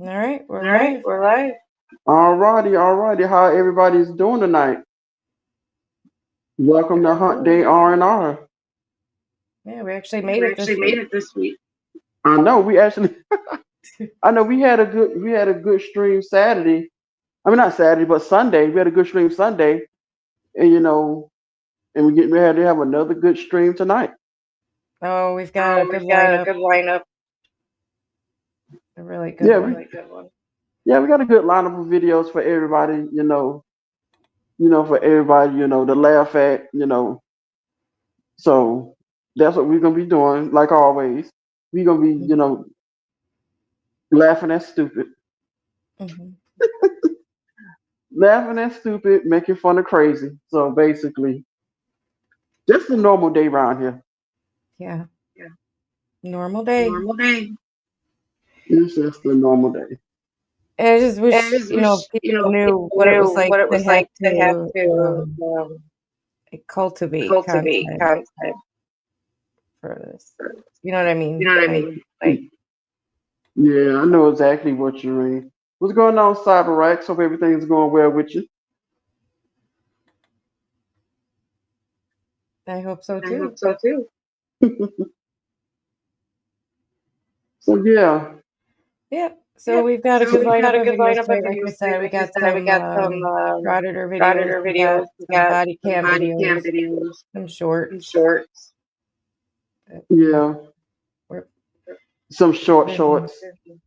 All right, we're All right, live. we're live. All righty. How everybody's doing tonight? Welcome to Very Hunt Day good. R&R. Yeah, we actually Yeah, made we it this actually made week. it this week. I know we actually. I know we had a good stream Saturday. I mean not Saturday, but Sunday. We had a good stream Sunday, and we had to have another good stream tonight. Oh, we've got a Oh, good we've got a lineup, good lineup. a really good Yeah, we one. really good one. Yeah, we got a good lineup of videos for everybody. For everybody. To laugh at. So that's what we're gonna be doing, like always. We're gonna be, laughing at stupid, Mm-hmm. making fun of crazy. So basically, just a normal day around here. Yeah, Yeah, normal day. normal day. It's just a normal day. And I just And I wish, just wish, people knew people what it was knew like what it to was have like to have to to cultivate cultivate content content. for this. You know what I You mean? know what I Like, mean? Like, yeah, I know exactly what you mean. What's going on, CyberX? Hope everything's going well with you. I hope so I too. hope so too. So yeah, Yep. So Yep. we've got a So good we've got lineup a of good videos lineup of tonight. Like I videos today. said, we Like I got said, we some got some frauditor videos. auditor We got videos. We some got body some cam body cam videos, videos, some some shorts. shorts. That Yeah, we're, some we've short been shorts.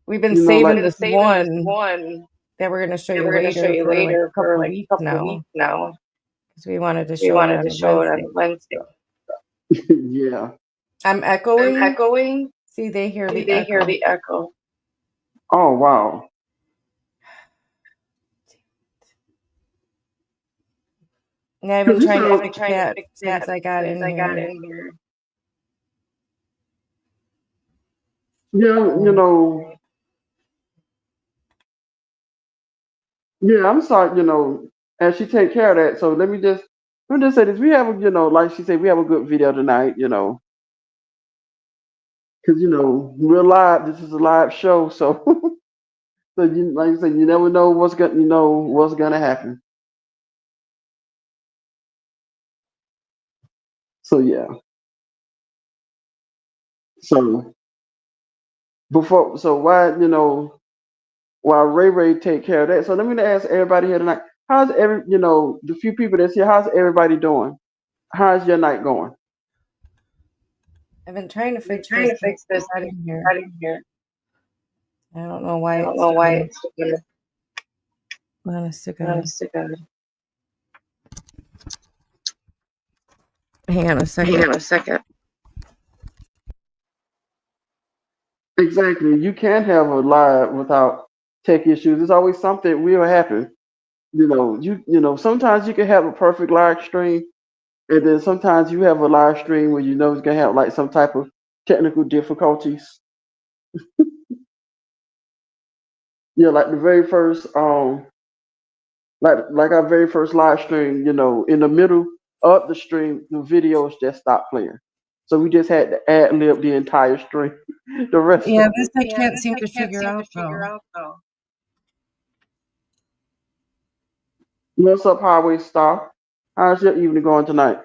we've been Like saving been this saving this one one that we're going to show that you we're gonna show later you for like later a for couple like weeks a couple now weeks now. because we wanted to We show it wanted on to a show it on Wednesday. a Wednesday. Yeah, I'm I'm echoing. echoing. See, they hear See, the they hear echo. the echo. Oh wow. And I've been Because you trying to sound fix that since I got since in I got here. in here. Yeah, So, Yeah, I'm sorry, and she take care of that. So let me just say this. We have like she said, we have a good video tonight, because we're live. This is a live show, so so like you said, you never know what's gonna happen. So yeah. So while Ray Ray take care of that. So let me ask everybody here tonight. How's the few people that's here? How's everybody doing? How's your night going? I've been trying to I've been fix trying this to since fix I this got since in here. I got in here. I don't know why I don't it's know why doing it's doing it. it. Honest to God. Honest to God. Hang on a Hang second. on a second. Exactly. You can't have a live without tech issues. There's always something will happen. Sometimes you can have a perfect live stream, and then sometimes you have a live stream where it's gonna have like some type of technical difficulties. Yeah, like the very first like our very first live stream, in the middle of the stream, the videos just stopped playing. So we just had to ad lib the entire stream. The rest Yeah, of this it. I Yeah, can't this seem I to can't figure seem out to though. figure out though. What's up, Highway Star? How's your evening going tonight?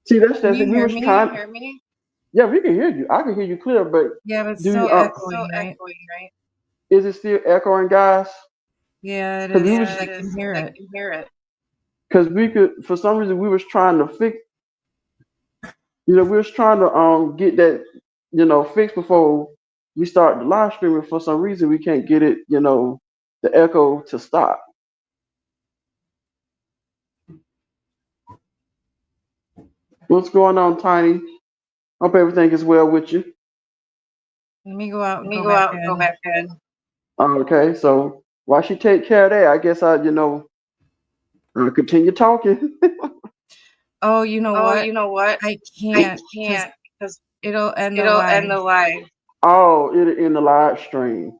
See, that's Can just you it. We hear was me? trying. Can you hear me? Yeah, we can hear you. I can hear you clear, but Yeah, but it's do still you? echoing, Still right? echoing, right? Is it still echoing, guys? Yeah, it Because we is was because I it can is hear I it. can hear it. Because we could, for some reason, we was trying to fix. We was trying to get that fixed before we start the live streaming. For some reason, we can't get it. The echo to stop. What's going on, Tiny? Hope everything is well with you. Let me go out Let and me go go back out and go in. back in. Okay, so while she take care of that, I guess continue talking. Oh, you know Oh, what? you know what? I I can't because can't because it'll end the it'll live. end the live. Oh, it in the live stream.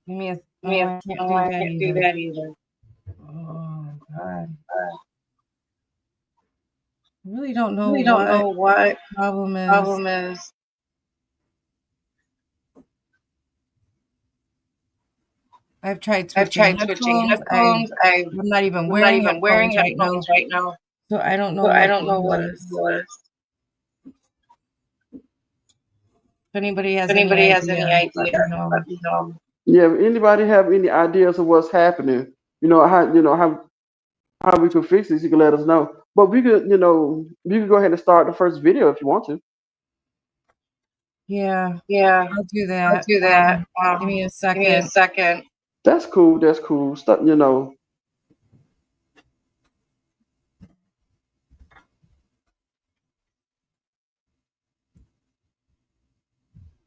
Give me a. I mean, Oh, I can't oh, do I that can't do either. that either. Oh God. really don't know what problem is. problem is. I've tried I've switching tried switching headphones. headphones. I'm not even wearing headphones right now, right now, so I don't know so I what don't the know what deal it is. was. If anybody has If any anybody has any idea, let idea, me know. let me know. Yeah, if anybody have any ideas of what's happening, how we could fix this, you can let us know. But we could, you could go ahead and start the first video if you want to. Yeah, Yeah, I'll do I'll that. do that. Give me a Give me a second. second. That's cool. That's cool. Stuff,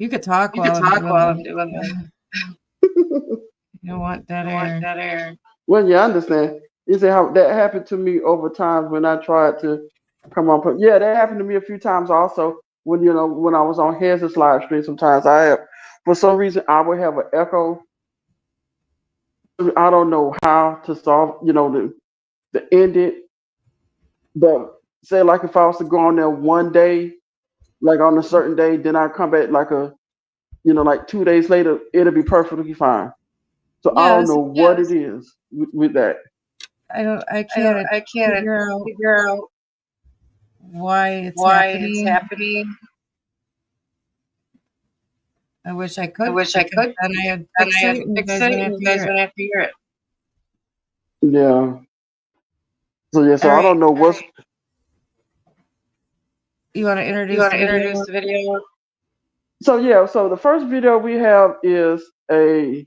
You could talk You while can I'm talk while I'm doing doing this. it. You don't want that I want air. that air. Well, yeah, I understand. You say how that happened to me over time when I tried to come on. Yeah, that happened to me a few times also. When I was on Hez's live stream, sometimes for some reason, I would have an echo. I don't know how to solve, the end it. But say like if I was to go on there one day, like on a certain day, then I come back like 2 days later, it'll be perfectly fine. So I don't Yes, know what it is with that. I can't I can't figure out figure out why it's why it's happening. happening. I wish I I could, wish I because could, then I'd and fix I it, had and you fix guys it, wouldn't and have you to guys hear it. wouldn't have to hear it. Yeah. So yeah, so All I right, don't know what's. you want to You introduce want the to introduce video? the video? So yeah, so the first video we have is this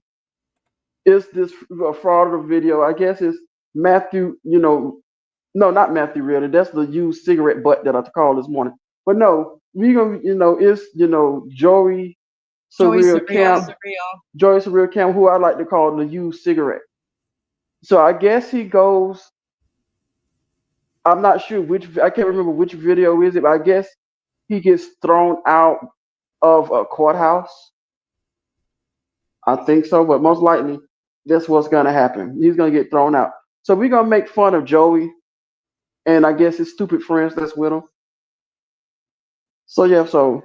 frauditor video. I guess it's Matthew. No, not Matthew. Really, that's the used cigarette butt that I called this morning. But no, we gonna it's Joey Joey Surreal Surreal. Camp, Joey Surreal Camp, who I like to call the used cigarette. So I guess he goes. I'm not sure I can't remember which video is it, but I guess he gets thrown out of a courthouse. I think so, but most likely that's what's gonna happen. He's gonna get thrown out. So we're gonna make fun of Joey and I guess his stupid friends that's with him. So yeah, so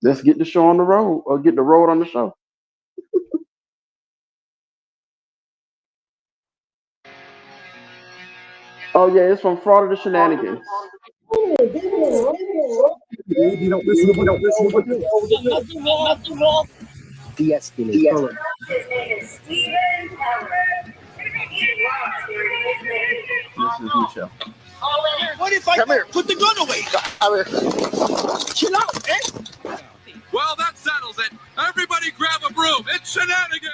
let's get the show on the road or get the road on the show. Oh yeah, it's from Fraud of the Shenanigans. You don't listen to what you Nothing wrong. de-escalate. Follow. His name is Steven Keller. This is Michelle. What if I put the gun away? Chill out, man. Well, that settles it. Everybody grab a broom. It's shenanigans.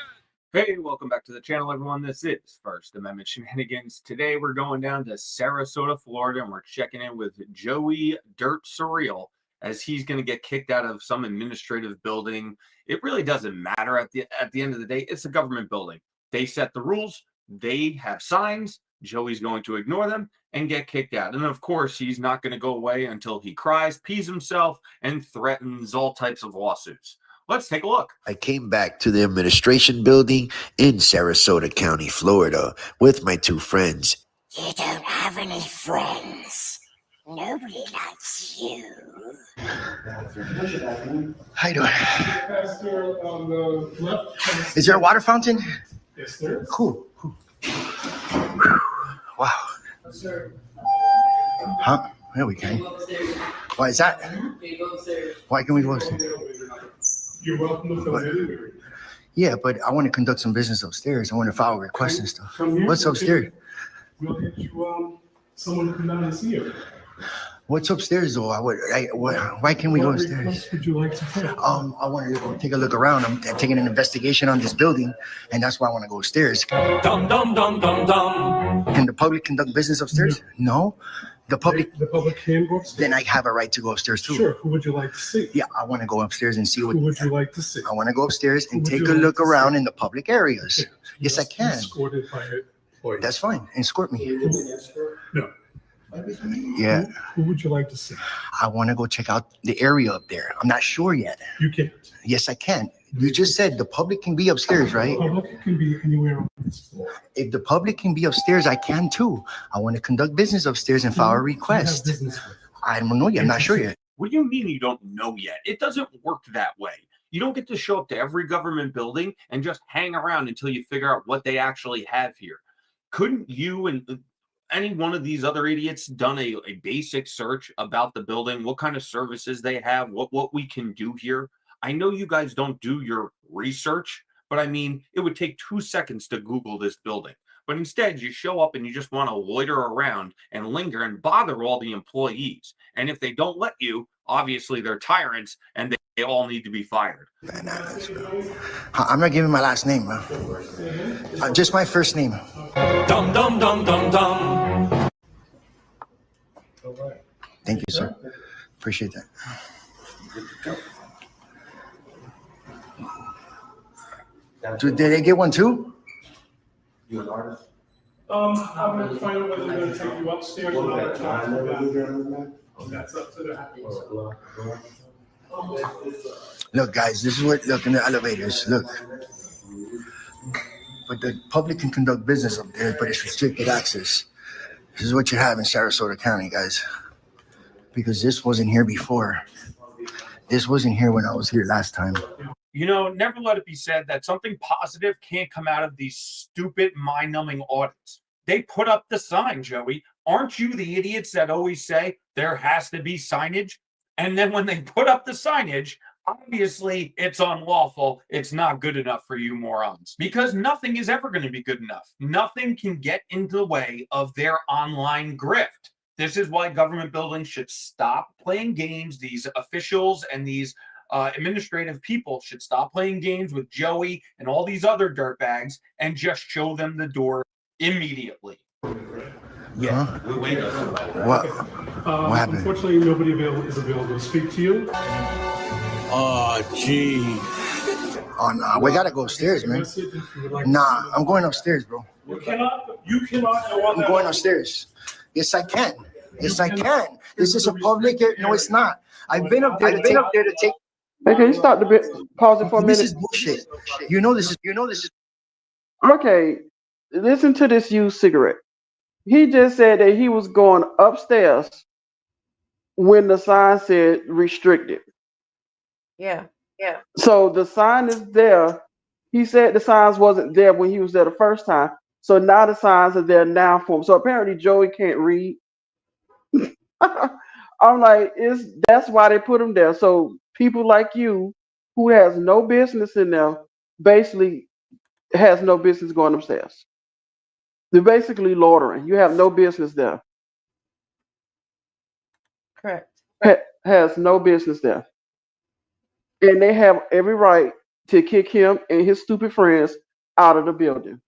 Hey, welcome back to the channel, everyone. This is First Amendment Shenanigans. Today, we're going down to Sarasota, Florida, and we're checking in with Joey Dirt Surreal, as he's going to get kicked out of some administrative building. It really doesn't matter at the end of the day. It's a government building. They set the rules. They have signs. Joey's going to ignore them and get kicked out. And of course, he's not going to go away until he cries, pees himself, and threatens all types of lawsuits. Let's take a look. I came back to the administration building in Sarasota County, Florida, with my two friends. You don't have any friends. Nobody likes you. How you doing? Is there a water fountain? Yes, there is. Cool. Wow. Huh? There we can. Why is that? Why can we go upstairs? You're welcome to fill in. Yeah, but I want to conduct some business upstairs. I want to file requests and stuff. Come here. What's upstairs? We'll get you someone to come down and see you. What's upstairs though? Why can't we go What upstairs? request would you like to fill? I want to go take a look around. I'm taking an investigation on this building, and that's why I want to go upstairs. Dum dum dum dum dum. Can the public conduct business upstairs? No. The public can go upstairs. Then I have a right to go upstairs too. Sure. Who would you like to see? Yeah, I want to go upstairs and see what. Who would you like to see? I want to go upstairs and Who would take you a like look to see? around in the public areas. Okay. Yes, I can. Escorted by an employee. That's fine. Escort me. No. Yeah. Who would you like to see? I want to go check out the area up there. I'm not sure yet. You can't. Yes, I can. You just said the public can be upstairs, right? Public can be anywhere on this floor. If the public can be upstairs, I can too. I want to conduct business upstairs and file a request. You have business with. I don't know yet. I'm not sure yet. What do you mean you don't know yet? It doesn't work that way. You don't get to show up to every government building and just hang around until you figure out what they actually have here. Couldn't you and any one of these other idiots done a basic search about the building, what kind of services they have, what we can do here? I know you guys don't do your research, but I mean, it would take 2 seconds to Google this building. But instead, you show up and you just want to loiter around and linger and bother all the employees. And if they don't let you, obviously they're tyrants and they all need to be fired. I'm not giving my last name, bro. Just my first name. Dum dum dum dum dum. Thank you, sir. Appreciate that. Did they get one too? I'm gonna find out whether they're gonna take you upstairs or not. That's up to them. Look, guys, this is what, look in the elevators, look. But the public can conduct business up there, but it's restricted access. This is what you have in Sarasota County, guys. Because this wasn't here before. This wasn't here when I was here last time. You know, never let it be said that something positive can't come out of these stupid, mind-numbing audits. They put up the sign, Joey. Aren't you the idiots that always say there has to be signage? And then when they put up the signage, obviously it's unlawful. It's not good enough for you morons. Because nothing is ever going to be good enough. Nothing can get into the way of their online grift. This is why government buildings should stop playing games. These officials and these administrative people should stop playing games with Joey and all these other dirtbags and just show them the door immediately. Yeah. Huh? What happened? Unfortunately, nobody is available to speak to you. Oh, gee. Oh, nah, we gotta go upstairs, man. Nah, I'm going upstairs, bro. You cannot go on I'm going upstairs. Yes, I can. Yes, I can. This is a public area. No, it's not. I've been up there to take. Hey, can you stop the bit? Pause it for a minute. This is bullshit. You know this is. Okay, listen to this used cigarette. He just said that he was going upstairs when the sign said restricted. Yeah. So the sign is there. He said the signs wasn't there when he was there the first time. So now the signs are there now for him. So apparently Joey can't read. I'm like, that's why they put him there. So people like you who has no business in there basically has no business going upstairs. They're basically loitering. You have no business there. Correct. Has no business there. And they have every right to kick him and his stupid friends out of the building.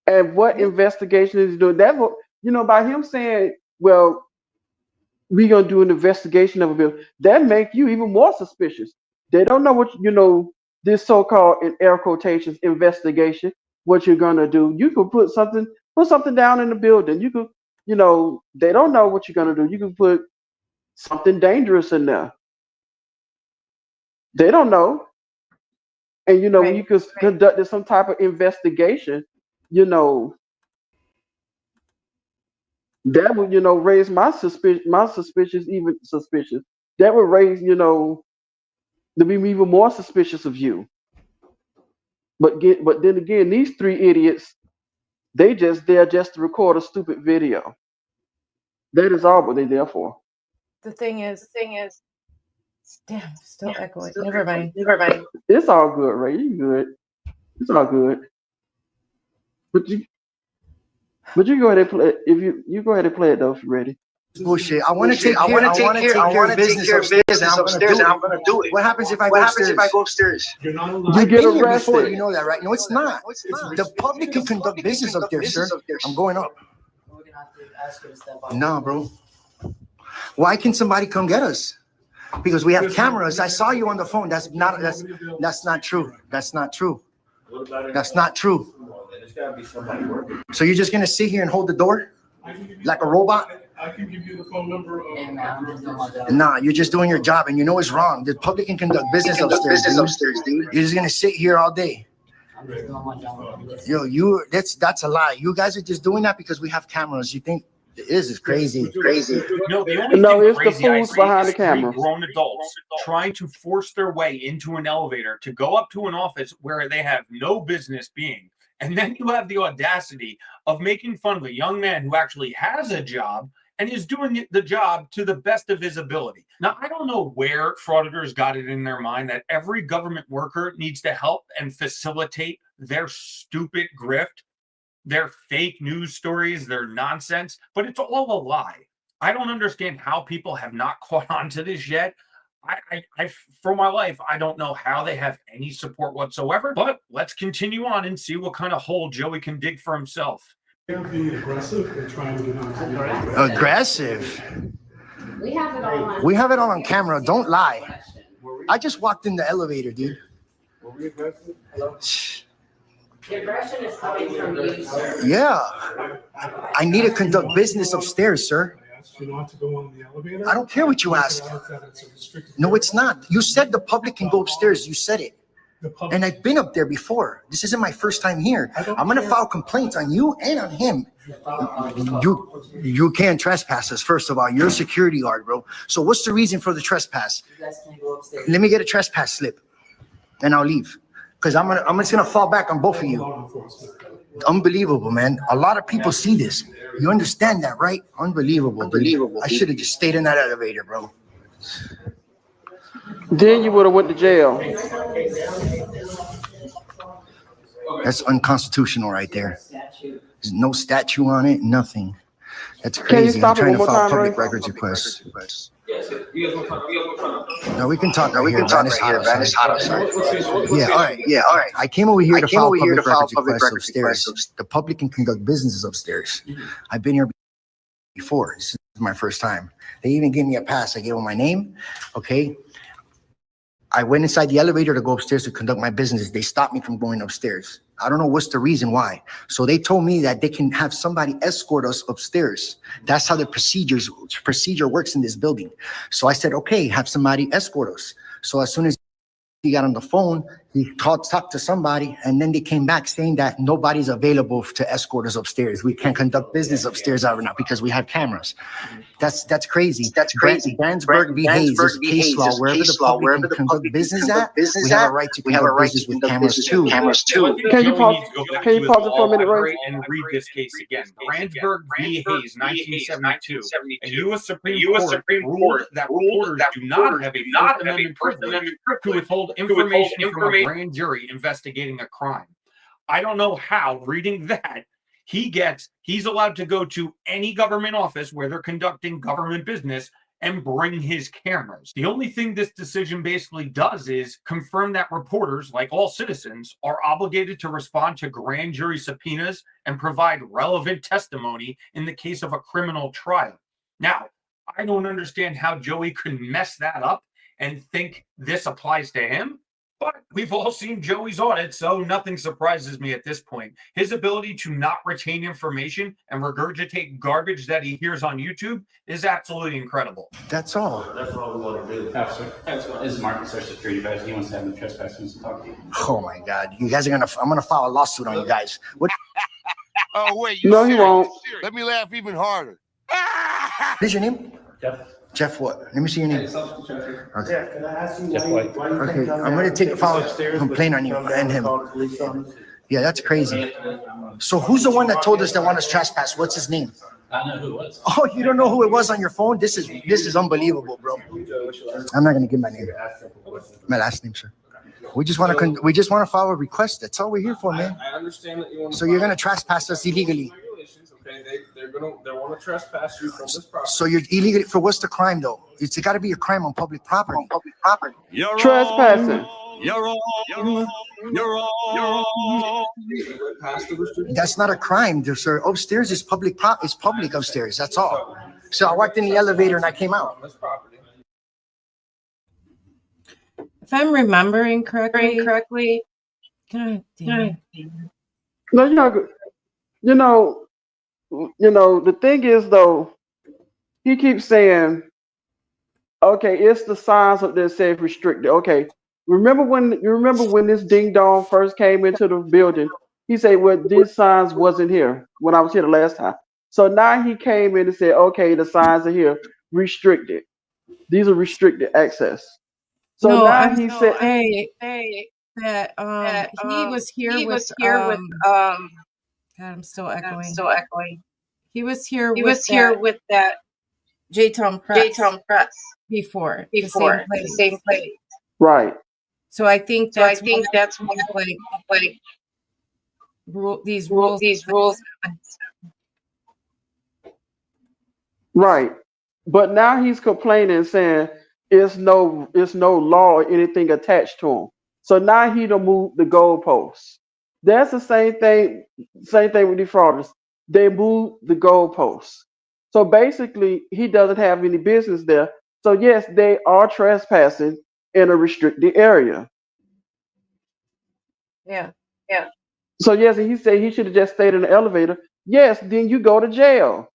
And what investigation is he doing? That's what, by him saying, well, we're going to do an investigation of a building, that make you even more suspicious. They don't know what, this so-called, in air quotations, investigation, what you're going to do. You could put something down in the building. You could, they don't know what you're going to do. You can put something dangerous in there. They don't know. And, when you could conduct some type of investigation, that would, raise my suspicions, even suspicious. That would raise, to be even more suspicious of you. But then again, these three idiots, they just there just to record a stupid video. That is all what they're there for. The thing is, damn, still echoing. Never mind. It's all good, Ray. You good. It's all good. But you go ahead and play. If you go ahead and play it though, if you're ready. Bullshit. I want to take care of business upstairs, and I'm gonna do it. What happens if I go upstairs? You're not allowed. You get arrested. Before, you know that, right? No, it's not. The public can conduct business up there, sir. I'm going up. No, bro. Why can somebody come get us? Because we have cameras. I saw you on the phone. That's not true. That's not true. So you're just gonna sit here and hold the door like a robot? I can give you the phone number of. Nah, you're just doing your job, and you know it's wrong. The public can conduct business upstairs, dude. You're just gonna sit here all day. Yo, that's a lie. You guys are just doing that because we have cameras. You think it is crazy. No, the only No, thing it's the crazy I fools see behind is the camera. three grown adults trying to force their way into an elevator to go up to an office where they have no business being. And then you have the audacity of making fun of a young man who actually has a job and is doing the job to the best of his ability. Now, I don't know where frauditors got it in their mind that every government worker needs to help and facilitate their stupid grift, their fake news stories, their nonsense, but it's all a lie. I don't understand how people have not caught on to this yet. I for my life, I don't know how they have any support whatsoever, but let's continue on and see what kind of hole Joey can dig for himself. They're being aggressive and trying to get on. Aggressive. We have it all on camera. Don't lie. I just walked in the elevator, dude. Were we aggressive? The aggression is coming from you, sir. Yeah. I need to conduct business upstairs, sir. I asked you not to go on the elevator. I don't care what you asked. No, it's not. You said the public can go upstairs. You said it. And I've been up there before. This isn't my first time here. I'm going to file complaints on you and on him. You can't trespass us, first of all. You're a security guard, bro. So what's the reason for the trespass? Let me get a trespass slip, and I'll leave. Because I'm just going to fall back on both of you. Unbelievable, man. A lot of people see this. You understand that, right? Unbelievable, dude. I should have just stayed in that elevator, bro. Then you would have went to jail. That's unconstitutional right there. There's no statue on it, nothing. That's crazy. I'm trying to file public records requests. No, we can talk right here, man. It's hot outside. Yeah, all right. I came over here to file public records upstairs. The public can conduct businesses upstairs. I've been here before. This is my first time. They even gave me a pass. I gave them my name. Okay. I went inside the elevator to go upstairs to conduct my business. They stopped me from going upstairs. I don't know what's the reason why. So they told me that they can have somebody escort us upstairs. That's how the procedure works in this building. So I said, okay, have somebody escort us. So as soon as he got on the phone, he talked to somebody, and then they came back saying that nobody's available to escort us upstairs. We can't conduct business upstairs right now because we have cameras. That's crazy. That's crazy. Brandsburg v. Hayes is case law. Wherever the public can conduct business at, we have a right to conduct business with cameras too. Can you pause it for a minute, Ray? And read this case again. Brandsburg v. Hayes, 1972. A U.S. Supreme Court that reporters do not have a First Amendment privilege to withhold information from a grand jury investigating a crime. I don't know how, reading that, he's allowed to go to any government office where they're conducting government business and bring his cameras. The only thing this decision basically does is confirm that reporters, like all citizens, are obligated to respond to grand jury subpoenas and provide relevant testimony in the case of a criminal trial. Now, I don't understand how Joey could mess that up and think this applies to him. But we've all seen Joey's audit, so nothing surprises me at this point. His ability to not retain information and regurgitate garbage that he hears on YouTube is absolutely incredible. That's all. That's all we want to do. Officer, this is Marcus, our security badge. He wants to have the trespassers to talk to you. Oh my God. You guys are I'm going to file a lawsuit on you guys. What? Oh, wait. No, he won't. Let me laugh even harder. What's your name? Jeff. Jeff what? Let me see your name. Okay. Yeah, can I ask you Jeff why White. you Okay, I'm going to take a file complaint on you and him. Yeah, that's crazy. So who's the one that told us they want us trespass? What's his name? I know who it was. Oh, you don't know who it was on your phone? This is unbelievable, bro. I'm not going to give my name. My last name, sir. We just want to file a request. That's all we're here for, man. I understand that you want to. So you're going to trespass us illegally. Okay, they want to trespass you from this property. So you're illegal for what's the crime though? It's got to be a crime on public property. You're Trespassing. You're wrong. You're wrong. That's not a crime, sir. Upstairs is public. It's public upstairs. That's all. So I walked in the elevator and I came out. If I'm remembering correctly, God damn it. No, you're not good. You know, the thing is though, he keeps saying, okay, it's the signs up there say restricted. Okay. Remember when this ding dong first came into the building? He said, well, these signs wasn't here when I was here the last time. So now he came in and said, okay, the signs are here, restricted. These are restricted access. So No, I now was he gonna said, say that he was here with God, I'm still echoing. He was here with that J Town Press before the same place. right. So I think that's why like these rules. Right. But now he's complaining saying it's no law or anything attached to him. So now he done moved the goalposts. That's the same thing with defrauders. They moved the goalposts. So basically he doesn't have any business there. So yes, they are trespassing in a restricted area. Yeah. So yes, he said he should have just stayed in the elevator. Yes, then you go to jail.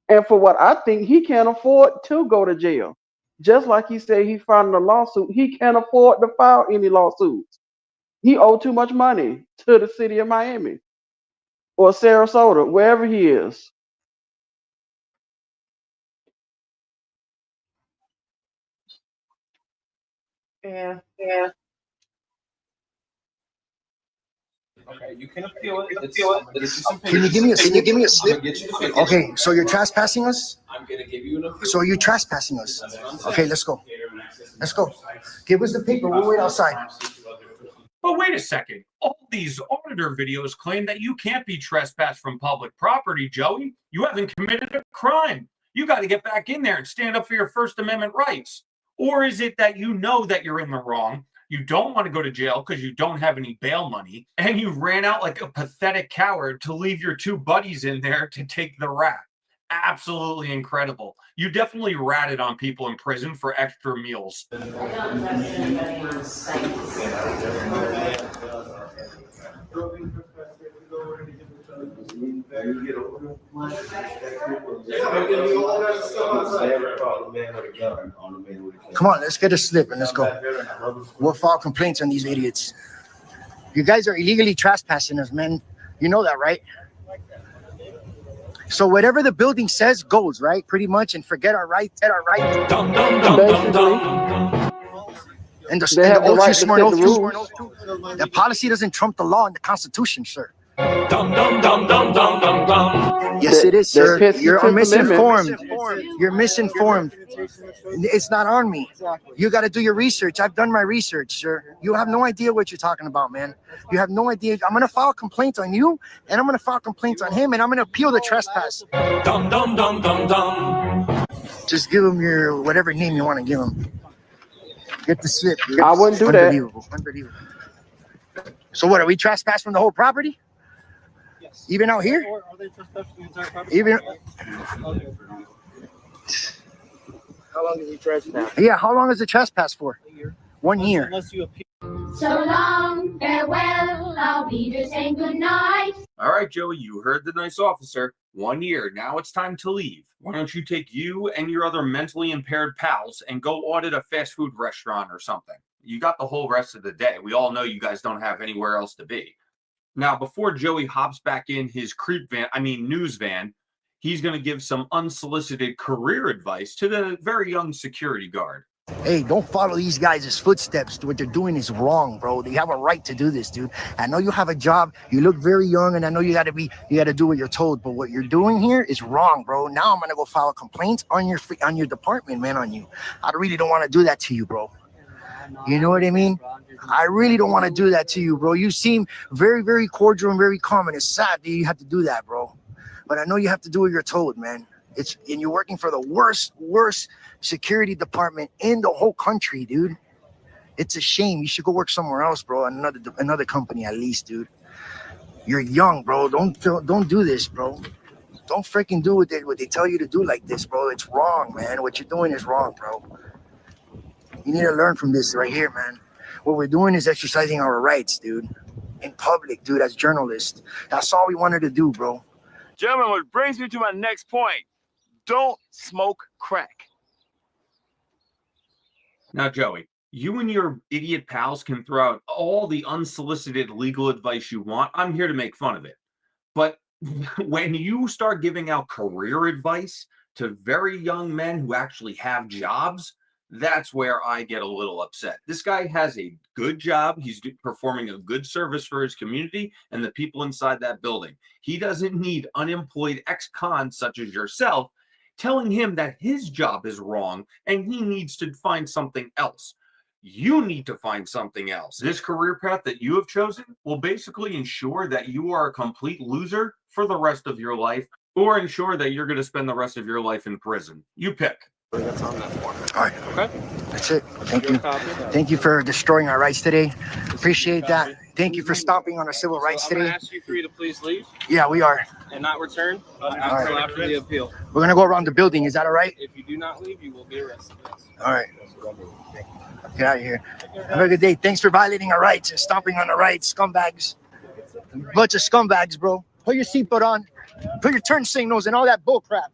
And for what I think, he can't afford to go to jail. Just like he said he filed a lawsuit, he can't afford to file any lawsuits. He owed too much money to the city of Miami or Sarasota, wherever he is. Yeah. Okay, you can appeal it. I'm gonna get you some Can you papers. give me a slip? I'm gonna get you the papers. Okay, so you're trespassing us? I'm gonna give you an appeal. So you're trespassing us? That's what I'm saying. Okay, let's go. Let's go. Give us the paper. We'll wait outside. But wait a second. All these auditor videos claim that you can't be trespassed from public property, Joey. You haven't committed a crime. You got to get back in there and stand up for your First Amendment rights. Or is it that you know that you're in the wrong, you don't want to go to jail because you don't have any bail money, and you ran out like a pathetic coward to leave your two buddies in there to take the rat? Absolutely incredible. You definitely ratted on people in prison for extra meals. Come on, let's get a slip and let's go. We'll file complaints on these idiots. You guys are illegally trespassing us, man. You know that, right? So whatever the building says goes, right? Pretty much, and forget our rights. Basically, And the, they have the right to set the rules. The policy doesn't trump the law and the Constitution, sir. Yes, it is, sir. You're misinformed. You're misinformed. It's not on me. You got to do your research. I've done my research, sir. You have no idea what you're talking about, man. You have no idea. I'm going to file complaints on you, and I'm going to file complaints on him, and I'm going to appeal the trespass. Just give him your whatever name you want to give him. Get the slip. Dude. I wouldn't do Unbelievable. So what, are we trespassing from the whole property? Yes. Even out here? Or are they trespassing the entire property? Even. How long is he trespassing? Yeah, how long is the trespass for? 1 year. Unless you appeal. So long, farewell, I'll be just saying goodnight. All right, Joey, you heard the nice officer. 1 year. Now it's time to leave. Why don't you take you and your other mentally impaired pals and go audit a fast food restaurant or something? You got the whole rest of the day. We all know you guys don't have anywhere else to be. Now, before Joey hops back in his news van, he's going to give some unsolicited career advice to the very young security guard. Hey, don't follow these guys' footsteps. What they're doing is wrong, bro. They have a right to do this, dude. I know you have a job. You look very young, and I know you got to do what you're told. But what you're doing here is wrong, bro. Now I'm gonna go file a complaint on your department, man, on you. I really don't want to do that to you, bro. You know what I mean? I really don't want to do that to you, bro. You seem very, very cordial and very calm, and it's sad that you have to do that, bro. But I know you have to do what you're told, man. And you're working for the worst security department in the whole country, dude. It's a shame. You should go work somewhere else, bro. Another company at least, dude. You're young, bro. Don't do this, bro. Don't freaking do what they tell you to do like this, bro. It's wrong, man. What you're doing is wrong, bro. You need to learn from this right here, man. What we're doing is exercising our rights, dude. In public, dude, as journalists. That's all we wanted to do, bro. Gentlemen, which brings me to my next point. don't smoke crack. Now, Joey, you and your idiot pals can throw out all the unsolicited legal advice you want. I'm here to make fun of it. But when you start giving out career advice to very young men who actually have jobs, that's where I get a little upset. This guy has a good job. He's performing a good service for his community and the people inside that building. He doesn't need unemployed ex-cons such as yourself telling him that his job is wrong and he needs to find something else. You need to find something else. This career path that you have chosen will basically ensure that you are a complete loser for the rest of your life, or ensure that you're going to spend the rest of your life in prison. You pick. That's on that form. All right. Okay. That's it. Thank you. Thank you for destroying our rights today. Appreciate that. Thank you for stomping on our civil rights I'm going today. to ask you three to please leave Yeah, we are. and not return until right. after the appeal. We're going to go around the building. Is that all right? If you do not leave, you will be arrested. All right. Get out of here. Have a good day. Thanks for violating our rights and stomping on our rights, scumbags. Bunch of scumbags, bro. Put your seatbelt on. Put your turn signals and all that bull crap.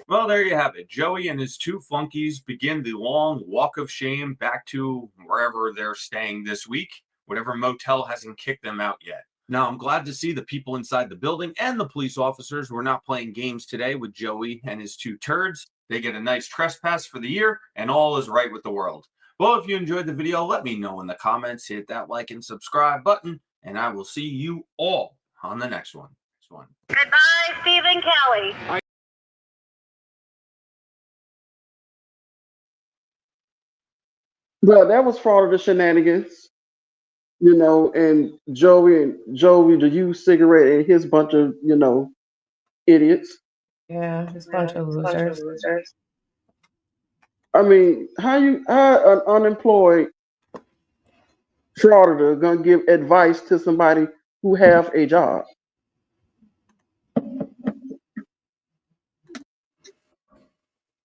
Well, there you have it. Joey and his two flunkies begin the long walk of shame back to wherever they're staying this week. Whatever motel hasn't kicked them out yet. Now, I'm glad to see the people inside the building and the police officers were not playing games today with Joey and his two turds. They get a nice trespass for the year, and all is right with the world. Well, if you enjoyed the video, let me know in the comments. Hit that like and subscribe button, and I will see you all on the next one. Goodbye, Stephen Kelly. Well, that was frauditor shenanigans, you know, and Joey the used cigarette and his bunch of, you know, idiots. Yeah, just a bunch of losers. I mean, how an unemployed frauditor gonna give advice to somebody who have a job?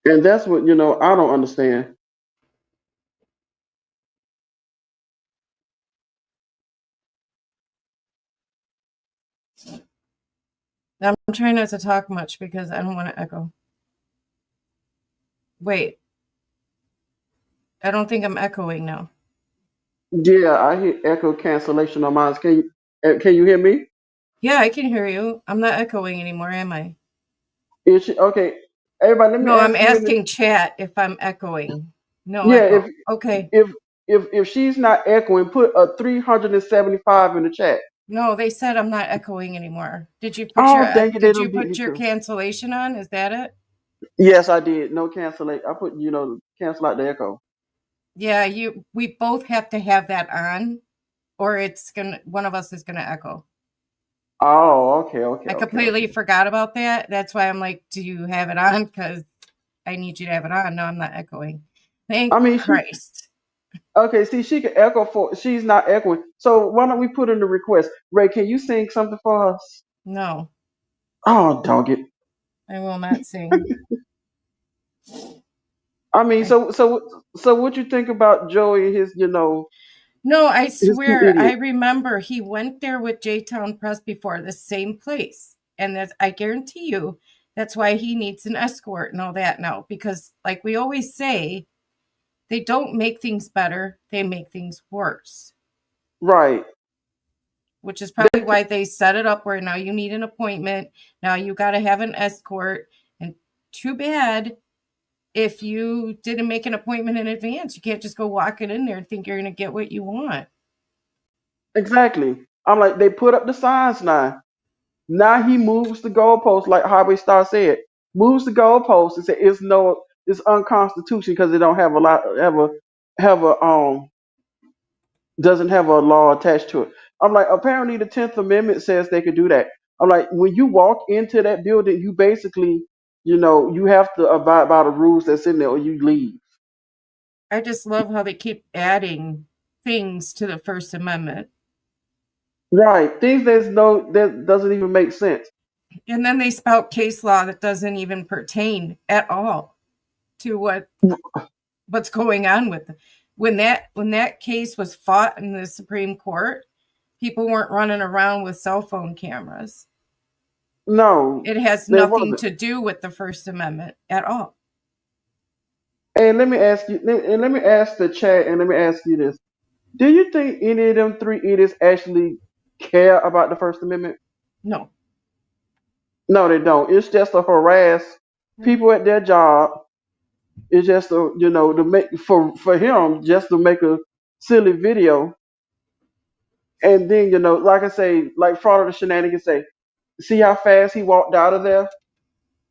And that's what, you know, I don't understand. I'm trying not to talk much because I don't want to echo. Wait. I don't think I'm echoing now. Yeah, I hear echo cancellation on mine. Can you hear me? Yeah, I can hear you. I'm not echoing anymore, am I? Okay, everybody, let me No, ask I'm you asking chat if I'm echoing. No, yeah, echo. Okay. if she's not echoing, put a 375 in the chat. No, they said I'm not echoing anymore. Did you put your cancellation on? Is that it? Yes, I did. No cancellation. I put, you know, cancel out the echo. Yeah, we both have to have that on, or one of us is gonna echo. Oh, okay. I completely forgot about that. That's why I'm like, do you have it on? Because I need you to have it on. No, I'm not echoing. Thank Christ. Okay, see, she can echo she's not echoing. So why don't we put in the request? Ray, can you sing something for us? No. Oh, dog it. I will not sing. I mean, so what you think about Joey and his, you know? No, I swear, I remember he went there with J-Town Press before, the same place. And I guarantee you, that's why he needs an escort and all that now. Because like we always say, they don't make things better, they make things worse. Right. Which is probably why they set it up where now you need an appointment. Now you got to have an escort. And too bad if you didn't make an appointment in advance. You can't just go walking in there and think you're going to get what you want. Exactly. I'm like, they put up the signs now. Now he moves the goalpost, like Highway Star said. Moves the goalpost and said it's unconstitutional because they don't doesn't have a law attached to it. I'm like, apparently the 10th Amendment says they could do that. I'm like, when you walk into that building, you basically, you know, you have to abide by the rules that's in there or you leave. I just love how they keep adding things to the First Amendment. Right. Things that doesn't even make sense. And then they spout case law that doesn't even pertain at all to what's going on with it. When that case was fought in the Supreme Court, people weren't running around with cell phone cameras. No, It has there nothing wasn't. to do with the First Amendment at all. And let me ask you, and let me ask the chat, and let me ask you this: do you think any of them three idiots actually care about the First Amendment? No. No, they don't. It's just to harass people at their job. It's just to, to make for him just to make a silly video, and then like I say, like fraud shenanigans say, see how fast he walked out of there.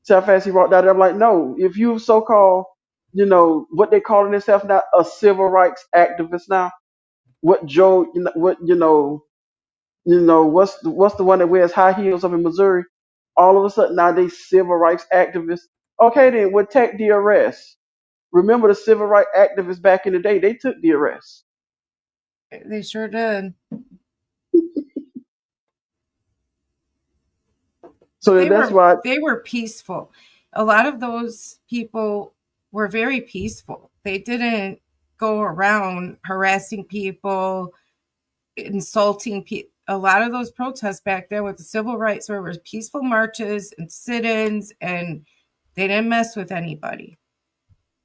See how fast he walked out of there. I'm like, no, if you so called, what they calling themselves now, a civil rights activist now. What Joe, what what's the one that wears high heels up in Missouri? All of a sudden now they civil rights activists. Okay, then we'll take the arrest. Remember the civil rights activists back in the day? They took the arrest. They sure did. So that's why they were peaceful. A lot of those people were very peaceful. They didn't go around harassing people, insulting people. A lot of those protests back then with the civil rights were peaceful marches and sit-ins, and they didn't mess with anybody.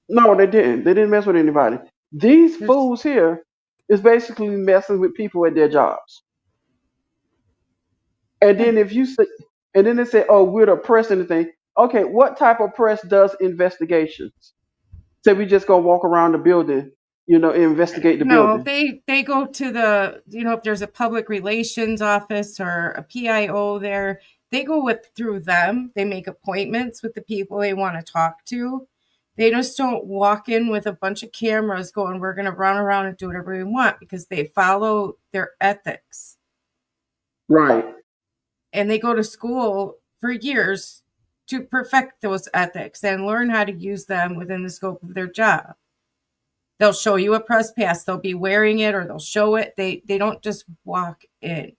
No, they didn't. They didn't mess with anybody. These fools here is basically messing with people at their jobs. And then if you say, and then they say, "Oh, we're the press and anything." Okay, what type of press does investigations? Say we just go walk around the building, investigate the No, building. they go to the, if there's a public relations office or a PIO there, they go through them. They make appointments with the people they want to talk to. They just don't walk in with a bunch of cameras going, we're going to run around and do whatever we want, because they follow their ethics. Right. And they go to school for years to perfect those ethics and learn how to use them within the scope of their job. They'll show you a press pass. They'll be wearing it, or they'll show it. They don't just walk in.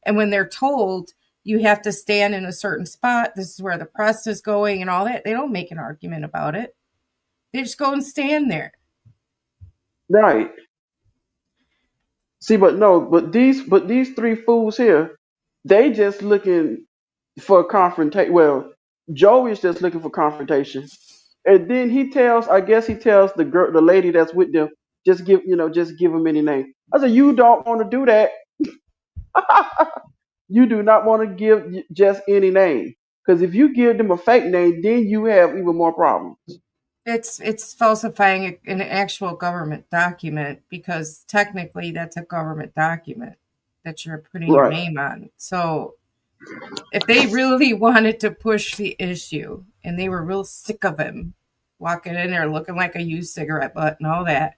And when they're told you have to stand in a certain spot, this is where the press is going and all that, they don't make an argument about it. They just go and stand there. Right. See, but these three fools here, they just looking for confrontation. Well, Joey's just looking for confrontation. And then I guess he tells the lady that's with them, just give him any name. I said, you don't want to do that. You do not want to give just any name, because if you give them a fake name, then you have even more problems. It's falsifying an actual government document, because technically that's a government document that you're putting your name on. So if they really wanted to push the issue and they were real sick of him walking in there looking like a used cigarette butt and all that,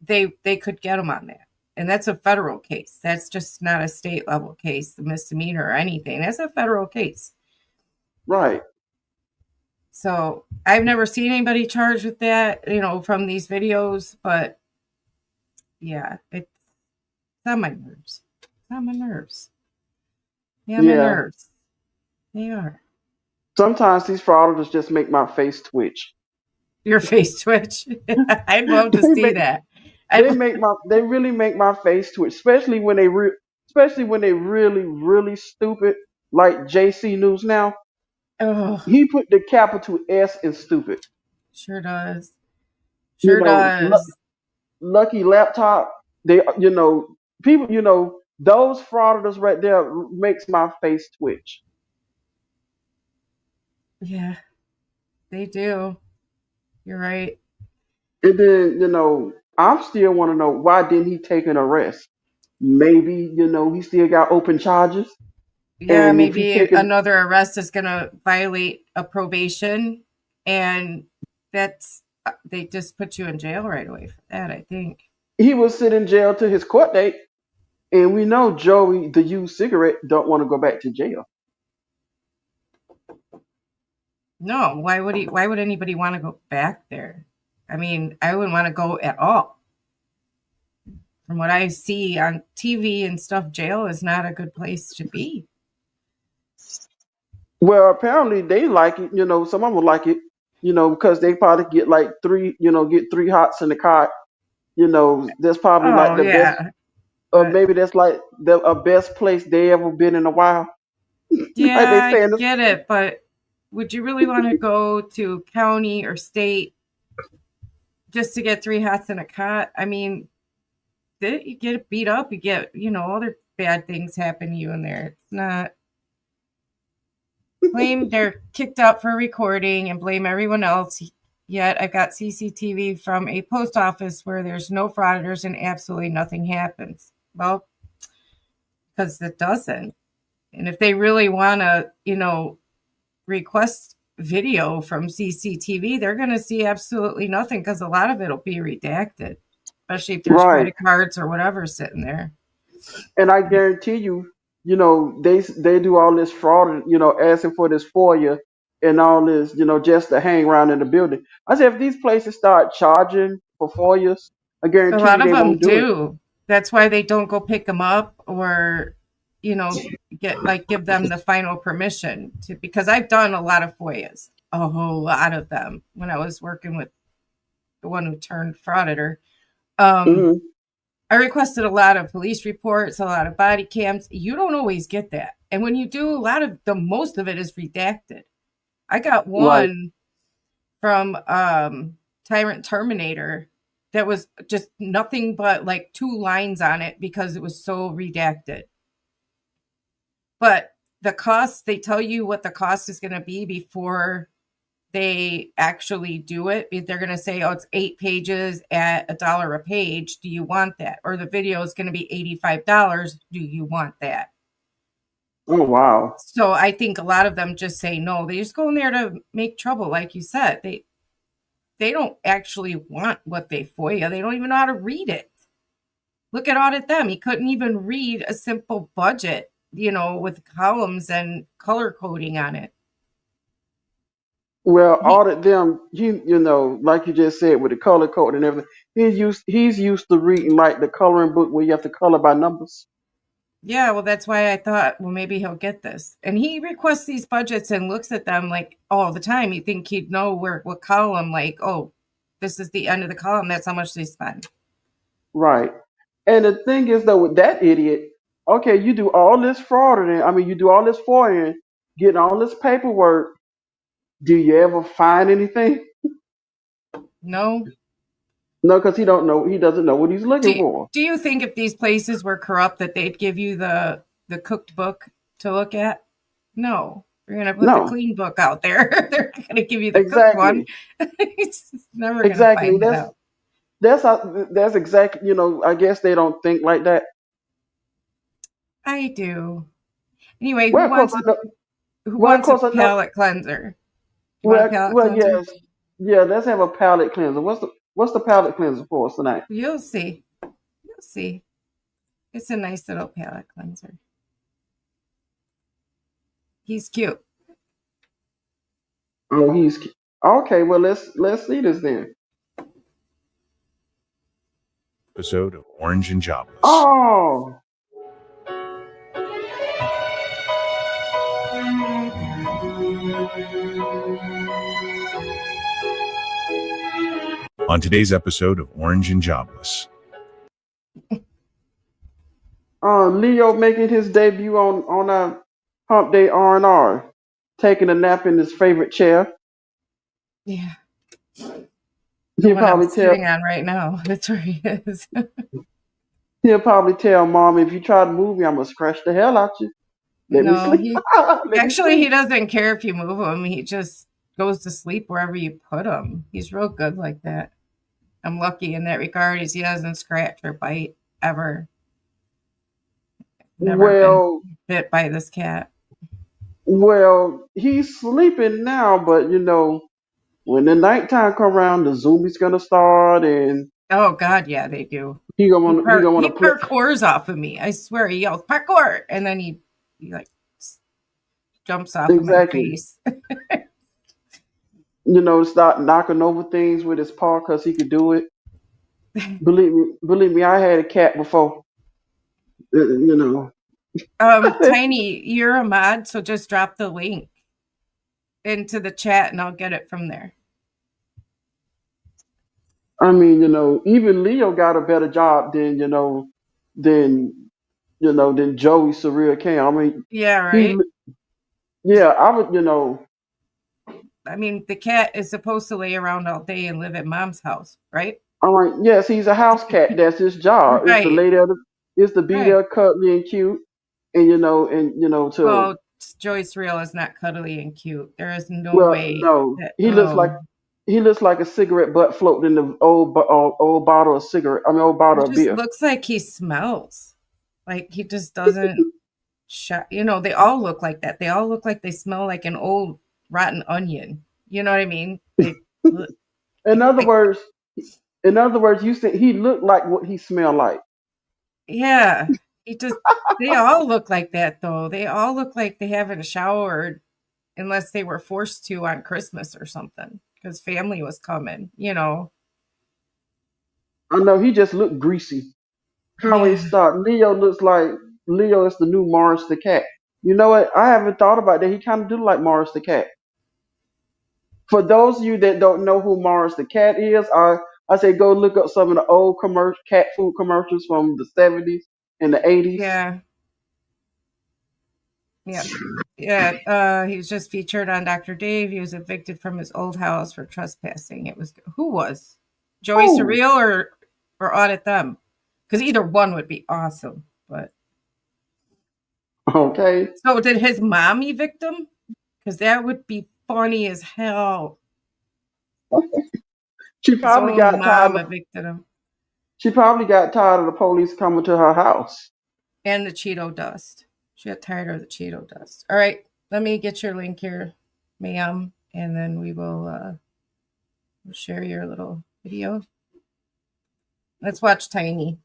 they could get him on that. And that's a federal case. That's just not a state level case, the misdemeanor or anything. That's a federal case. Right. So I've never seen anybody charged with that, from these videos, but yeah, it's on my nerves. It's on my nerves. Yeah, my nerves. They are. Sometimes these frauditors just make my face twitch. Your face twitch? I'd love to see that. They really make my face twitch, especially when they really, really stupid, like JC News now. Oh. He put the capital S in stupid. Sure does. Sure does. Lucky Laptop. They, people, those frauditors right there makes my face twitch. Yeah, they do. You're right. And then, I still want to know, why didn't he take an arrest? Maybe, he still got open charges. Yeah, and maybe another arrest is going to violate a probation, and they just put you in jail right away for that, I think. He will sit in jail till his court date, and we know Joey, the used cigarette, don't want to go back to jail. No, why would anybody want to go back there? I mean, I wouldn't want to go at all. From what I see on TV and stuff, jail is not a good place to be. Well, apparently they like it. Some of them like it. Because they probably get like three hots in the cot. That's probably like the best. Or maybe that's like a best place they ever been in a while. Yeah, Like they I saying, get it, but would you really want to go to county or state just to get 3 hats and a cot? I mean, you get beat up, you get, other bad things happen to you in there. It's not claim they're kicked out for recording and blame everyone else. Yet I've got CCTV from a post office where there's no frauditors and absolutely nothing happens. Well, because it doesn't. And if they really want to, request video from CCTV, they're going to see absolutely nothing because a lot of it will be redacted, especially if there's right. credit cards or whatever sitting there. And I guarantee you, they do all this fraud, asking for this FOIA and all this, just to hang around in the building. I said, if these places start charging for FOIAs, I A guarantee you lot of they them won't do it. do. That's why they don't go pick them up or, give them the final permission to, because I've done a lot of FOIAs, a whole lot of them when I was working with the one who turned frauditor. Mhm. I requested a lot of police reports, a lot of body cams. You don't always get that. And when you do, most of it is redacted. I got Right. one from Tyrant Terminator that was just nothing but like 2 lines on it because it was so redacted. But the cost, they tell you what the cost is going to be before they actually do it. They're going to say, oh, it's 8 pages at $1 a page. Do you want that? Or the video is going to be $85. Do you want that? Oh, wow. So I think a lot of them just say no. They just go in there to make trouble, like you said. They don't actually want what they FOIA. They don't even know how to read it. Look at Audit Them. He couldn't even read a simple budget, with columns and color coding on it. Well, Audit Them, like you just said, with the color code and everything, he's used to reading like the coloring book where you have to color by numbers. Yeah, well, that's why I thought, well, maybe he'll get this. And he requests these budgets and looks at them like all the time. You think he'd know what column, like, oh, this is the end of the column. That's how much they spend. Right. And the thing is, though, with that idiot, okay, you do all this fraud, you do all this FOIA, getting all this paperwork. Do you ever find anything? No. No, because he doesn't know what he's looking for. Do you think if these places were corrupt that they'd give you the cooked book to look at? No. They're going to put the clean book out there. They're going to give you the cooked one. It's never going to find it out. That's exactly, I guess they don't think like that. I do. Anyway, who wants a palate cleanser? Yes. Yeah, let's have a palate cleanser. What's the palate cleanser for us tonight? You'll see. It's a nice little palate cleanser. He's cute. Oh, he's cute. Okay. Well, let's see this then. Episode of Orange and Jobless. Oh. On today's episode of Orange and Jobless. Leo making his debut on a Hump Day R&R, taking a nap in his favorite chair. Yeah. He'll probably sitting on right now. That's where he is. He'll probably tell Mom, if you try to move me, I'm gonna scratch the hell out you. Let me sleep. He doesn't care if you move him. He just goes to sleep wherever you put him. He's real good like that. I'm lucky in that regard, as he doesn't scratch or bite ever. Never been bit by this cat. Well, he's sleeping now, but when the nighttime come around, the zombies gonna start, and oh God, yeah, they do. He parkours off of me. I swear, he yells parkour, and then he like jumps off of my face. Start knocking over things with his paw because he could do it. Believe me, I had a cat before. Tiny, you're a mod, so just drop the link into the chat and I'll get it from there. I mean, even Leo got a better job than Joey Surreal Cam. I mean, yeah, right. Yeah, I would, you know. I mean, the cat is supposed to lay around all day and live at mom's house, right? All right, yes, he's a house cat. That's his job. Is to Right. lay there, is to be Right. there, cuddly and cute, and to. Well, Joyce Real is not cuddly and cute. There is no Well, way. no, That, he looks like a cigarette butt floating in the old bottle of cigarette. I mean, old bottle it of just beer. looks like he smells. Like he just doesn't. They all look like that. They all look like they smell like an old rotten onion. You know what I mean? In other words, you said he looked like what he smelled like. Yeah, they all look like that though. They all look like they haven't showered unless they were forced to on Christmas or something because family was coming, I know he just looked greasy. How he start? Leo is the new Morris the cat. You know what? I haven't thought about that. He kind of do like Morris the cat. For those of you that don't know who Morris the cat is, I say go look up some of the old cat food commercials from the 70s and the 80s. Yeah. Yeah. He was just featured on Dr. Dave. He was evicted from his old house for trespassing. Who was? Joey Surreal or Audit Them? Because either one would be awesome. But okay. So did his mom evict him? Because that would be funny as hell. She probably got tired. Evicted him. She probably got tired of the police coming to her house. And the Cheeto dust. She got tired of the Cheeto dust. All right, let me get your link here, ma'am, and then we will share your little video. Let's watch Tiny.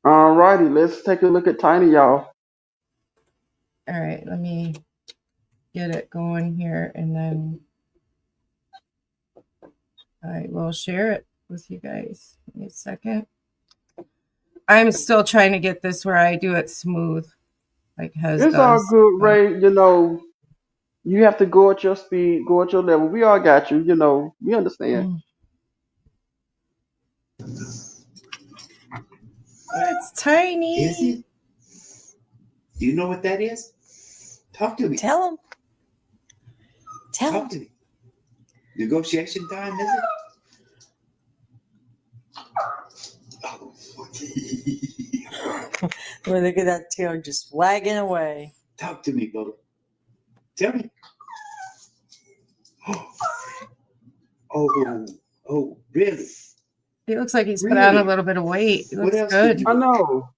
All righty, let's take a look at Tiny, y'all. All right, let me get it going here, and then I will share it with you guys. Give me a second. I'm still trying to get this where I do it smooth, like Hez It's does. all good, Ray. You have to go at your speed, go at your level. We all got you. We understand. It's Tiny. Is it? Do you know what that is? Talk to me. Tell him. Talk to me. Negotiation time, is it? Well, look at that tail just wagging away. Talk to me, Bubba. Tell me. Oh, really? He looks like he's put on a little bit of weight. He looks good. I know.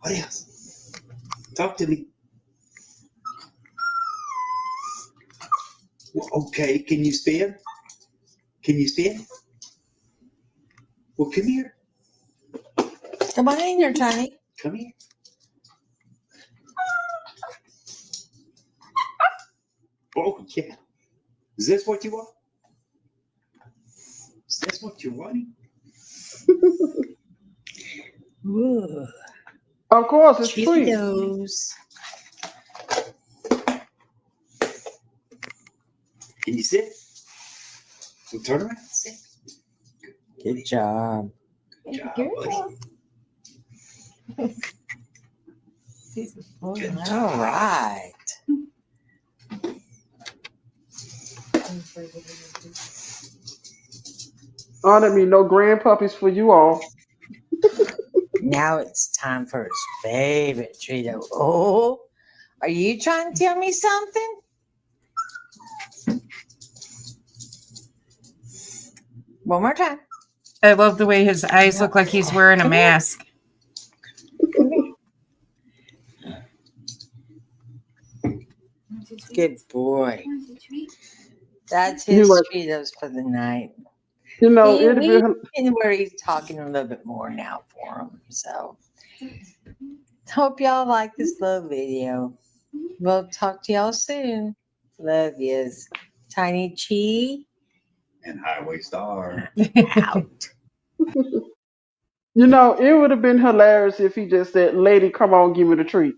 What else? Talk to me. Well, okay, can you spin? Can you spin? Well, come here. Come on in here, Tiny. Come here. Oh, yeah. Is this what you want? Is this what you're wanting? Ooh. Of course, it's Cheetos. Can you sit? Well, turn around. Sit. Good job. Good job, buddy. All right. Oh, that mean no grand puppies for you all. Now it's time for his favorite Cheeto. Oh, are you trying to tell me something? One more time. I love the way his eyes look like he's wearing a mask. Good boy. That's his Cheetos for the night. Where he's talking a little bit more now for him. So, hope y'all like this little video. We'll talk to y'all soon. Love yous. Tiny Chi and Highway Star out. It would have been hilarious if he just said, "Lady, come on, give me the treat."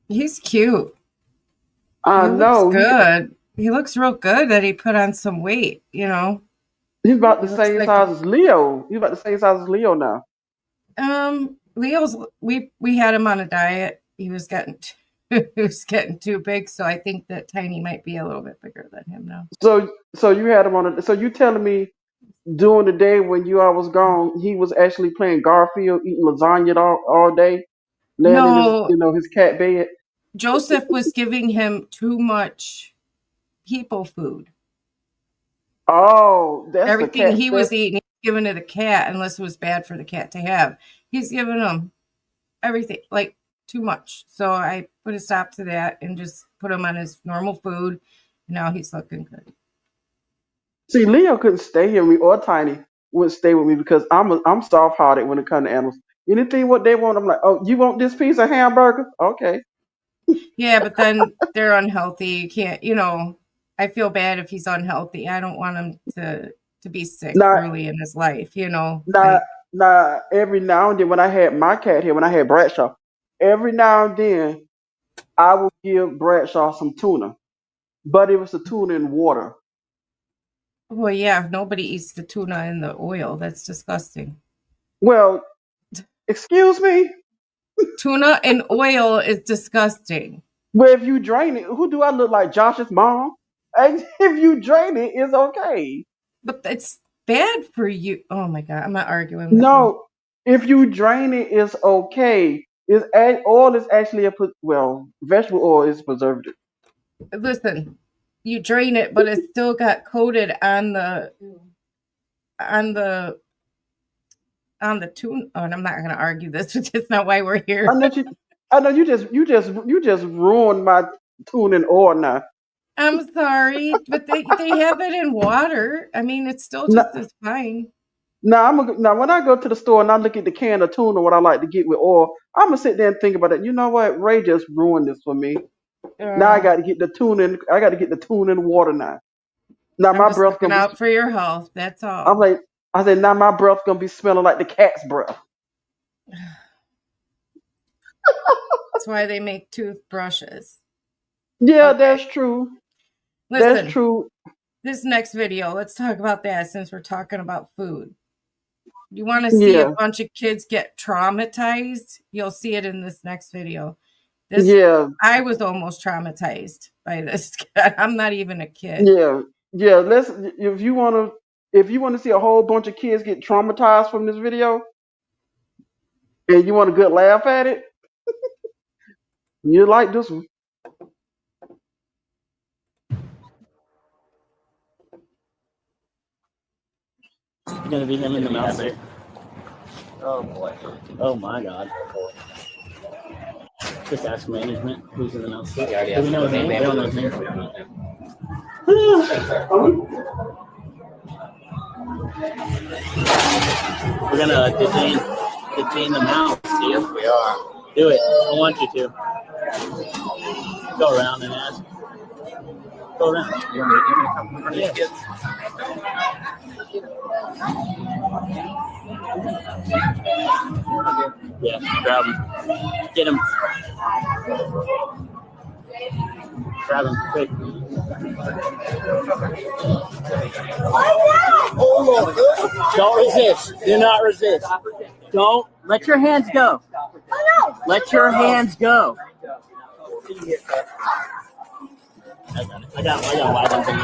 He's cute. I know. Good. He looks real good that he put on some weight, He's about the same size as Leo. He's about the same size as Leo now. Leo's we had him on a diet. He was getting too big, so I think that Tiny might be a little bit bigger than him now. So you had him on a. So you telling me during the day when you all was gone, he was actually playing Garfield, eating lasagna all day, laying in his No, his cat bed. Joseph was giving him too much people food. Oh, that's the Everything cat. he was eating, he was giving to the cat unless it was bad for the cat to have. He's giving him everything, like too much. So I put a stop to that and just put him on his normal food. Now he's looking good. See, Leo couldn't stay here with me, or Tiny wouldn't stay with me because I'm soft hearted when it comes to animals. Anything what they want, I'm like, oh, you want this piece of hamburger? Okay. Yeah, but then they're unhealthy. You can't, I feel bad if he's unhealthy. I don't want him to be sick Now, early in his life, now, like now, every now and then when I had my cat here, when I had Bradshaw, every now and then I would give Bradshaw some tuna, but it was the tuna in water. well, yeah, nobody eats the tuna in the oil. That's disgusting. Well, excuse me? Tuna in oil is disgusting. Well, if you drain it, who do I look like? Josh's mom? And if you drain it, it's okay. But it's bad for you. Oh my God, I'm not arguing with you. No, if you drain it, it's okay. Oil is actually vegetable oil is preservative. Listen, you drain it, but it still got coated on the tuna. Oh, and I'm not going to argue this. It's just not why we're here. I know you just ruined my tuna and oil now. I'm sorry, but they have it in water. I mean, it's still just as fine. Now when I go to the store and I look at the can of tuna, what I like to get with oil, I'm gonna sit there and think about it. You know what? Ray just ruined this for me. Now I got to get the tuna. I got to get the tuna in water now. Now my I'm just breath looking gonna out for your health. That's all. I'm like, I said, now my breath gonna be smelling like the cat's breath. That's why they make toothbrushes. Yeah, that's true. Listen, that's true. This next video, let's talk about that since we're talking about food. You want to see a bunch of kids get traumatized? You'll see it in this next video. I was almost traumatized by this. I'm not even a kid. Yeah. If you want to see a whole bunch of kids get traumatized from this video, and you want a good laugh at it, you like this one. It's gonna be him in the mouse suit. Oh boy. Oh my god. Just ask management who's in the mouse suit. Do we know his name? We don't know his name. We're gonna detain the mouse, dude. Yes, we are. Do it. I want you to. Go around and ask. Go around. You want me to come in front of these kids? Yeah, grab him. Get him. Grab him, quick. Don't resist. Do not resist. Don't let your hands go. Let your hands go. I got wide open.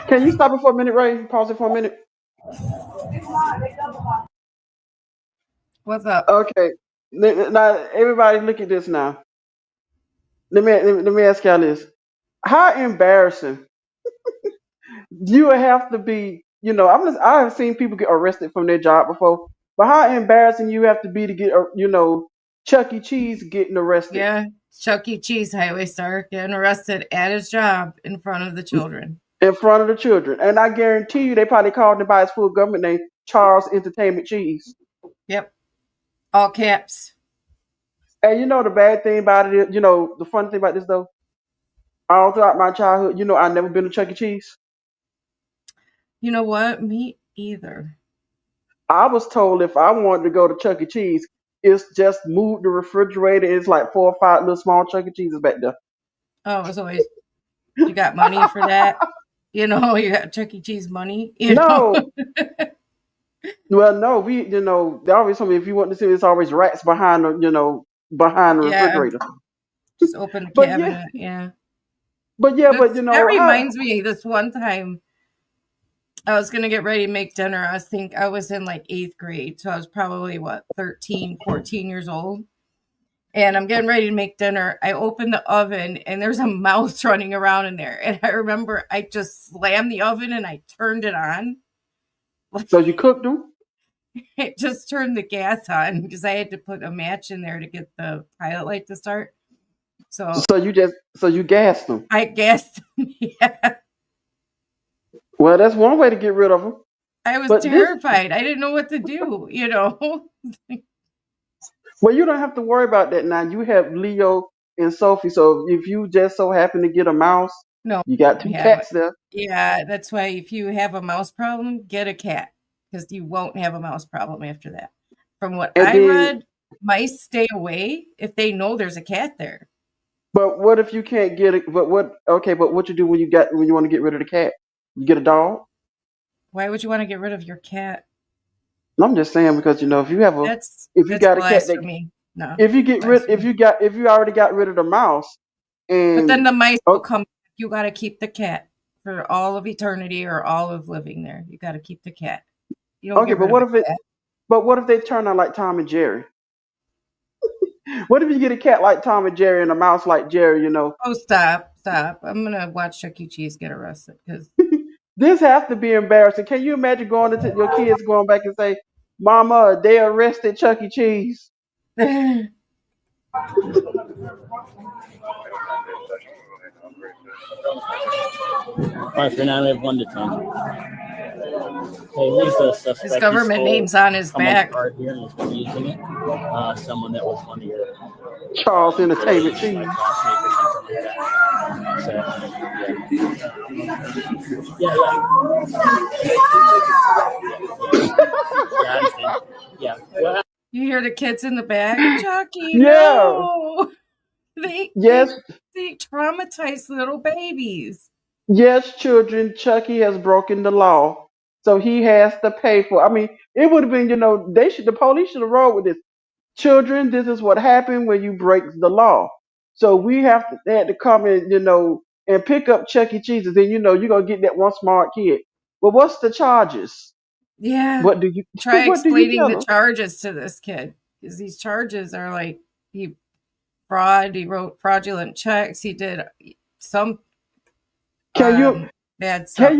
Can you stop it for a minute, Ray? Pause it for a minute. What's up? Okay. Now everybody, look at this now. Let me ask y'all this: how embarrassing you would have to be? I have seen people get arrested from their job before, but how embarrassing you have to be to get, Chuck E. Cheese getting arrested? Yeah, Chuck E. Cheese highway star getting arrested at his job in front of the children. In front of the children, and I guarantee you, they probably called him by his full government name, Charles Entertainment Cheese. Yep, all caps. And the bad thing about it is, the funny thing about this though, all throughout my childhood, I've never been to Chuck E. Cheese. You know what? Me either. I was told if I wanted to go to Chuck E. Cheese, it's just move the refrigerator. It's like 4 or 5 little small Chuck E. Cheeses back there. Oh, it was always, you got money for that? You know, you got Chuck E. Cheese money? You know? No. Well, no, they always told me if you want to see, it's always rats behind behind the Yeah. refrigerator. Just open the But cabinet, yeah. That reminds me, this one time, I was going to get ready to make dinner. I was in like 8th grade. So I was probably 13, 14 years old. And I'm getting ready to make dinner. I open the oven and there's a mouse running around in there. And I remember I just slammed the oven and I turned it on. So you cooked them? It just turned the gas on because I had to put a match in there to get the pilot light to start. So you gassed them. I gassed them, yeah. Well, that's one way to get rid of them. I was terrified. I didn't know what to do, you know. Well, you don't have to worry about that now. You have Leo and Sophie. So if you just so happen to get a mouse, No, you got 2 cats there. Yeah, that's why if you have a mouse problem, get a cat because you won't have a mouse problem after that. From what I read, mice stay away if they know there's a cat there. But what if you can't get it? But what you do when you want to get rid of the cat? You get a dog. Why would you want to get rid of your cat? I'm just saying because if you have that's got a cat no. if you already got rid of the mouse, but then the mice will come. You got to keep the cat for all of eternity or all of living there. You got to keep the cat. You don't but what if they turn out like Tom and Jerry? What if you get a cat like Tom and Jerry and a mouse like Jerry? Oh, stop! I'm gonna watch Chuck E. Cheese get arrested because this has to be embarrassing. Can you imagine going to your kids going back and say, "Mama, they arrested Chuck E. Cheese"? All right, for now we have 1 to 10. Hey, here's the suspect. His government name's on his back. Card here and he's been using it. Someone that was one of your Charles Entertainment Cheese. Yeah. You hear the kids in the back, Chucky. Yeah. No. They traumatize little babies. Yes, children. Chucky has broken the law, so he has to pay for. I mean, it would have been, the police should have rolled with this. Children, this is what happened when you break the law. So they had to come in, and pick up Chuck E. Cheese. Then you're gonna get that one smart kid. But what's the charges? Yeah. What do you try explaining the charges to this kid? Because these charges are like he wrote fraudulent checks, he did some bad stuff. Can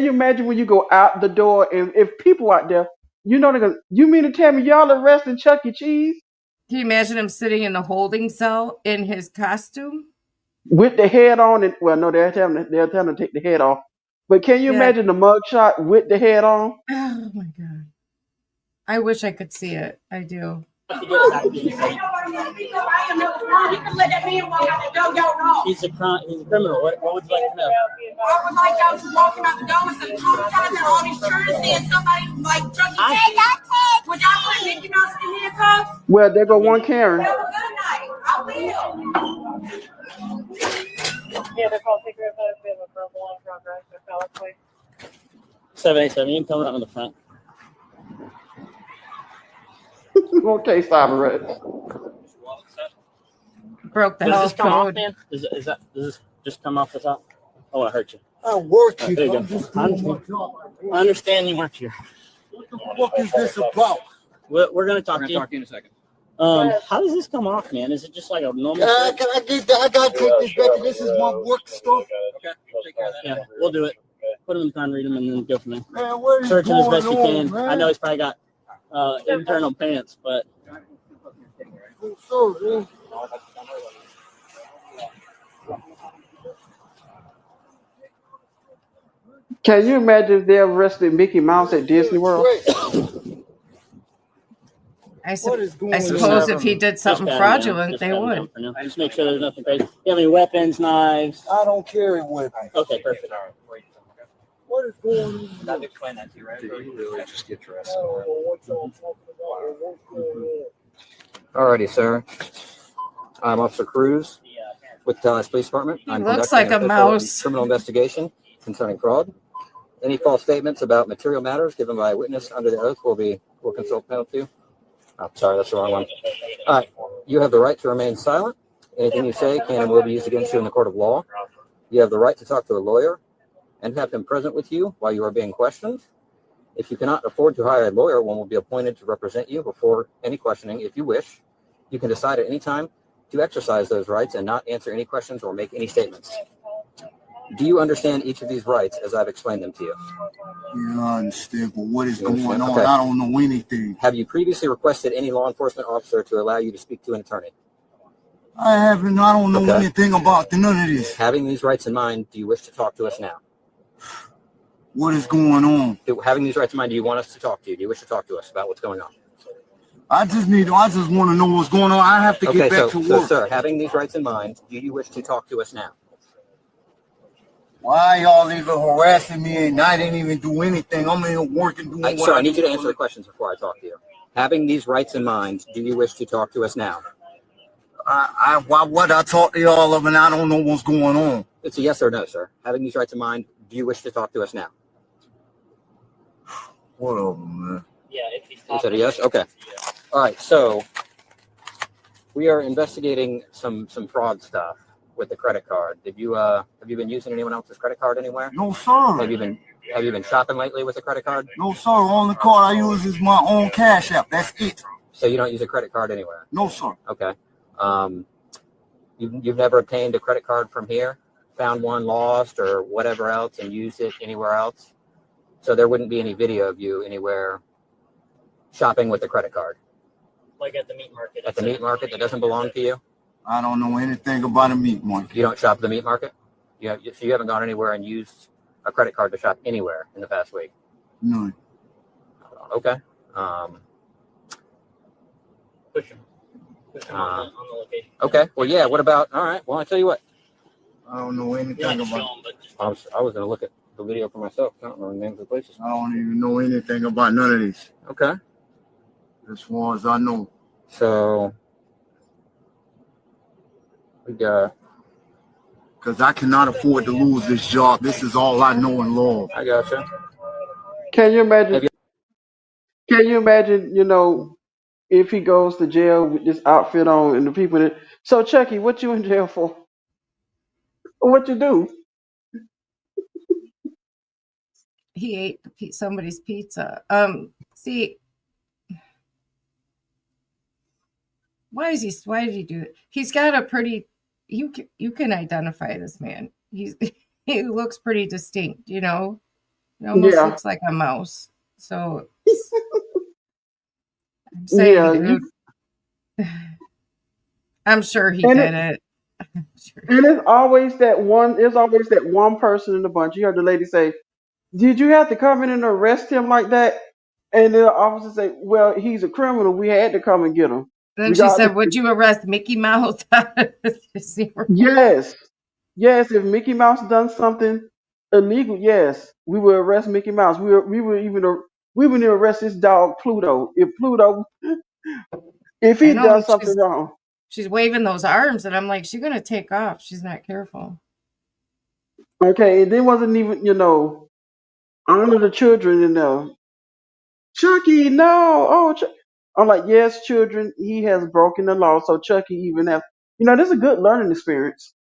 you imagine when you go out the door and if people out there, they're gonna, you mean to tell me y'all arresting Chuck E. Cheese? Can you imagine him sitting in a holding cell in his costume? With the head on and no, they're telling him to take the head off. But can you imagine the mugshot with the head on? Oh my god. I wish I could see it. I do. He's a criminal. What would you like to know? I would like y'all to walk him out the door instead of traumatizing all these children seeing somebody like Chuck E. Cheese. Would y'all put Mickey Mouse in handcuffs? Well, there go one Karen. Have a good night. I will. Yeah, they're called take care of that. We have a verbal in progress. They're valid, please. 787. You can come around the front. Okay, Cyber broke the Does health this come code. off, man? Does this just come off the top? I want to hurt you. I'm working. There you go. I understand you work here. What the fuck is this about? We're going to talk to you. Talk to you in a second. How does this come off, man? Is it just like a normal? I gotta take this back. This is my work stuff. Okay, take care of that. Yeah, we'll do it. Put him in the car and read him, and then go from there. Man, what is Search him as going best you on, can. man? I know he's probably got internal pants, but. Can you imagine if they arrested Mickey Mouse at Disney World? I suppose if he did something fraudulent, they would. Just make sure there's nothing crazy. You have any weapons, knives? I don't carry weapons. Okay, perfect. What is going on? I've explained that to you, right? Did you really just get dressed? I don't know what y'all talking about. What's going on? Alrighty, sir. I'm Officer Cruz with the Dallas Police Department. He I'm looks conducting like an a official mouse. criminal investigation concerning fraud. Any false statements about material matters given by a witness under the oath will consult penalty. Oh, sorry, that's the wrong one. All right. You have the right to remain silent. Anything you say can and will be used against you in the court of law. You have the right to talk to a lawyer and have him present with you while you are being questioned. If you cannot afford to hire a lawyer, one will be appointed to represent you before any questioning if you wish. You can decide at any time to exercise those rights and not answer any questions or make any statements. Do you understand each of these rights as I've explained them to you? Yeah, I understand, but what is You going understand? on? Okay. I don't know anything. Have you previously requested any law enforcement officer to allow you to speak to an attorney? I haven't. I don't know Okay. anything about none of this. Having these rights in mind, do you wish to talk to us now? What is going on? Having these rights in mind, do you want us to talk to you? Do you wish to talk to us about what's going on? I just want to know what's going on. I have to get back to work. So, sir, having these rights in mind, do you wish to talk to us now? Why y'all even harassing me and I didn't even do anything? I'm in here working, doing what Sir, I I need you to do. answer the questions before I talk to you. Having these rights in mind, do you wish to talk to us now? Why would I talk to y'all of and I don't know what's going on? It's a yes or no, sir. Having these rights in mind, do you wish to talk to us now? Whatever, man. Yeah, if he's You said a yes? Okay. All right, so we are investigating some fraud stuff with the credit card. Have you been using anyone else's credit card anywhere? No, sir. Have you been shopping lately with a credit card? No, sir. Only card I use is my own Cash App. That's it. So you don't use a credit card anywhere? No, sir. Okay. You've never obtained a credit card from here, found one lost or whatever else, and used it anywhere else? So there wouldn't be any video of you anywhere shopping with a credit card? Like at the meat market. At the meat market that doesn't belong to you? I don't know anything about a meat market. You don't shop at the meat market? So you haven't gone anywhere and used a credit card to shop anywhere in the past week? No. Okay. Push him on the location. Okay. Well, yeah. What about? All right. Well, I tell you what. I don't know anything about. I was going to look at the video for myself. I don't know the names of the places. I don't even know anything about none of this. Okay. As far as I know. So we got. Because I cannot afford to lose this job. This is all I know in law. I gotcha. Can you imagine? Can you imagine? If he goes to jail with this outfit on and the people that. So Chucky, what you in jail for? What you do? He ate somebody's pizza. See, why did he do it? He's got a pretty. You can identify this man. He looks pretty distinct. He almost looks like a mouse. So I'm saying, dude, I'm sure he did it. And it's always that one. There's always that one person in the bunch. You heard the lady say, "Did you have to come in and arrest him like that?" And the officer say, "Well, he's a criminal. We had to come and get him." Then she said, "Would you arrest Mickey Mouse?" Yes. If Mickey Mouse done something illegal, yes, we will arrest Mickey Mouse. We would arrest this dog Pluto. If he does something wrong. She's waving those arms, and I'm like, she's gonna take off. She's not careful. Okay, and then wasn't even honor the children in there. Chucky, no, I'm like, yes, children. He has broken the law, so Chucky even have. This is a good learning experience.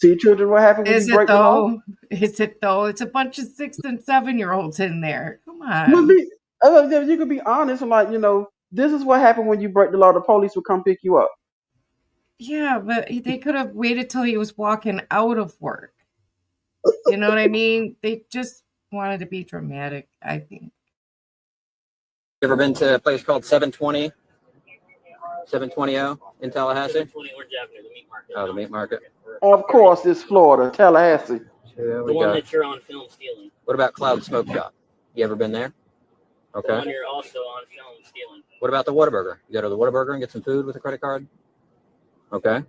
See, children, what happens when you break the law? Is it though? It's a bunch of 6 and 7-year-olds in there. Come on. You could be honest, this is what happened when you break the law. The police will come pick you up. Yeah, but they could have waited till he was walking out of work. You know what I mean? They just wanted to be dramatic, I think. You ever been to a place called 720 in Tallahassee? 720 Orange Avenue, the meat market. Oh, the meat market. Of course, it's Florida, Tallahassee. The one that you're on film stealing. What about Cloud Smoke Shop? You ever been there? Okay. The one you're also on film stealing. What about the Whataburger? You go to the Whataburger and get some food with a credit card? Okay.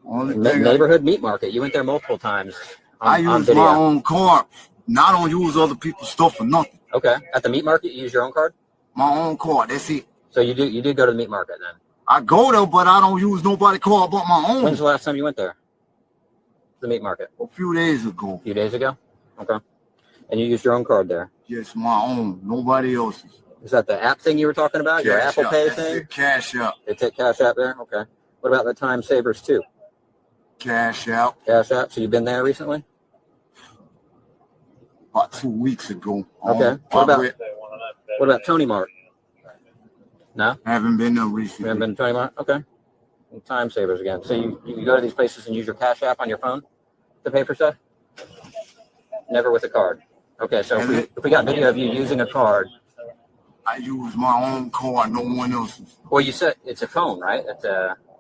Neighborhood meat market. You went there multiple times I use my own card. Now I don't use other people's stuff for nothing. Okay. At the meat market, you use your own card? My own card. That's it. So you did go to the meat market then? I go there, but I don't use nobody's card but my own. When's the last time you went there? The meat market? A few days ago. A few days ago? Okay. And you used your own card there? Yes, my own. Nobody else's. Is that the app thing you were talking about? Your Apple Pay thing? Cash App. They take Cash App there? Okay. What about the Time Savers too? Cash App. Cash App. So you've been there recently? About 2 weeks ago. Okay. What about Tony Mart? No? I haven't been there recently. You haven't been to Tony Mart? Okay. And Time Savers again. So you go to these places and use your Cash App on your phone to pay for stuff? Never with a card. Okay, so if we got video of you using a card. I use my own card, no one else's. Well, you said it's a phone, right? It's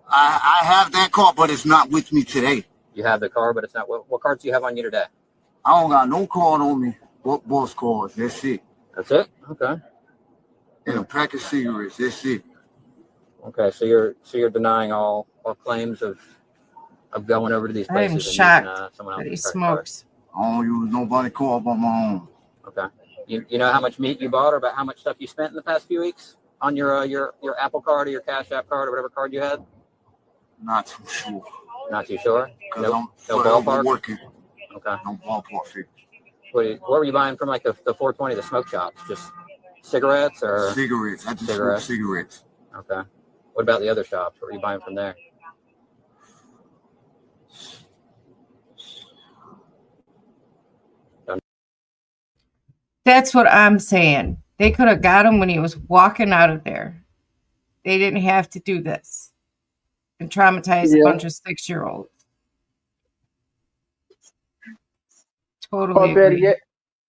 I have that card, but it's not with me today. You have the card, but it's not. What cards do you have on you today? I don't got no card on me. What boss cards? That's it. That's it? Okay. And a pack of cigarettes. That's it. Okay, so you're denying all claims of going over to these places. I'm shocked that he smokes. I don't use nobody card but my own. Okay. You know how much meat you bought or about how much stuff you spent in the past few weeks on your Apple card or your Cash App card or whatever card you had? Not too sure. Not too sure? Because I'm ballpark? working. Okay. No ballpark figure. What were you buying from like the 420, the smoke shops? Just cigarettes or? Cigarettes. I just smoke cigarettes. Okay. What about the other shops? What were you buying from there? That's what I'm saying. They could have got him when he was walking out of there. They didn't have to do this and traumatize a bunch of 6-year-olds. Totally agree.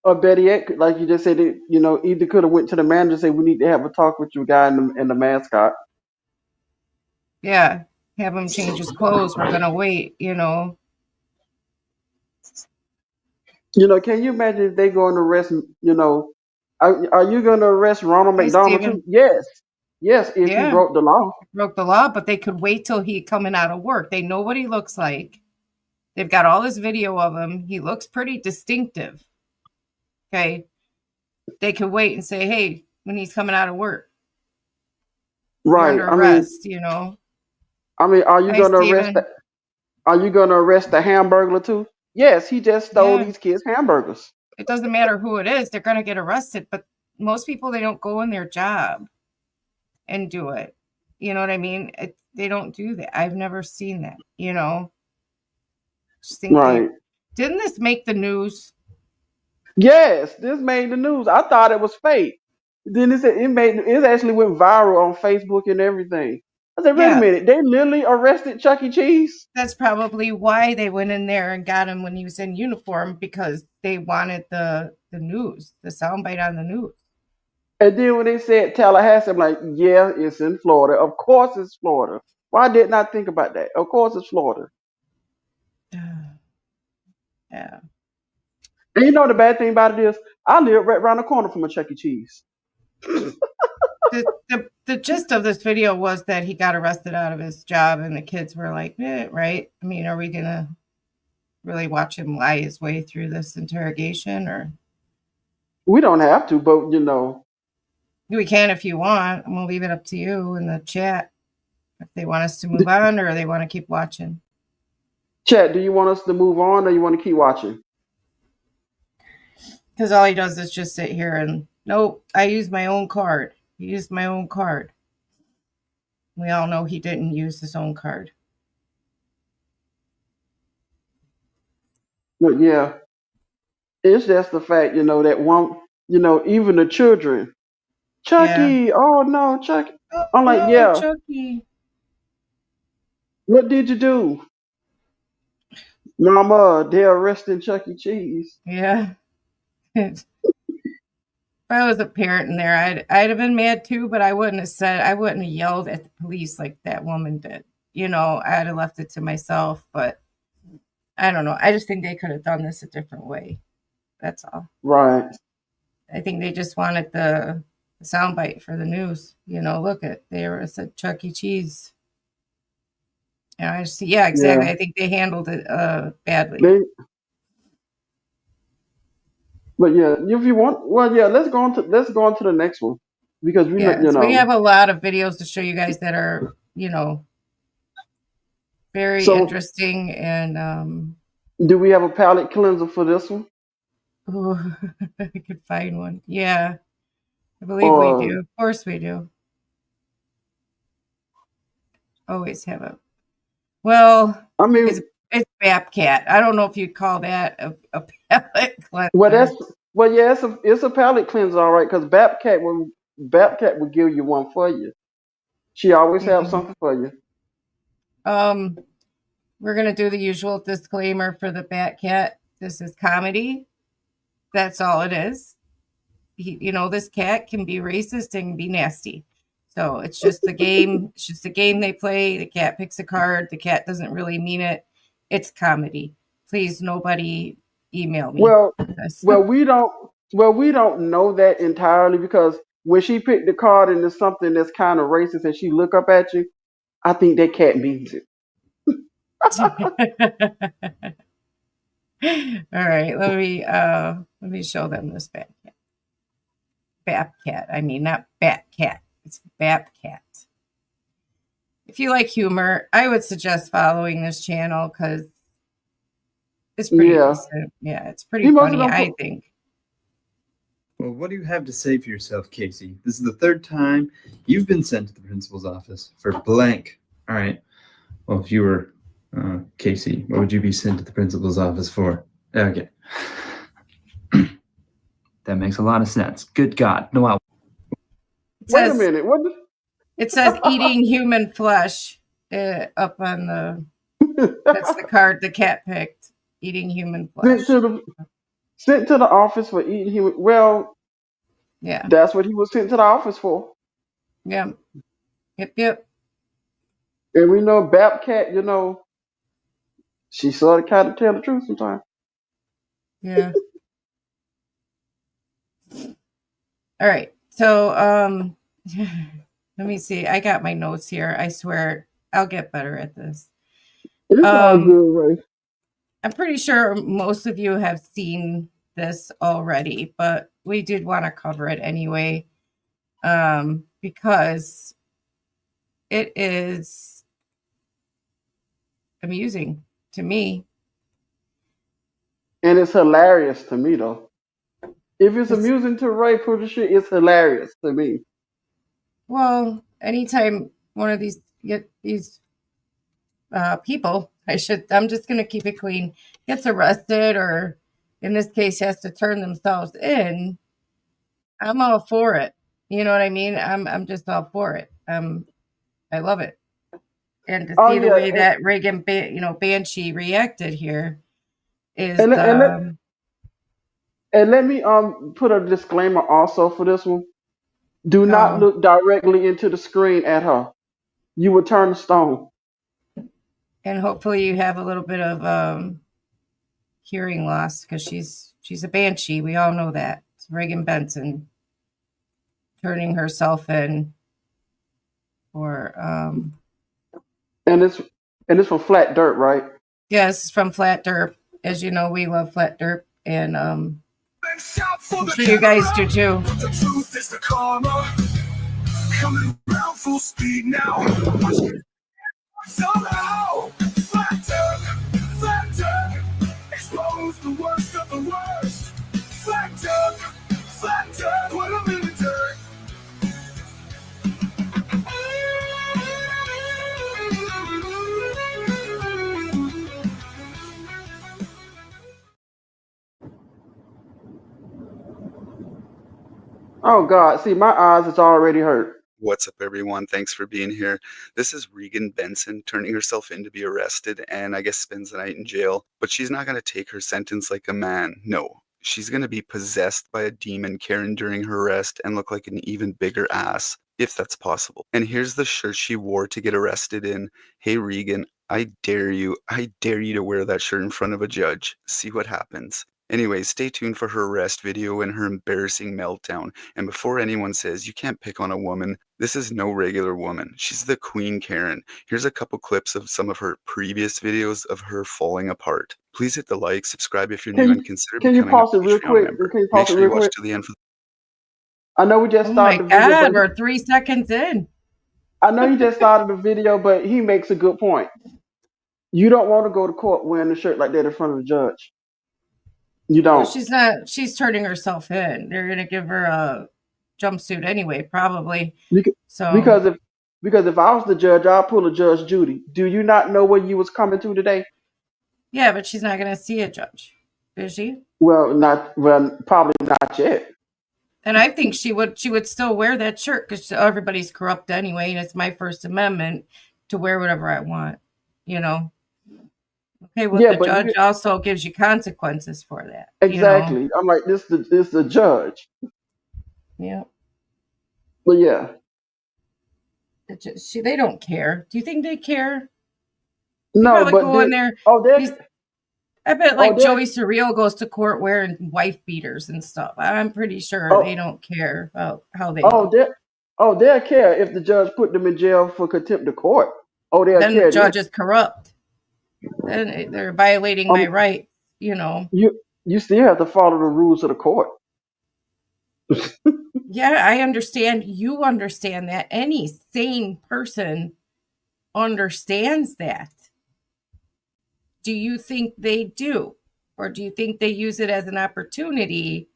Or better yet, like you just said, either could have went to the manager and said, we need to have a talk with you, guy, and the mascot. Yeah, have him change his clothes. We're gonna wait. Can you imagine if they go and arrest? Are you going to arrest Ronald McDonald too? Yes, if he broke the law. Broke the law, but they could wait till he coming out of work. They know what he looks like. They've got all this video of him. He looks pretty distinctive. Okay. They could wait and say, hey, when he's coming out of work. Right. You're under arrest, are you going to arrest are you going to arrest the Hamburglar too? Yes, he just stole these kids' hamburgers. It doesn't matter who it is. They're going to get arrested. But most people, they don't go in their job and do it. You know what I mean? They don't do that. I've never seen that, Right. Didn't this make the news? Yes, this made the news. I thought it was fake. Then it actually went viral on Facebook and everything. I said, wait a minute, they literally arrested Chuck E. Cheese? That's probably why they went in there and got him when he was in uniform, because they wanted the news, the soundbite on the news. And then when they said Tallahassee, I'm like, yeah, it's in Florida. Of course it's Florida. Why didn't I think about that? Of course it's Florida. Yeah. And the bad thing about it is, I live right around the corner from a Chuck E. Cheese. The gist of this video was that he got arrested out of his job, and the kids were like, right? I mean, are we going to really watch him lie his way through this interrogation? Or we don't have to, but we can if you want. I'm going to leave it up to you in the chat if they want us to move on or they want to keep watching. Chat, do you want us to move on or you want to keep watching? Because all he does is just sit here and, nope, I used my own card. He used my own card. We all know he didn't use his own card. But yeah, it's just the fact, that one, even the children, Chucky, oh no, Chucky. I'm like, yeah. Chucky. What did you do? Mama, they're arresting Chuck E. Cheese. Yeah. If I was a parent in there, I'd have been mad too, but I wouldn't have yelled at the police like that woman did. I'd have left it to myself, but I don't know. I just think they could have done this a different way. That's all. Right. I think they just wanted the soundbite for the news. Look at, they were said Chuck E. Cheese. I see. Yeah, exactly. Yeah. I think they handled it badly. But yeah, if you want, well, yeah, let's go on to the next one because we know, Yeah, so we have a lot of videos to show you guys that are, very interesting. And do we have a palate cleanser for this one? oh, I could find one. Yeah, I believe we do. Of course we do. Always have a. Well, I mean, it's Babcat. I don't know if you'd call that a palate cleanser. It's a palate cleanser, all right, because Babcat will give you one for you. She always have something for you. We're gonna do the usual disclaimer for the Batcat. This is comedy. That's all it is. This cat can be racist and be nasty. So it's just the game. It's just a game they play. The cat picks a card. The cat doesn't really mean it. It's comedy. Please, nobody email me. Well, we don't know that entirely because when she picked the card and it's something that's kind of racist and she look up at you, I think that cat means it. All right, let me show them this Batcat. Babcat. I mean, not Batcat. It's Babcat. If you like humor, I would suggest following this channel because it's pretty decent. Yeah, it's pretty funny, I think. Well, what do you have to say for yourself, Casey? This is the third time you've been sent to the principal's office for blank. All right. Well, if you were Casey, what would you be sent to the principal's office for? Okay. That makes a lot of sense. Good God. No, I'll... Wait a minute. It says eating human flesh up on the... That's the card the cat picked. Eating human flesh. Sent to the office for eating human... Well, yeah. That's what he was sent to the office for. Yeah. Yep. And we know Babcat, she sort of kind of tell the truth sometimes. Yeah. All right. So, let me see. I got my notes here. I swear I'll get better at this. It's all good, right? I'm pretty sure most of you have seen this already, but we did want to cover it anyway, because it is amusing to me. And it's hilarious to me, though. If it's amusing to Ray, pretty sure it's hilarious to me. Well, anytime one of these people, I'm just going to keep it clean, gets arrested or in this case has to turn themselves in, I'm all for it. You know what I mean? I'm just all for it. I love it. And to see the way that Reagan, Banshee reacted here is... And let me put a disclaimer also for this one. Do not look directly into the screen at her. You will turn to stone. And hopefully you have a little bit of hearing loss because she's a banshee. We all know that. It's Reagan Benson turning herself in for And it's from Flat Dirt, right? Yes, from Flat Dirt. As you know, we love Flat Dirt, and I'm sure you guys do too. The truth is the karma coming around full speed now. Somehow, Flat Dirt, expose the worst of the worst. Flat Dirt, put them in the dirt. Oh God, see, my eyes is already hurt. What's up, everyone? Thanks for being here. This is Reagan Benson turning herself in to be arrested and I guess spends the night in jail. But she's not going to take her sentence like a man. No, she's going to be possessed by a demon Karen during her arrest and look like an even bigger ass, if that's possible. And here's the shirt she wore to get arrested in. Hey, Reagan, I dare you to wear that shirt in front of a judge. See what happens. Anyway, stay tuned for her arrest video and her embarrassing meltdown. And before anyone says you can't pick on a woman, this is no regular woman. She's the Queen Karen. Here's a couple clips of some of her previous videos of her falling apart. Please hit the like, subscribe if you're new, and consider Can you becoming a pause it real Patreon quick? member. Can you Make pause it sure real you watch quick? to the end for I know we just Oh my started the video, God, but we're 3 seconds in. I know you just started the video, but he makes a good point. You don't want to go to court wearing a shirt like that in front of the judge. You Well, don't. she's turning herself in. They're going to give her a jumpsuit anyway, probably. So Because if I was the judge, I'll pull a Judge Judy. Do you not know where you was coming to today? yeah, but she's not going to see a judge, is she? Well, probably not yet. And I think she would still wear that shirt because everybody's corrupt anyway, and it's my First Amendment to wear whatever I want. You know. Okay, well, Yeah, the but judge also gives you consequences for that. exactly. I'm like, this the judge. Yeah. But yeah. They don't care. Do you think they care? No, probably but go in there. I bet Joey Surreal goes to court wearing wife beaters and stuff. I'm pretty sure they don't care about how they look. They'll care if the judge put them in jail for contempt of court. They'll then care. The judge is corrupt. Then they're violating my right. You still have to follow the rules of the court. Yeah, I understand. You understand that. Any sane person understands that. Do you think they do? Or do you think they use it as an opportunity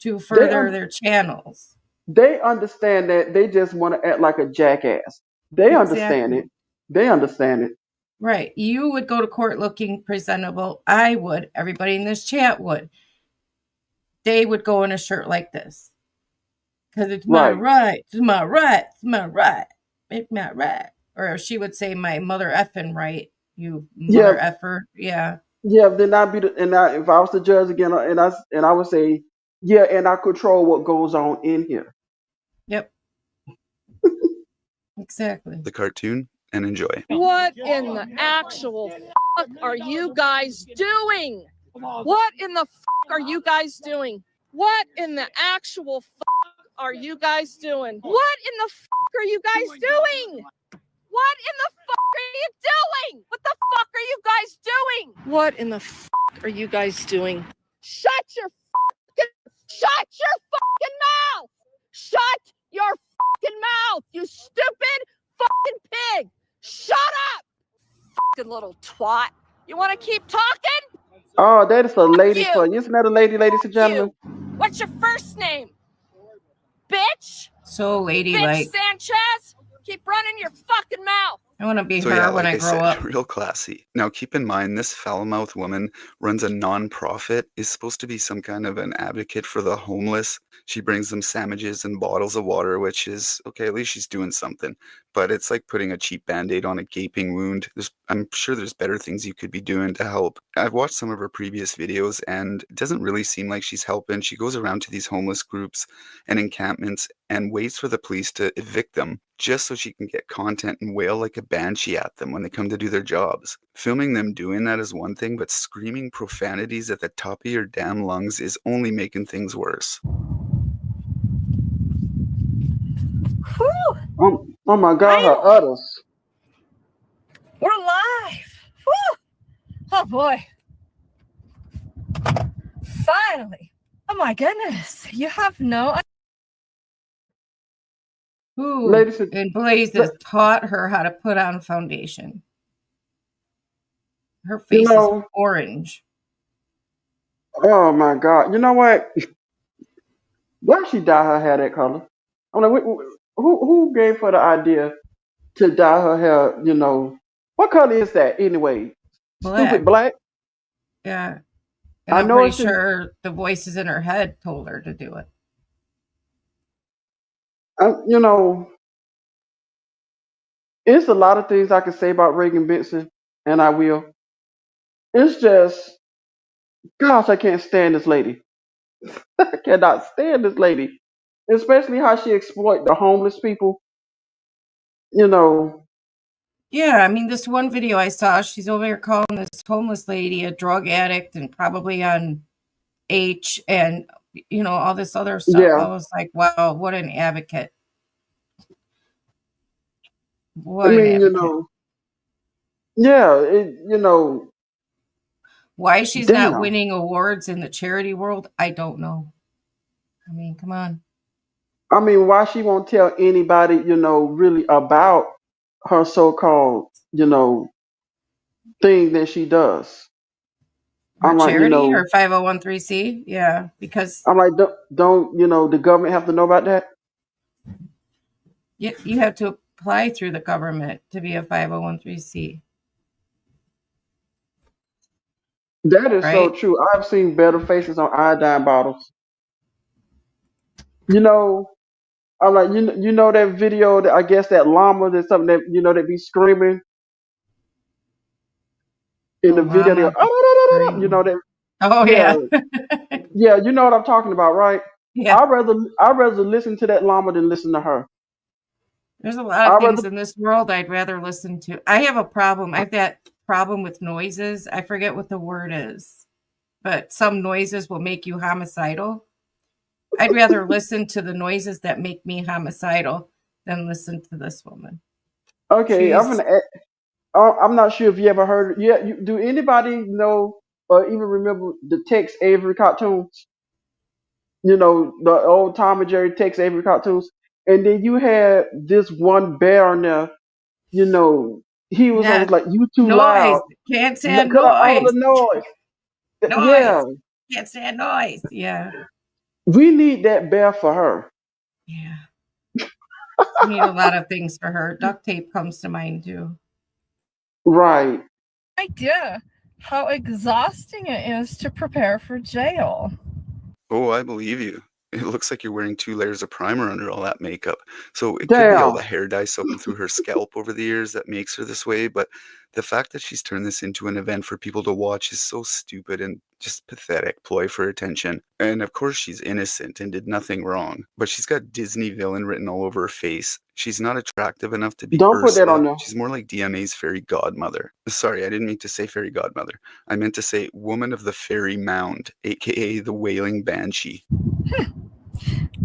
to further their channels? They understand that. They just want to act like a jackass. They understand it. They understand it. Right. You would go to court looking presentable. I would. Everybody in this chat would. They would go in a shirt like this. Because it's my right. It's my right. It's my right. It's my right. Or she would say my mother effing right. You mother effer. Yeah. Yeah, then if I was the judge again, and I would say, yeah, and I control what goes on in here. Yep. Exactly. the cartoon and enjoy. What in the actual fuck are you guys doing? What in the fuck are you guys doing? What in the actual fuck are you guys doing? What in the fuck are you guys doing? What in the fuck are you doing? What the fuck are you guys doing? What in the fuck are you guys doing? Shut your fucking mouth! Shut your fucking mouth, you stupid fucking pig! Shut up! Fucking little twat. You want to keep talking? Oh, that is a lady for you. Isn't that a lady, ladies and gentlemen? What's your first name? Bitch? So ladylike. Bitch Sanchez? Keep running your fucking mouth. I want to be her when I grow up. Real classy. Now, keep in mind, this foul-mouthed woman runs a non-profit, is supposed to be some kind of an advocate for the homeless. She brings them sandwiches and bottles of water, which is, okay, at least she's doing something. But it's like putting a cheap Band-Aid on a gaping wound. I'm sure there's better things you could be doing to help. I've watched some of her previous videos, and it doesn't really seem like she's helping. She goes around to these homeless groups and encampments and waits for the police to evict them, just so she can get content and wail like a banshee at them when they come to do their jobs. Filming them doing that is one thing, but screaming profanities at the top of your damn lungs is only making things worse. Oh my God, her udders. We're live. Woo! Oh boy. Finally. Oh my goodness. You have no Who in Blazes taught her how to put on foundation? Her face is orange. Oh my God. You know what? Why she dye her hair that color? I'm like, who gave her the idea to dye her hair, what color is that anyway? Black. Stupid black? Yeah. And I'm pretty sure the voices in her head told her to do it. It's a lot of things I can say about Reagan Benson, and I will. It's just, gosh, I can't stand this lady. I cannot stand this lady. Especially how she exploit the homeless people. Yeah, Yeah, I mean, this one video I saw, she's over here calling this homeless lady a drug addict and probably on H and, you know, all this other stuff. Yeah. I was like, wow, what an advocate. I What an mean, advocate. yeah, Why she's not damn. winning awards in the charity world, I don't know. I mean, come on. I mean, why she won't tell anybody, really about her so-called, thing that she does. Her I'm like, charity, her 501c, yeah, because I'm like, don't the government have to know about that? you have to apply through the government to be a 501c. That is so Right? true. I've seen better faces on iodine bottles. I'm like, that video that I guess that llama, there's something that that be screaming in The the video. They go, llama. that. Oh, Yeah, yeah. yeah. You know what I'm talking about, right? Yeah. I'd rather listen to that llama than listen to her. There's a lot of I'd things rather. in this world I'd rather listen to. I have a problem. I have that problem with noises. I forget what the word is, but some noises will make you homicidal. I'd rather listen to the noises that make me homicidal than listen to this woman. Okay, She's I'm not sure if you ever heard. Yeah, do anybody know or even remember the Tex Avery cartoons? The old Tom and Jerry Tex Avery cartoons. And then you had this one bear on there. He was yeah, always like, "You too noise. loud. Can't stand Cut out all noise. the noise." Yeah, Noise. Can't stand noise. Yeah. we need that bear for her. Yeah. We need a lot of things for her. Duct tape comes to mind too. Right. Idea how exhausting it is to prepare for jail. Oh, I believe you. It looks like you're wearing 2 layers of primer under all that makeup. So it could be all Damn. the hair dye soaking through her scalp over the years that makes her this way, but the fact that she's turned this into an event for people to watch is so stupid and just pathetic ploy for attention. And of course she's innocent and did nothing wrong, but she's got Disney villain written all over her face. She's not attractive enough to be Don't put that on Ursula. there. She's more like DMA's fairy godmother. Sorry, I didn't mean to say fairy godmother. I meant to say woman of the fairy mound, aka the wailing banshee.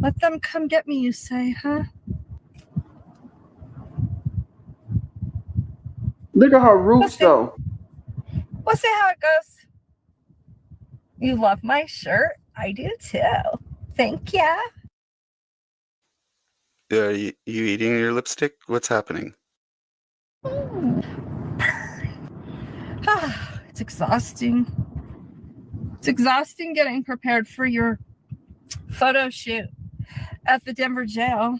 Let them come get me, you say, huh? Look at her roots, though. We'll see how it goes. You love my shirt? I do too. Thank ya. You eating your lipstick? What's happening? It's exhausting. It's exhausting getting prepared for your photo shoot at the Denver jail.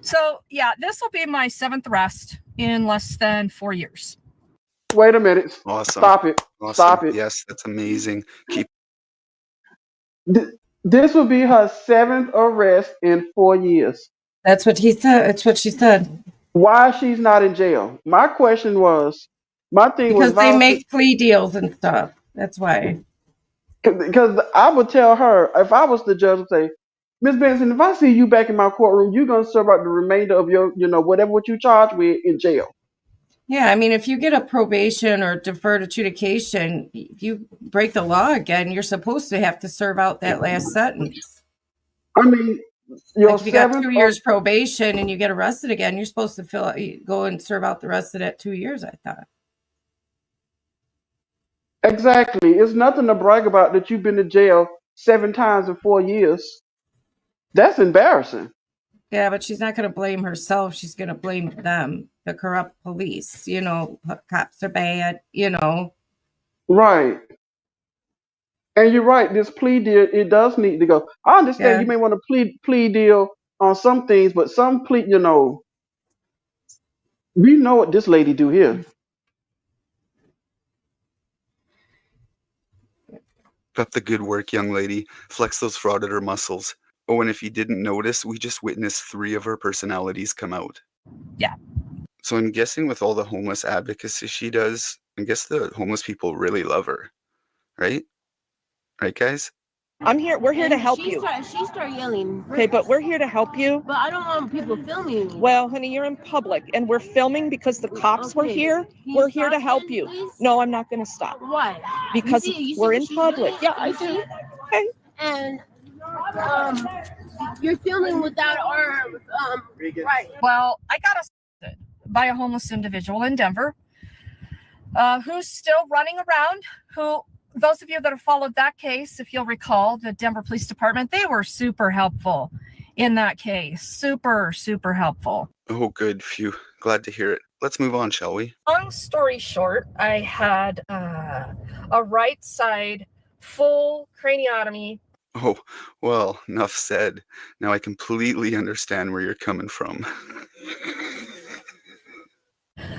So, yeah, this will be my 7th arrest in less than 4 years. Wait a minute. Awesome. Stop it. Awesome. Stop it. Yes, that's amazing. Keep. This will be her 7th arrest in 4 years. That's what he said. That's what she said. Why she's not in jail? My thing was, Because they make plea deals and stuff. That's why. Because I would tell her, if I was the judge, I'd say, Miss Benson, if I see you back in my courtroom, you're gonna serve out the remainder of your, whatever what you charged with in jail. Yeah, I mean, if you get a probation or deferred adjudication, if you break the law again, you're supposed to have to serve out that last sentence. I mean, like if you got 2 years probation and you get arrested again, you're supposed to go and serve out the rest of that 2 years, I thought. Exactly. It's nothing to brag about that you've been to jail 7 times in 4 years. That's embarrassing. Yeah, but she's not going to blame herself. She's going to blame them, the corrupt police. Cops are bad, Right. And you're right. This plea deal, it does need to go. I understand you may want to plea deal on some things, but some plea, we know what this lady do here. Got the good work, young lady. Flex those frauditor muscles. Oh, and if you didn't notice, we just witnessed 3 of her personalities come out. Yeah. So I'm guessing with all the homeless advocacy she does, I guess the homeless people really love her. Right? Right, guys? I'm here. We're here to help she you. She started yelling. Okay, but we're here to help you. But I don't want people filming me. Well, honey, you're in public, and we're filming because the cops were here. Can We're you here to stop help then, you. please? No, I'm not going to stop. Why? Because you see we're what in she's public. doing? Yeah, I You do. see? Okay. And you're filming without our right. Well, I got assaulted by a homeless individual in Denver who's still running around. Those of you that have followed that case, if you'll recall, the Denver Police Department, they were super helpful in that case. Super, super helpful. Oh, good. Phew. Glad to hear it. Let's move on, shall we? Long story short, I had a right side full craniotomy. Oh, well, enough said. Now I completely understand where you're coming from.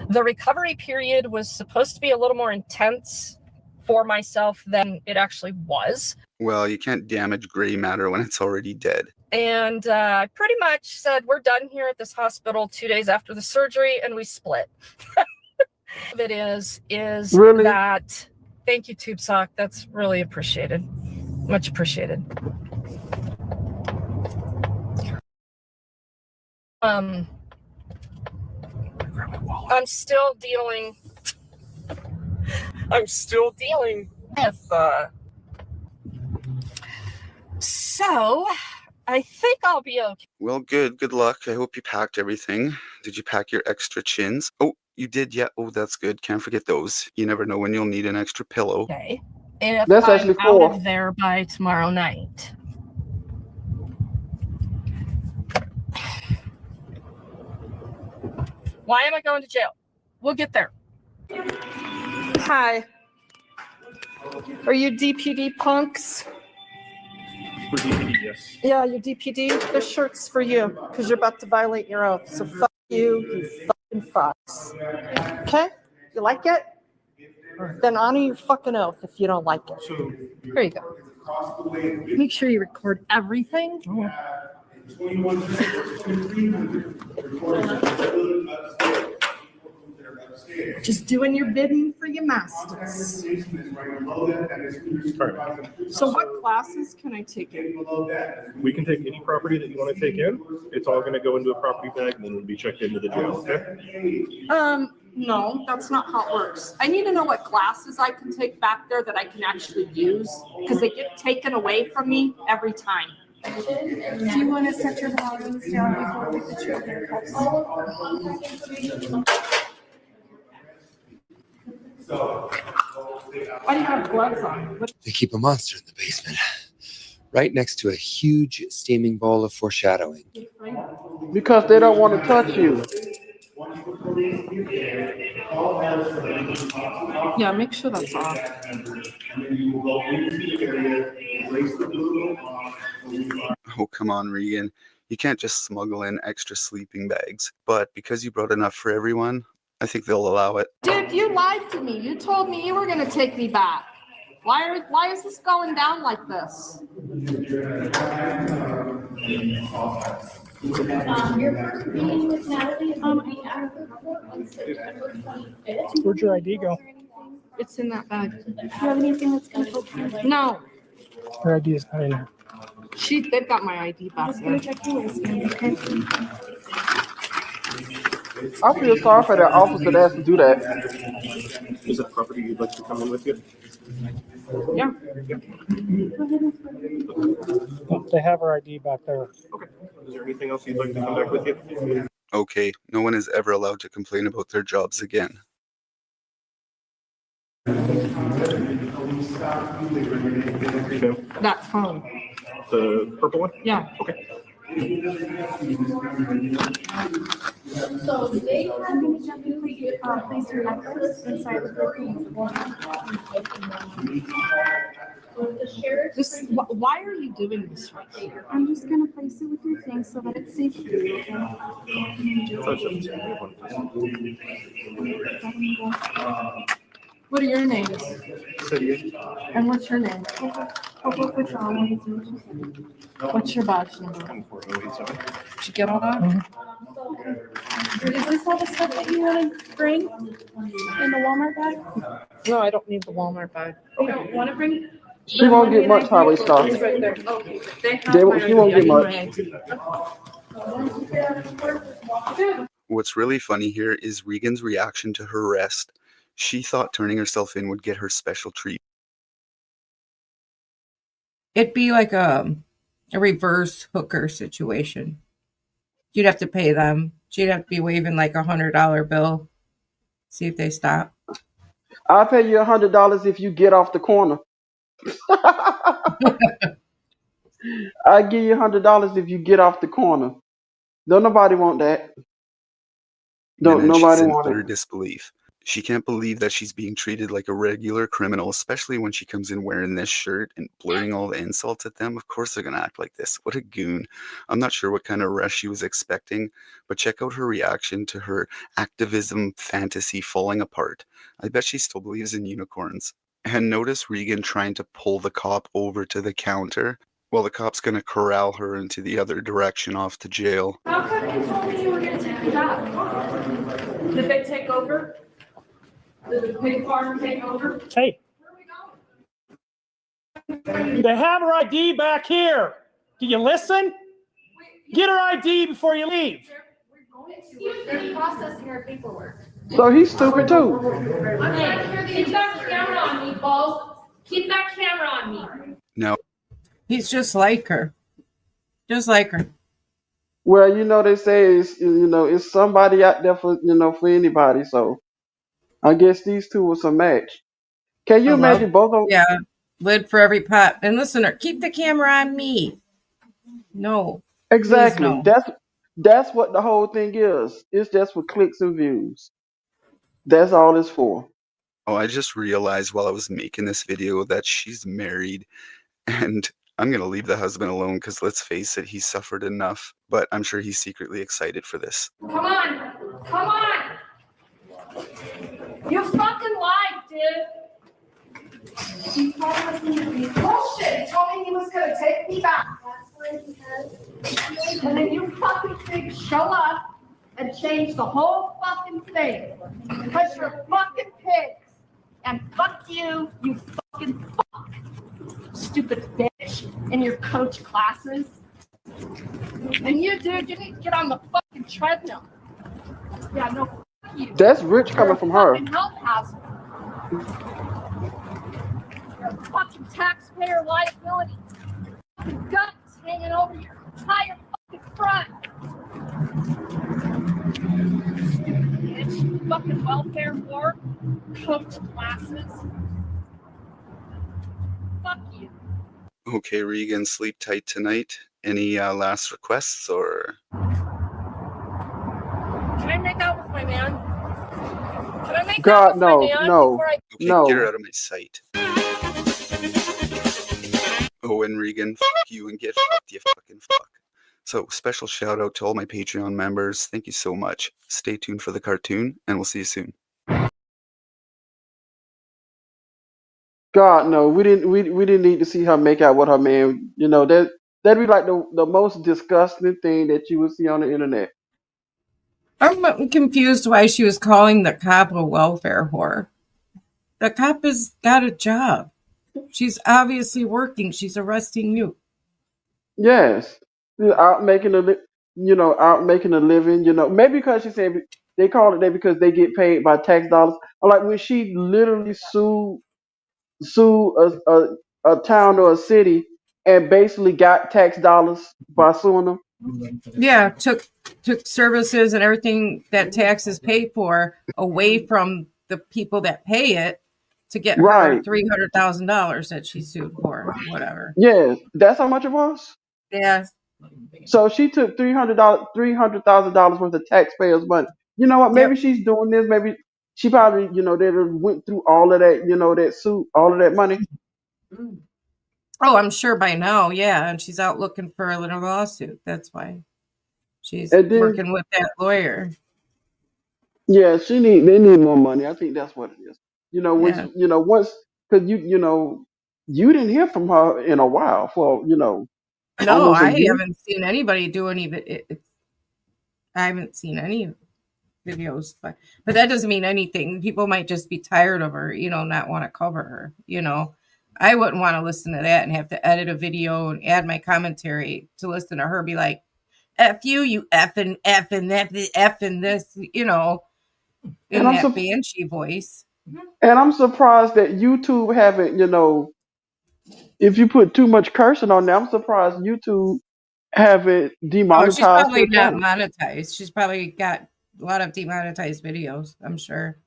The recovery period was supposed to be a little more intense for myself than it actually was. Well, you can't damage gray matter when it's already dead. And I pretty much said, we're done here at this hospital 2 days after the surgery, and we split. It is Really? that, thank you, Tube Sock. That's really appreciated. Much appreciated. I'm still dealing with so I think I'll be okay. Well, good. Good luck. I hope you packed everything. Did you pack your extra chins? Oh, you did? Yeah. Oh, that's good. Can't forget those. You never know when you'll need an extra pillow. Okay. If That's I'm actually out 4. of there by tomorrow night. Why am I going to jail? We'll get there. Hi. Are you DPD punks? For DPD, yes. Yeah, you're DPD. This shirt's for you because you're about to violate your oath. So fuck you, you fucking fucks. Okay? You like it? Then honor your fucking oath if you don't like it. Here you go. Make sure you record everything. Just doing your bidding for your masters. So what classes can I take in? We can take any property that you want to take in. It's all going to go into a property bag and then it'll be checked into the jail, okay? No, that's not how it works. I need to know what classes I can take back there that I can actually use because they get taken away from me every time. Do you want to set your belongings down before we put you in your cups? Why do you have gloves on? They keep a monster in the basement, right next to a huge steaming bowl of foreshadowing. Because they don't want to touch you. Yeah, make sure that's off. Oh, come on, Regan. You can't just smuggle in extra sleeping bags. But because you brought enough for everyone, I think they'll allow it. Dude, you lied to me. You told me you were going to take me back. Why is this going down like this? Your first meeting with Natalie is Where'd your ID go? It's in that bag. Do you have anything that's going to help you? No. Her ID is not in there. They've got my ID I'm back just there. going to check your waistband, okay? I feel sorry for that officer that has to do that. Is that property you'd like to come in with you? Yeah. They have our ID back there. Okay. Is there anything else you'd like to come back with you? Okay, no one is ever allowed to complain about their jobs again. That phone. The purple one? Yeah. Okay. So they have me gently place your necklace inside the broken. Why are you doing this right here? I'm just gonna place it with your thing so that it's safe for you, okay? What are your names? And what's your name? What's your badge number? Did you get all that? Is this all the stuff that you want to bring in the Walmart bag? No, I don't need the Walmart bag. You don't want to bring it? She won't get much highway stop. It's right there. Okay. They have She won't get much. What's really funny here is Regan's reaction to her arrest. She thought turning herself in would get her special treatment. It'd be like a reverse hooker situation. You'd have to pay them. She'd have to be waving like $100 bill. See if they stop. I'll pay you $100 if you get off the corner. I'll give you $100 if you get off the corner. Don't nobody want that. Don't And then she's nobody in want utter it. disbelief. She can't believe that she's being treated like a regular criminal, especially when she comes in wearing this shirt and blurting all the insults at them. Of course they're going to act like this. What a goon. I'm not sure what kind of arrest she was expecting, but check out her reaction to her activism fantasy falling apart. I bet she still believes in unicorns. And notice Regan trying to pull the cop over to the counter. Well, the cop's going to corral her into the other direction off to jail. How come you told me you were going to take me back? Did they take over? Did the pig farm take over? Hey. They have her ID back here. Do you listen? Get her ID before you leave. They're processing our paperwork. So he's stupid too. Keep that camera on me, balls. Keep that camera on me. Now, He's just like her. Just like her. Well, they say it's somebody out there for for anybody. So I guess these two was a match. Can you imagine both of them? Yeah, lid for every pot. And listener, keep the camera on me. No. Exactly. No. That's what the whole thing is. It's just for clicks and views. That's all it's for. oh, I just realized while I was making this video that she's married, and I'm going to leave the husband alone because let's face it, he's suffered enough, but I'm sure he's secretly excited for this. Come on. Come on. You fucking lied, dude. He's probably listening to me. Bullshit. He told me he was going to take me back. That's what he said. And then you fucking pigs show up and change the whole fucking thing. Because you're fucking pigs. And fuck you, you fucking fuck. Stupid bitch in your coach classes. And you, dude, you need to get on the fucking treadmill. Yeah, no, fuck you. That's rich coming from her. Fucking health hazard. You're a fucking taxpayer liability. Fucking guts hanging over your entire fucking front. Stupid bitch. Fucking welfare board. Coach classes. Fuck you. Okay, Regan, sleep tight tonight. Any last requests or? Can I make out with my man? Can I make out God, with no, my man no, before I... Okay, no. get her out of my sight. Oh, and Regan, fuck you and get fucked, you fucking fuck. So, special shout out to all my Patreon members. Thank you so much. Stay tuned for the cartoon, and we'll see you soon. God, no, we didn't need to see her make out with her man. That'd be like the most disgusting thing that you would see on the internet. I'm confused why she was calling the cop a welfare whore. The cop has got a job. She's obviously working. She's arresting you. Yes, out making out making a living. Maybe because she said they call it that because they get paid by tax dollars. Or like when she literally sued a town or a city and basically got tax dollars by suing them. Yeah, took services and everything that taxes pay for away from the people that pay it to get her Right. $300,000 that she sued for, whatever. Yeah, that's how much it was. Yeah. So she took $300,000 worth of taxpayers' money. You know what? Maybe she's doing this. Maybe she probably they went through all of that. That suit, all of that money. Oh, I'm sure by now, yeah. And she's out looking for a little lawsuit. That's why she's And then- working with that lawyer. Yeah, they need more money. I think that's what it is. When Yeah. once because you didn't hear from her in a while for No, almost a I year. haven't seen anybody do any. I haven't seen any videos, but that doesn't mean anything. People might just be tired of her, not want to cover her. I wouldn't want to listen to that and have to edit a video and add my commentary to listen to her be like, F you effing this, you know, in And that banshee voice. and I'm surprised that YouTube haven't, you know, if you put too much cursing on there, I'm surprised YouTube haven't Oh, she's demonetized probably her not channel. monetized. She's probably got a lot of demonetized videos, I'm sure.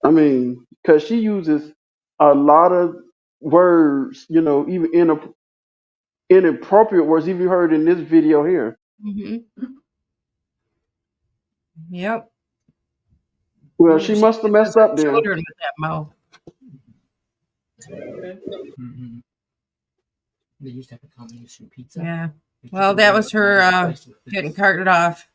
I mean, because she uses a lot of words, you know, even inappropriate words, even heard in this video here. Yep. Well, she must have messed up then. Children with that mouth. They used to have a combination pizza. Yeah. Well, that was her getting carted off.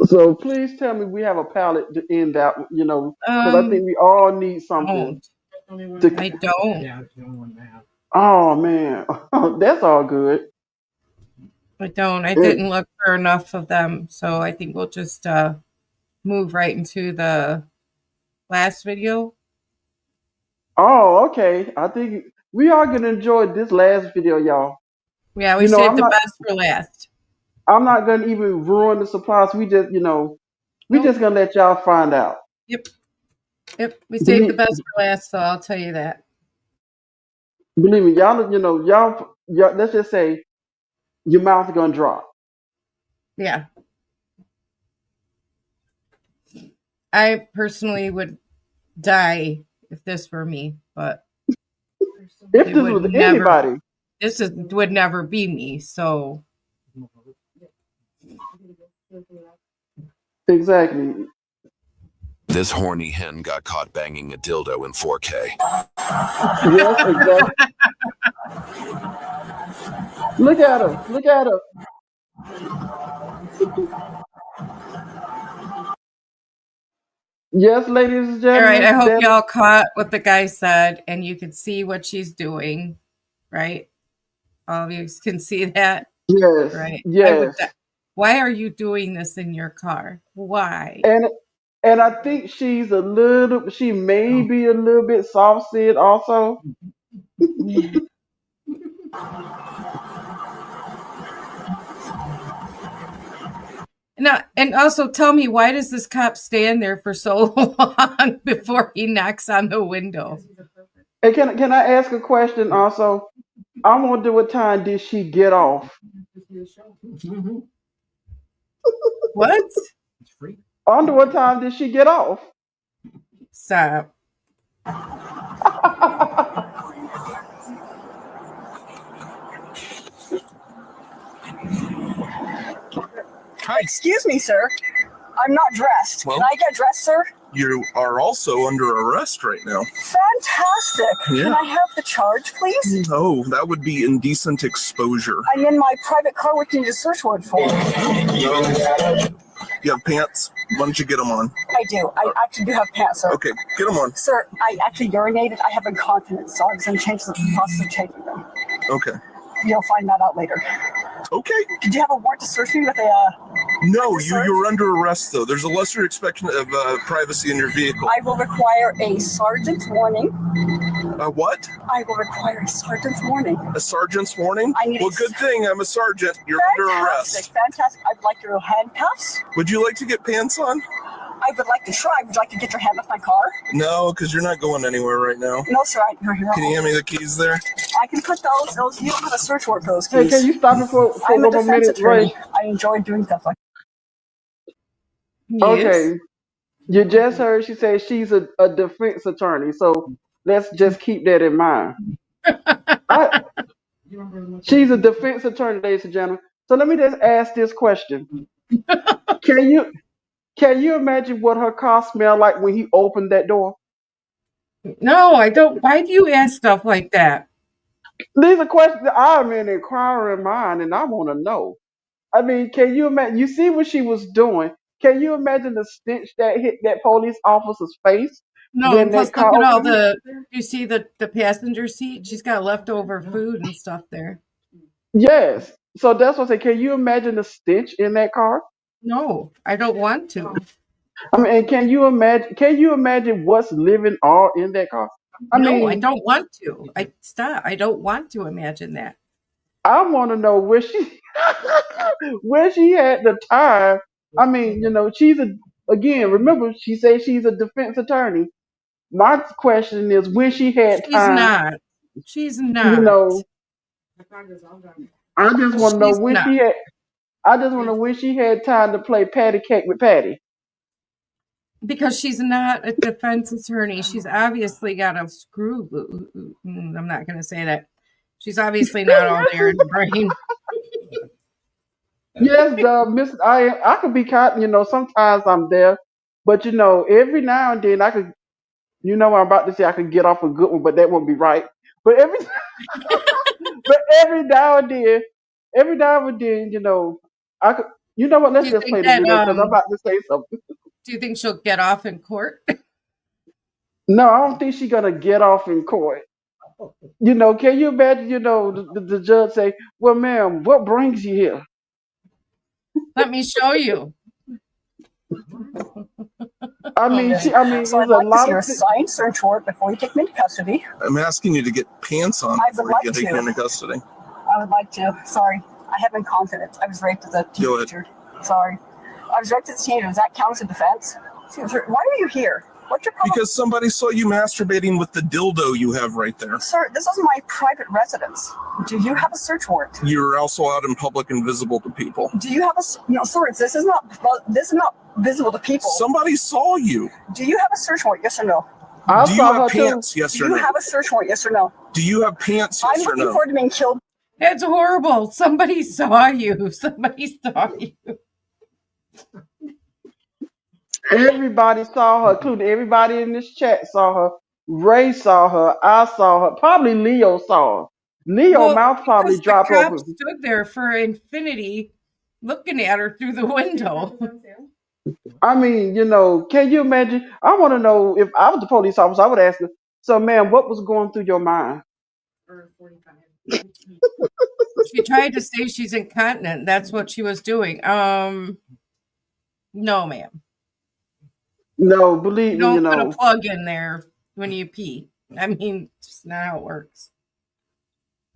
So please tell me we have a palette to end that, you know, because I think we all need something. I don't. Yeah, it's the only one I have. Oh man, that's all good. I don't. I didn't look for enough of them, so I think we'll just move right into the last video. Oh, okay. I think we are gonna enjoy this last video, y'all. Yeah, we You know, saved I'm the not. best for last. I'm not gonna even ruin the surprise. We just, you know, we just gonna let y'all find out. Yep. We saved the best for last, so I'll tell you that. Believe me, y'all. You know, y'all. Let's just say your mouth is gonna drop. Yeah. I personally would die if this were me, but If this was anybody, would never be me. So exactly. This horny hen got caught banging a dildo in 4K. Yes, exactly. Look at her. Look at her. Yes, ladies and all gentlemen. right, I hope y'all caught what the guy said and you can see what she's doing, right? All of you can see that? Yes. Right. Yes. Why are you doing this in your car? Why? And I think she may be a little bit soft-sid also. No, and also tell me, why does this cop stand there for so long before he knocks on the window? And can I ask a question also? I wonder what time did she get off? What? I wonder what time did she get off? Stop. Excuse me, sir. I'm not dressed. Well- Can I get dressed, sir? You are also under arrest right now. Fantastic. Yeah. Can I have the charge, please? Oh, that would be indecent exposure. I'm in my private car, which you need a search warrant for. You have pants? Why don't you get them on? I do. I actually do have pants, sir. Okay, get them on. Sir, I actually urinated. I have incontinence, so I was going to change the process of taking them. Okay. You'll find that out later. Okay. Did you have a warrant to search me with a... No, you're under arrest, though. There's a lesser expectation of privacy in your vehicle. I will require a sergeant's warning. A what? I will require a sergeant's warning. A sergeant's warning? I need Well, good thing I'm a sergeant. You're under arrest. Fantastic. I'd like your handcuffs. Would you like to get pants on? I would like to try. Would you like to get your hand off my car? No, because you're not going anywhere right now. No, sir. Can you hand me the keys there? I can put those. You don't have a search warrant for those Hey, keys. can you stop it for I'm a a defense minute, attorney. Ray? I enjoy doing stuff like Okay. You just heard she say she's a defense attorney, so let's just keep that in mind. She's a defense attorney, ladies and gentlemen. So let me just ask this question: Can you imagine what her car smelled like when he opened that door? No, I don't. Why do you ask stuff like that? These are questions that I'm in inquiring mind, and I want to know. I mean, can you imagine? You see what she was doing. Can you imagine the stench that hit that police officer's face No, when and plus that car look at all opened? you see the passenger seat? She's got leftover food and stuff there. Yes. So that's what I say. Can you imagine the stench in that car? No, I don't want to. I mean, and can you imagine? Can you imagine what's living all in that car? I No, I mean, don't want to. I don't want to imagine that. I want to know where she where she had the time. I mean, she's a again. Remember, she said she's a defense attorney. My question is when she had She's time. not. She's You not. know, I just want to know She's when not. she had. I just want to know when she had time to play patty cake with Patty. Because she's not a defense attorney. She's obviously got a screw. I'm not going to say that. She's obviously not all there in the brain. Yes, the Miss. I could be caught. Sometimes I'm there, but every now and then I could. I'm about to say I could get off a good one, but that won't be right. But every but every now and then, I could. You know what? Do Let's you just think play the that? video because I'm about to say something. Do you think she'll get off in court? No, I don't think she's gonna get off in court. Can you imagine? The judge say, "Well, ma'am, what brings you here?" Let me show you. I mean, So there's I'd a like to lot see of. your signed search warrant before you take me into custody. I'm asking you to get pants on I would before like you get taken to. into custody. I would like to. Sorry, I have incontinence. I was raped as a Go ahead. teenager. Sorry, I was raped as a teenager. Does that count as a defense? Why are you here? What's your problem? Because somebody saw you masturbating with the dildo you have right there. Sir, this is my private residence. Do you have a search warrant? You're also out in public and visible to people. Do you have no, sir? This is not visible to people. Somebody saw you. Do you have a search warrant? Yes or no? Do you have pants? Yes Do or you no? have a search warrant? Yes or no? Do you have pants? I'm Yes or looking no? forward to being killed. It's horrible. Somebody saw you. Somebody saw you. Everybody saw her, including everybody in this chat saw her. Ray saw her. I saw her. Probably Leo saw her. Leo mouth probably Because the dropped cop open. stood there for infinity looking at her through the window. I mean, can you imagine? I want to know if I was the police officer, I would ask her, so ma'am, what was going through your mind? She tried to say she's incontinent. That's what she was doing. No, ma'am. No, believe me, Don't put a plug in there when you pee. I mean, it's not how it works.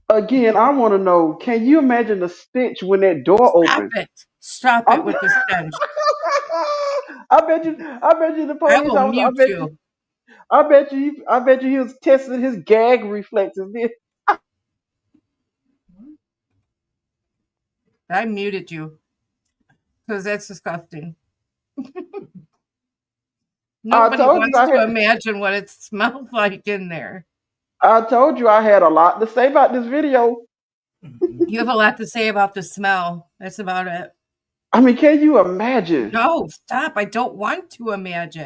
Again, I want to know, can you imagine the stench when that door opened? Stop it with the stench. I bet you the police I will officer, mute you. I bet you he was testing his gag reflexes. I muted you because that's disgusting. Nobody wants to imagine what it smells like in there. I told you I had a lot to say about this video. You have a lot to say about the smell. That's about it. I mean, can you imagine? No, stop. I don't want to imagine.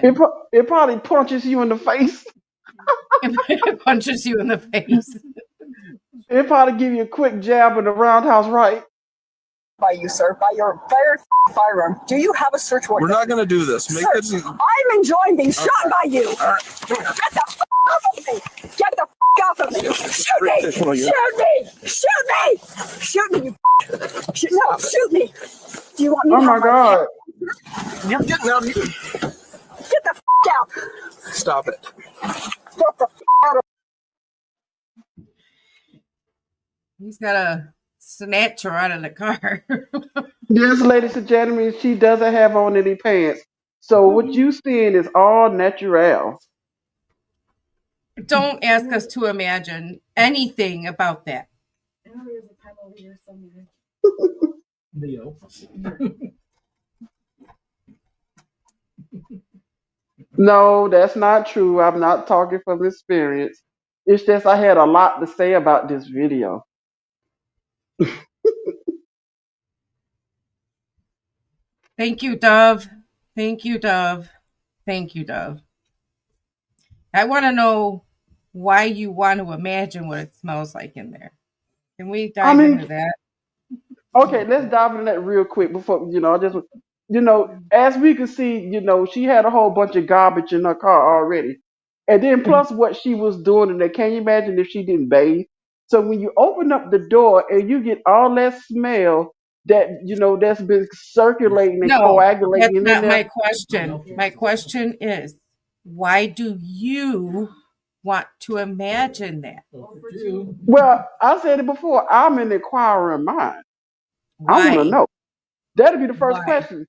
It probably punches you in the face. It punches you in the face. It probably give you a quick jab in the roundhouse right. By you, sir, by your firearm. Do you have a search warrant? We're not going to do this. Sir, I'm enjoying being shot by you. All right. Get the off of me. Get the off of me. Shoot me. Shoot me. Shoot me. Shoot me. Shoot me. Do you want me Oh to my have God. You're getting out. Get the out. Stop it. Get the out of. He's got to snatch her out of the car. Yes, ladies and gentlemen, she doesn't have on any pants. So what you seeing is all natural. Don't ask us to imagine anything about that. Leo. No, that's not true. I'm not talking from experience. It's just I had a lot to say about this video. Thank you, Dove. Thank you, Dove. Thank you, Dove. I want to know why you want to imagine what it smells like in there. Can we dive into that? Okay, let's dive into that real quick before as we can see, she had a whole bunch of garbage in her car already. And then plus what she was doing in there, can you imagine if she didn't bathe? So when you open up the door and you get all that smell that's been circulating and No, coagulating that's in not there. my question. My question is, why do you want to imagine that? Well, I said it before. I'm an inquiring mind. I want to Why? know. That'd be the first Why? question.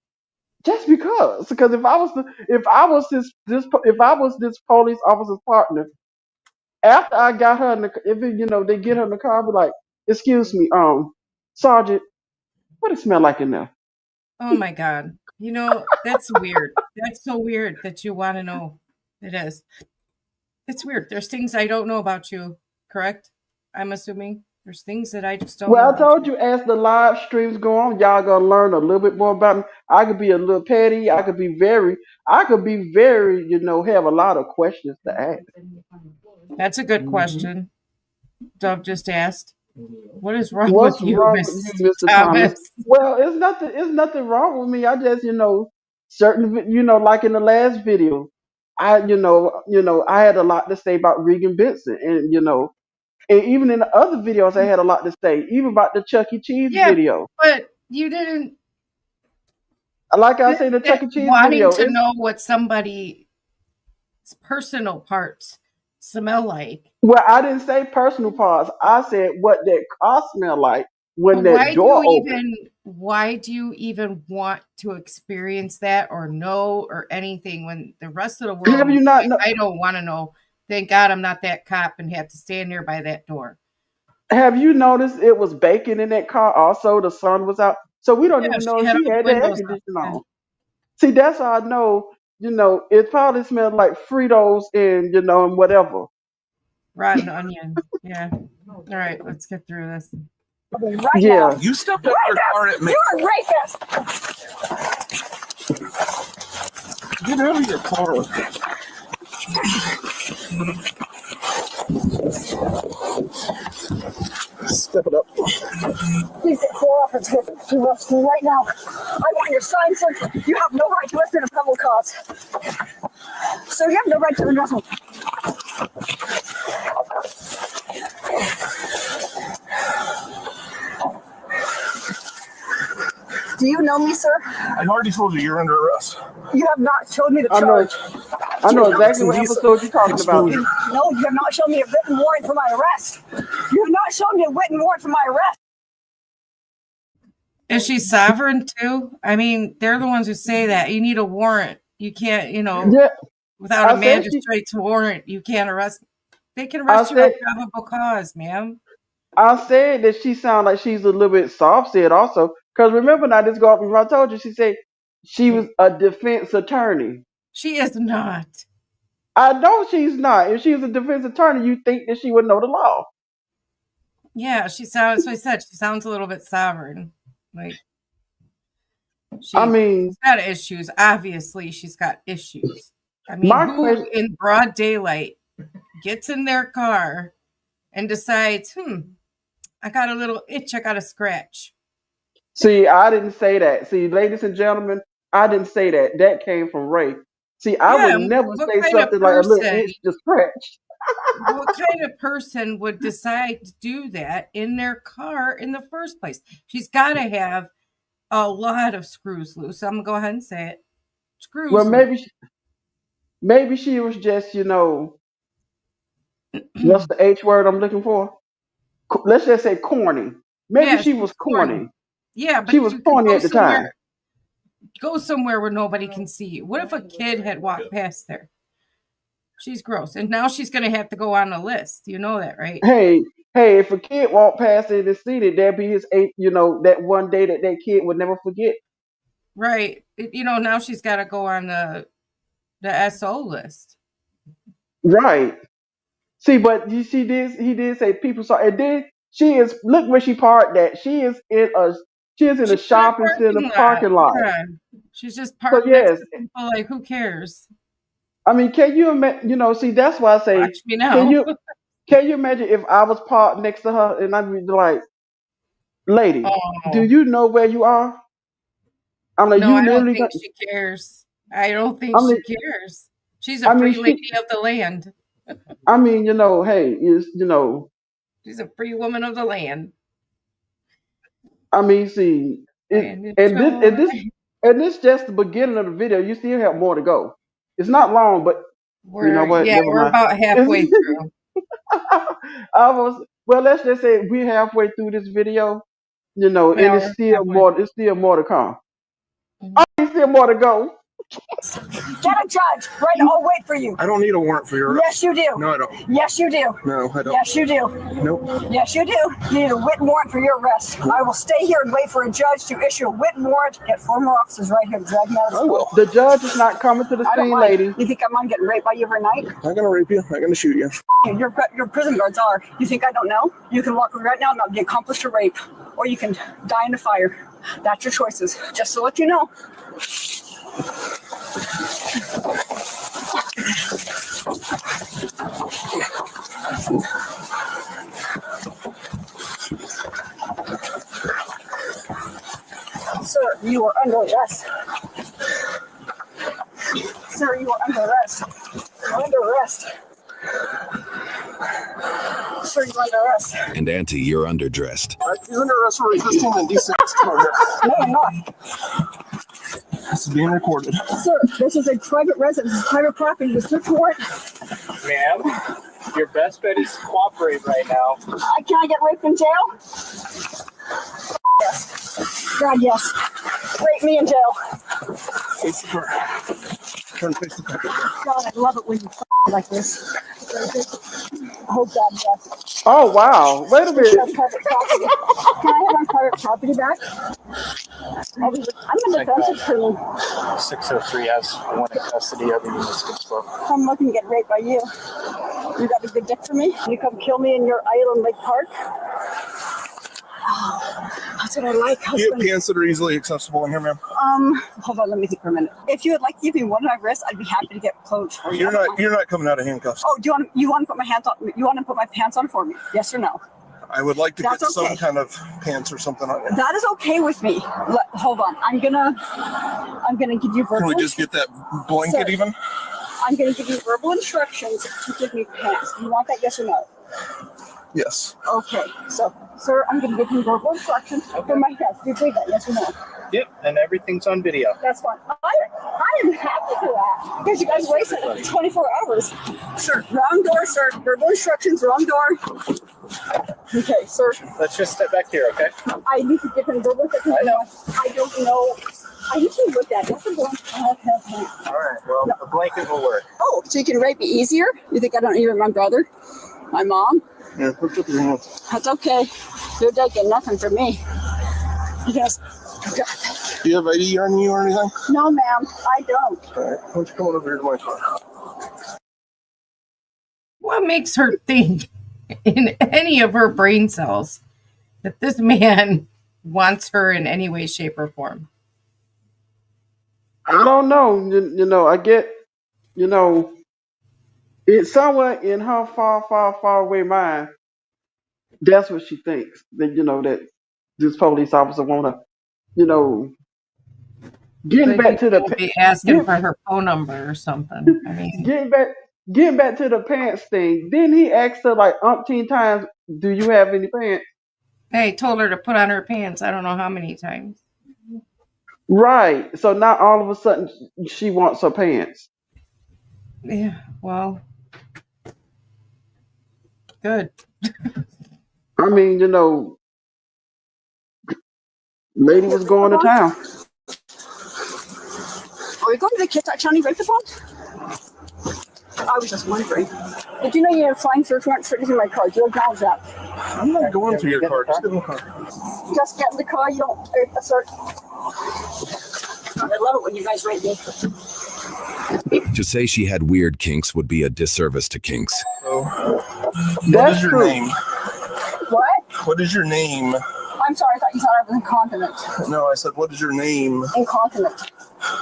Just because if I was this police officer's partner, after I got her in the, if it, they get her in the car, I'll be like, excuse me, Sergeant, what it smell like in there? Oh my God. That's weird. That's so weird that you want to know. It is. It's weird. There's things I don't know about you, correct? I'm assuming there's things that I just don't know Well, I about told you. you as the live streams go on, y'all gonna learn a little bit more about me. I could be a little petty. I could be very, have a lot of questions to ask. That's a good question. Dove just asked. What is wrong What's with you, wrong with Miss you, Mr. Thomas? Thomas? Well, it's nothing wrong with me. I just, certain, like in the last video, I had a lot to say about Regan Benson, and even in the other videos, I had a lot to say, even about the Chuck E. Cheese Yeah, video. but you didn't. Like I say, the Chuck E. Cheese Wanting video, to know what somebody's personal parts smell like. well, I didn't say personal parts. I said what that car smelled like when But that door opened. why do you even want to experience that or know or anything when the rest of the world Have you not? I don't want to know. Thank God I'm not that cop and have to stand there by that door. Have you noticed it was baking in that car? Also, the sun was out, so we don't Yeah, even know she if had she all the had the air windows up. conditioning Yeah. on. See, that's how I know. It probably smelled like Fritos and and whatever. Rotten onion. Yeah. All right, let's get through this. Right Yeah. now. You stepped up your car at me. You're a rapist. Get out of your car. Step it up. Please get 4 officers to arrest me right now. I want your sign, sir. You have no right to arrest me in a probable cause. So you have no right to arrest me. Do you know me, sir? I already told you you're under arrest. You have not showed me the I know. charge. I know You have exactly not- what episode you're talking about. No, you have not shown me a written warrant for my arrest. You have not shown me a written warrant for my arrest. Is she sovereign too? I mean, they're the ones who say that. You need a warrant. You can't, Yeah, without a I said magistrate's warrant, you can't arrest. They can arrest you on probable cause, ma'am. I said that she sounded like she's a little bit soft said also. Because remember now, this girl, I told you, she said she was a defense attorney. She is not. I know she's not. If she was a defense attorney, you think that she would know the law. Yeah, she sounds. So I said she sounds a little bit sovereign. Like she's got issues. Obviously, she's got issues. I mean, who in broad daylight gets in their car and decides, I got a little itch, I got a scratch. See, I didn't say that. See, ladies and gentlemen, I didn't say that. That came from Ray. See, I would never say something like a little itch to scratch. What kind of person would decide to do that in their car in the first place? She's got to have a lot of screws loose. I'm going to go ahead and say it. Screws well, loose. maybe she was just, what's the H word I'm looking for? Let's just say corny. Maybe she was corny. Yeah, but she was corny at the time. Go somewhere where nobody can see you. What if a kid had walked past there? She's gross. And now she's going to have to go on a list. You know that, right? Hey, if a kid walked past it and seen it, that'd be his eighth, that one day that kid would never forget. Right. Now she's got to go on the SO list. Right. See, but you see this, he did say people saw, and then look where she parked at. She is in a shopping center parking lot. Yeah. She's just parked next to people, like, who cares? I mean, can you imagine, see, that's why I say, watch me now. Can you imagine if I was parked next to her and I'd be like, lady, do you know where you are? I'm like, no, I don't think she cares. I don't think she cares. She's a free lady of the land. I mean, hey, she's a free woman of the land. I mean, see, And this just the beginning of the video. You still have more to go. It's not long, but you know what? Never we're mind. about halfway through. Well, let's just say we're halfway through this video. You know, and it's still more. It's still more to come. There's still more to go. Get a judge. Right, I'll wait for you. I don't need a warrant for your Yes, arrest. you do. No, I don't. Yes, you do. No, I don't. Yes, you do. Nope. Yes, you do. You need a written warrant for your arrest. I will stay here and wait for a judge to issue a written warrant. Get 4 more officers right here to drag me out of the will. The judge is not coming to the scene, lady. You think I'm on getting raped by you every night? I'm gonna rape you. I'm gonna shoot you. Your prison guards are. You think I don't know? You can walk right now and not be accomplished to rape, or you can die in a fire. That's your choices. Just to let you know. Sir, you are under arrest. Sir, you are under arrest. You're under arrest. Sir, you're under arrest. And Auntie, you're underdressed. You're under arrest for resisting indecent exposure. No, I'm not. This is being recorded. Sir, this is a private residence. This is private property. The search warrant. Ma'am, your best bet is to cooperate right now. Can I get raped in jail? Yes. God, yes. Rape me in jail. Face the car. Turn face the car. God, I love it when you like this. Oh, God, yes. Oh, wow. Wait a minute. Can I have my private property back? I'm in defensive attorney. 603 has one in custody of you. I'm looking to get raped by you. You got a good dick for me? You come kill me in your Island Lake Park? Oh, that's what I like. Do you have pants that are easily accessible in here, ma'am? Hold on, let me think for a minute. If you would like to give me one of my wrists, I'd be happy to get clothes for you. You're not coming out of handcuffs. Oh, you want to put my hands on? You want to put my pants on for me? Yes or no? I would like to That's get okay. some kind of pants or something on you. That is okay with me. Hold on, I'm gonna give you verbal. Can we just get that blanket Sir, even? I'm gonna give you verbal instructions to give me pants. Do you want that? Yes or no? Yes. Okay, so, sir, I'm going to give you verbal instructions for my test. Do you believe that? Yes or no? Yep, and everything's on video. That's fine. I am happy for that because you guys wasted 24 hours. Sir, wrong door, sir. Verbal instructions, wrong door. Okay, sir. Let's just step back here, okay? I need to give him verbal instructions. I know. I don't know. I usually look at that's a blanket. All right, well, the blanket will work. Oh, so you can rape me easier? You think I don't even my brother? My mom? Yeah, put up your hands. That's okay. You're taking nothing from me. Yes. Do you have ID on you or anything? No, ma'am, I don't. All right, why don't you come on over here to my car? What makes her think in any of her brain cells that this man wants her in any way, shape, or form? I don't know. You know, I get, you know, it's somewhere in her far away mind. That's what she thinks. That, you know, that this police officer wanna, you know, getting back to the be asking for her phone number or something. I mean, getting back to the pants thing. Then he asked her like umpteen times, "Do you have any pants?" I told her to put on her pants. I don't know how many times. Right. So now all of a sudden she wants her pants. Yeah. Well, good. I mean, you know, lady was going to town. Are we going to the Kit County Rape Department? I was just wondering. Did you know you had a flying search warrant for using my car? Do you acknowledge that? I'm not going through your car. Just get in the car. Just get in the car. You don't assert. I love it when you guys rape me. To say she had weird kinks would be a disservice to kinks. What is your name? What? What is your name? I'm sorry. I thought you said I was incontinent. No, I said, what is your name? Incontinent.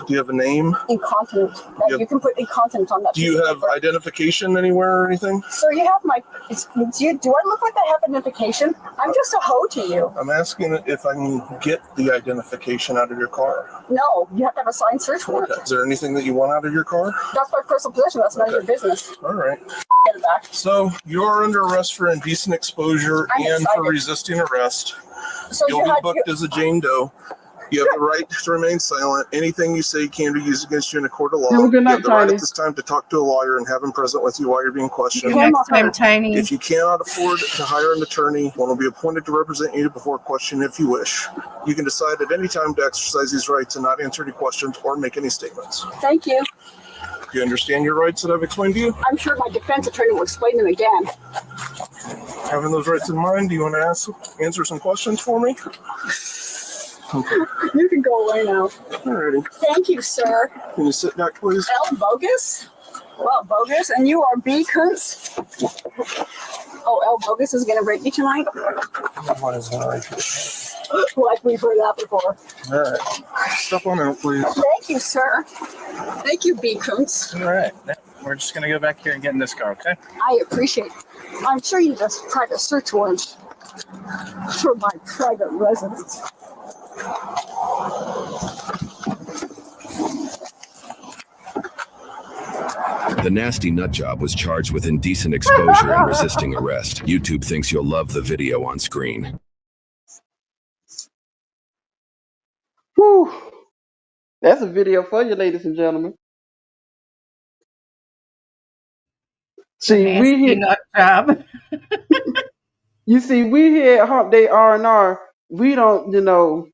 Do you have a name? Incontinent. You can put incontinent on that. Do you have identification anywhere or anything? Sir, you have my. Do I look like I have identification? I'm just a hoe to you. I'm asking if I can get the identification out of your car. No, you have to have a signed search warrant. Okay. Is there anything that you want out of your car? That's my personal possession. That's none of your business. All right. Get it back. So you're under arrest for indecent exposure I'm and excited. for resisting arrest. So You'll be booked as a Jane Doe. You have the right to remain silent. Anything you say can be used against you in a court of law. Have a good You night, have the right Tiny. at this time to talk to a lawyer and have him present with you while you're being questioned. See you next time, Tiny. If you cannot afford to hire an attorney, one will be appointed to represent you before question if you wish. You can decide at any time to exercise these rights and not answer any questions or make any statements. Thank you. Do you understand your rights that I've explained to you? I'm sure my defense attorney will explain them again. Having those rights in mind, do you want to answer some questions for me? Okay. You can go away now. Alrighty. Thank you, sir. Can you sit back, please? L. Bogus? Well, Bogus, and you are B. Kuntz? Oh, L. Bogus is going to break me tonight? What is that? Like we've heard that before. Alright. Step on out, please. Thank you, sir. Thank you, B. Kuntz. Alright. We're just going to go back here and get in this car, okay? I appreciate it. I'm sure you just tried a search warrant for my private residence. The nasty nut job was charged with indecent exposure and resisting arrest. YouTube thinks you'll love the video on screen. Whew. That's a video for you, ladies and gentlemen. See, we here. Nut job. You see, we here at Hump Day R&R. We don't,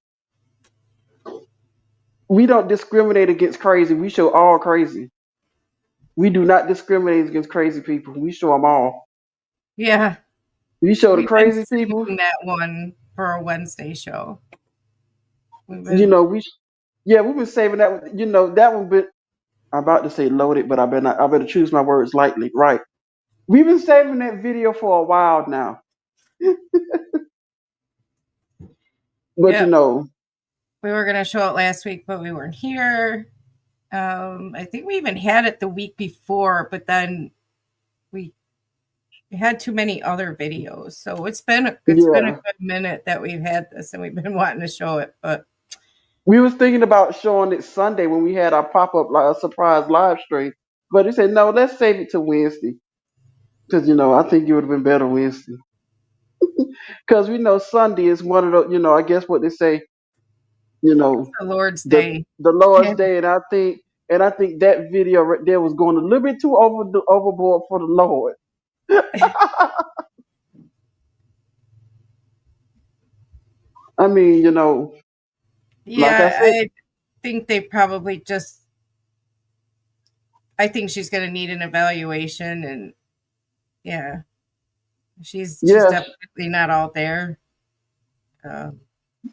we don't discriminate against crazy. We show all crazy. We do not discriminate against crazy people. We show them all. Yeah. We show the We've crazy been people. saving that one for a Wednesday show. We've been saving that. That one been. I'm about to say loaded, but I better choose my words lightly. Right. We've been saving that video for a while now. But we were gonna show it last week, but we weren't here. I think we even had it the week before, but then we had too many other videos. So it's been a good minute that we've had this, and we've been wanting to show it. But we was thinking about showing it Sunday when we had our pop-up like a surprise live stream. But he said, no, let's save it to Wednesday. Because, I think it would have been better Wednesday. Because we know Sunday is one of the, I guess what they say, the Lord's Day. The Lord's Day. And I think that video right there was going a little bit too overboard for the Lord. I mean, yeah, like I said, I think they probably just. I think she's going to need an evaluation, and yeah, she's definitely not out there.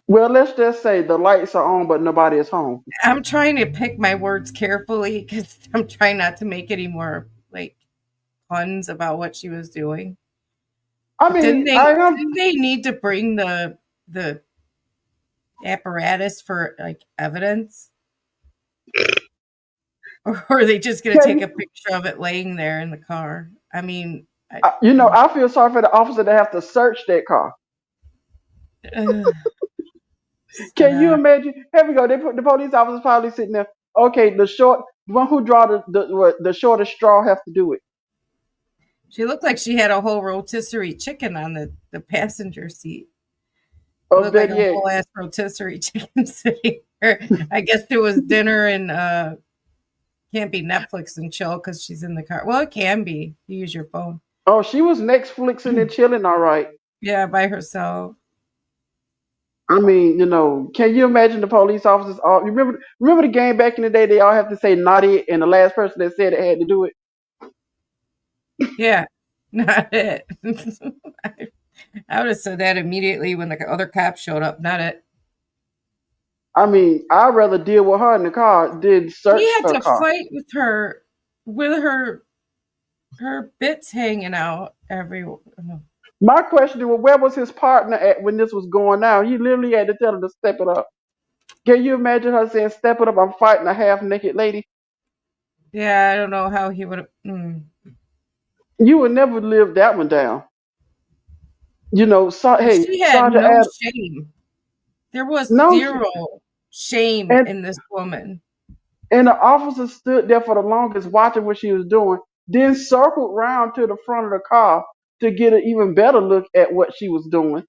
Well, let's just say the lights are on, but nobody is home. I'm trying to pick my words carefully because I'm trying not to make any more puns about what she was doing. I mean, didn't they need to bring the apparatus for evidence? Or are they just going to take a picture of it laying there in the car? I mean, I feel sorry for the officer to have to search that car. Can you imagine? Here we go. They put the police officers probably sitting there. Okay, the one who draw the shortest straw have to do it. She looked like she had a whole rotisserie chicken on the passenger seat. Oh, looked like a whole ass rotisserie chicken sitting there. I guess there was dinner and can't be Netflix and chill because she's in the car. Well, it can be. You use your phone. Oh, she was Netflixing and chilling, all right. Yeah, by herself. I mean, can you imagine the police officers? All remember the game back in the day? They all have to say "not it," and the last person that said it had to do it. Yeah, not it. I would have said that immediately when the other cops showed up. Not it. I mean, I'd rather deal with her in the car than search her car. He had to fight with her, her bits hanging out everywhere. My question is, where was his partner at when this was going down? He literally had to tell her to step it up. Can you imagine her saying, "Step it up, I'm fighting a half-naked lady"? Yeah, I don't know how he would have. You would never live that one down. She had Sergeant no shame. There was zero shame in this woman. And the officer stood there for the longest watching what she was doing, then circled round to the front of the car to get an even better look at what she was doing.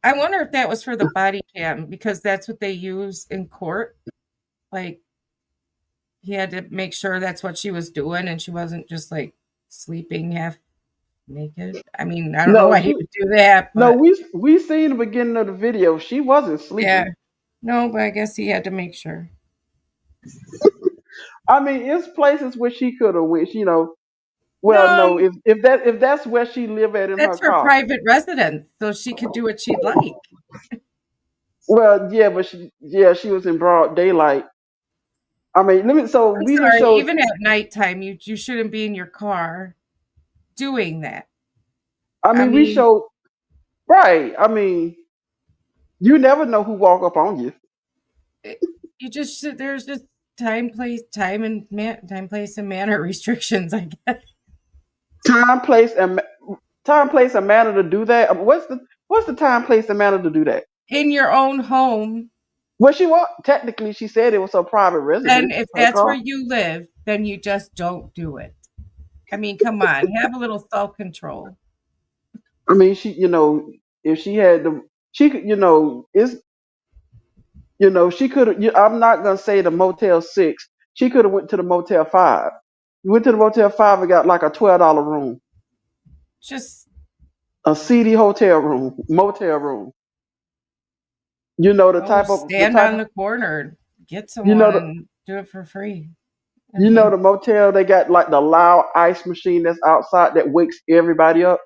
I wonder if that was for the body cam because that's what they use in court. Like, he had to make sure that's what she was doing and she wasn't just like sleeping half naked. I mean, I don't know why he would do that. But no, we seen the beginning of the video. She wasn't sleeping. yeah. No, but I guess he had to make sure. I mean, it's places where she could have went. You know, well, no, if that's where she live at in her That's her car. private residence, so she could do what she'd like. Well, yeah, but she was in broad daylight. I mean, we just showed. Even at nighttime, you shouldn't be in your car doing that. I mean, we showed. Right. I mean, you never know who walk up on you. You just there's just time, place, and manner restrictions, I guess. Time, place, and manner to do that. What's the time, place, and manner to do that? In your own home. Well, technically she said it was her private residence. And if that's where you live, then you just don't do it. I mean, come on, have a little self-control. I mean, if she had she could, she could have. I'm not gonna say the Motel 6. She could have went to the Motel 5. Went to the Motel 5 and got like a $12 room. Just a seedy motel room. The type of stand on the corner, get someone and do it for free. The motel, they got like the loud ice machine that's outside that wakes everybody up.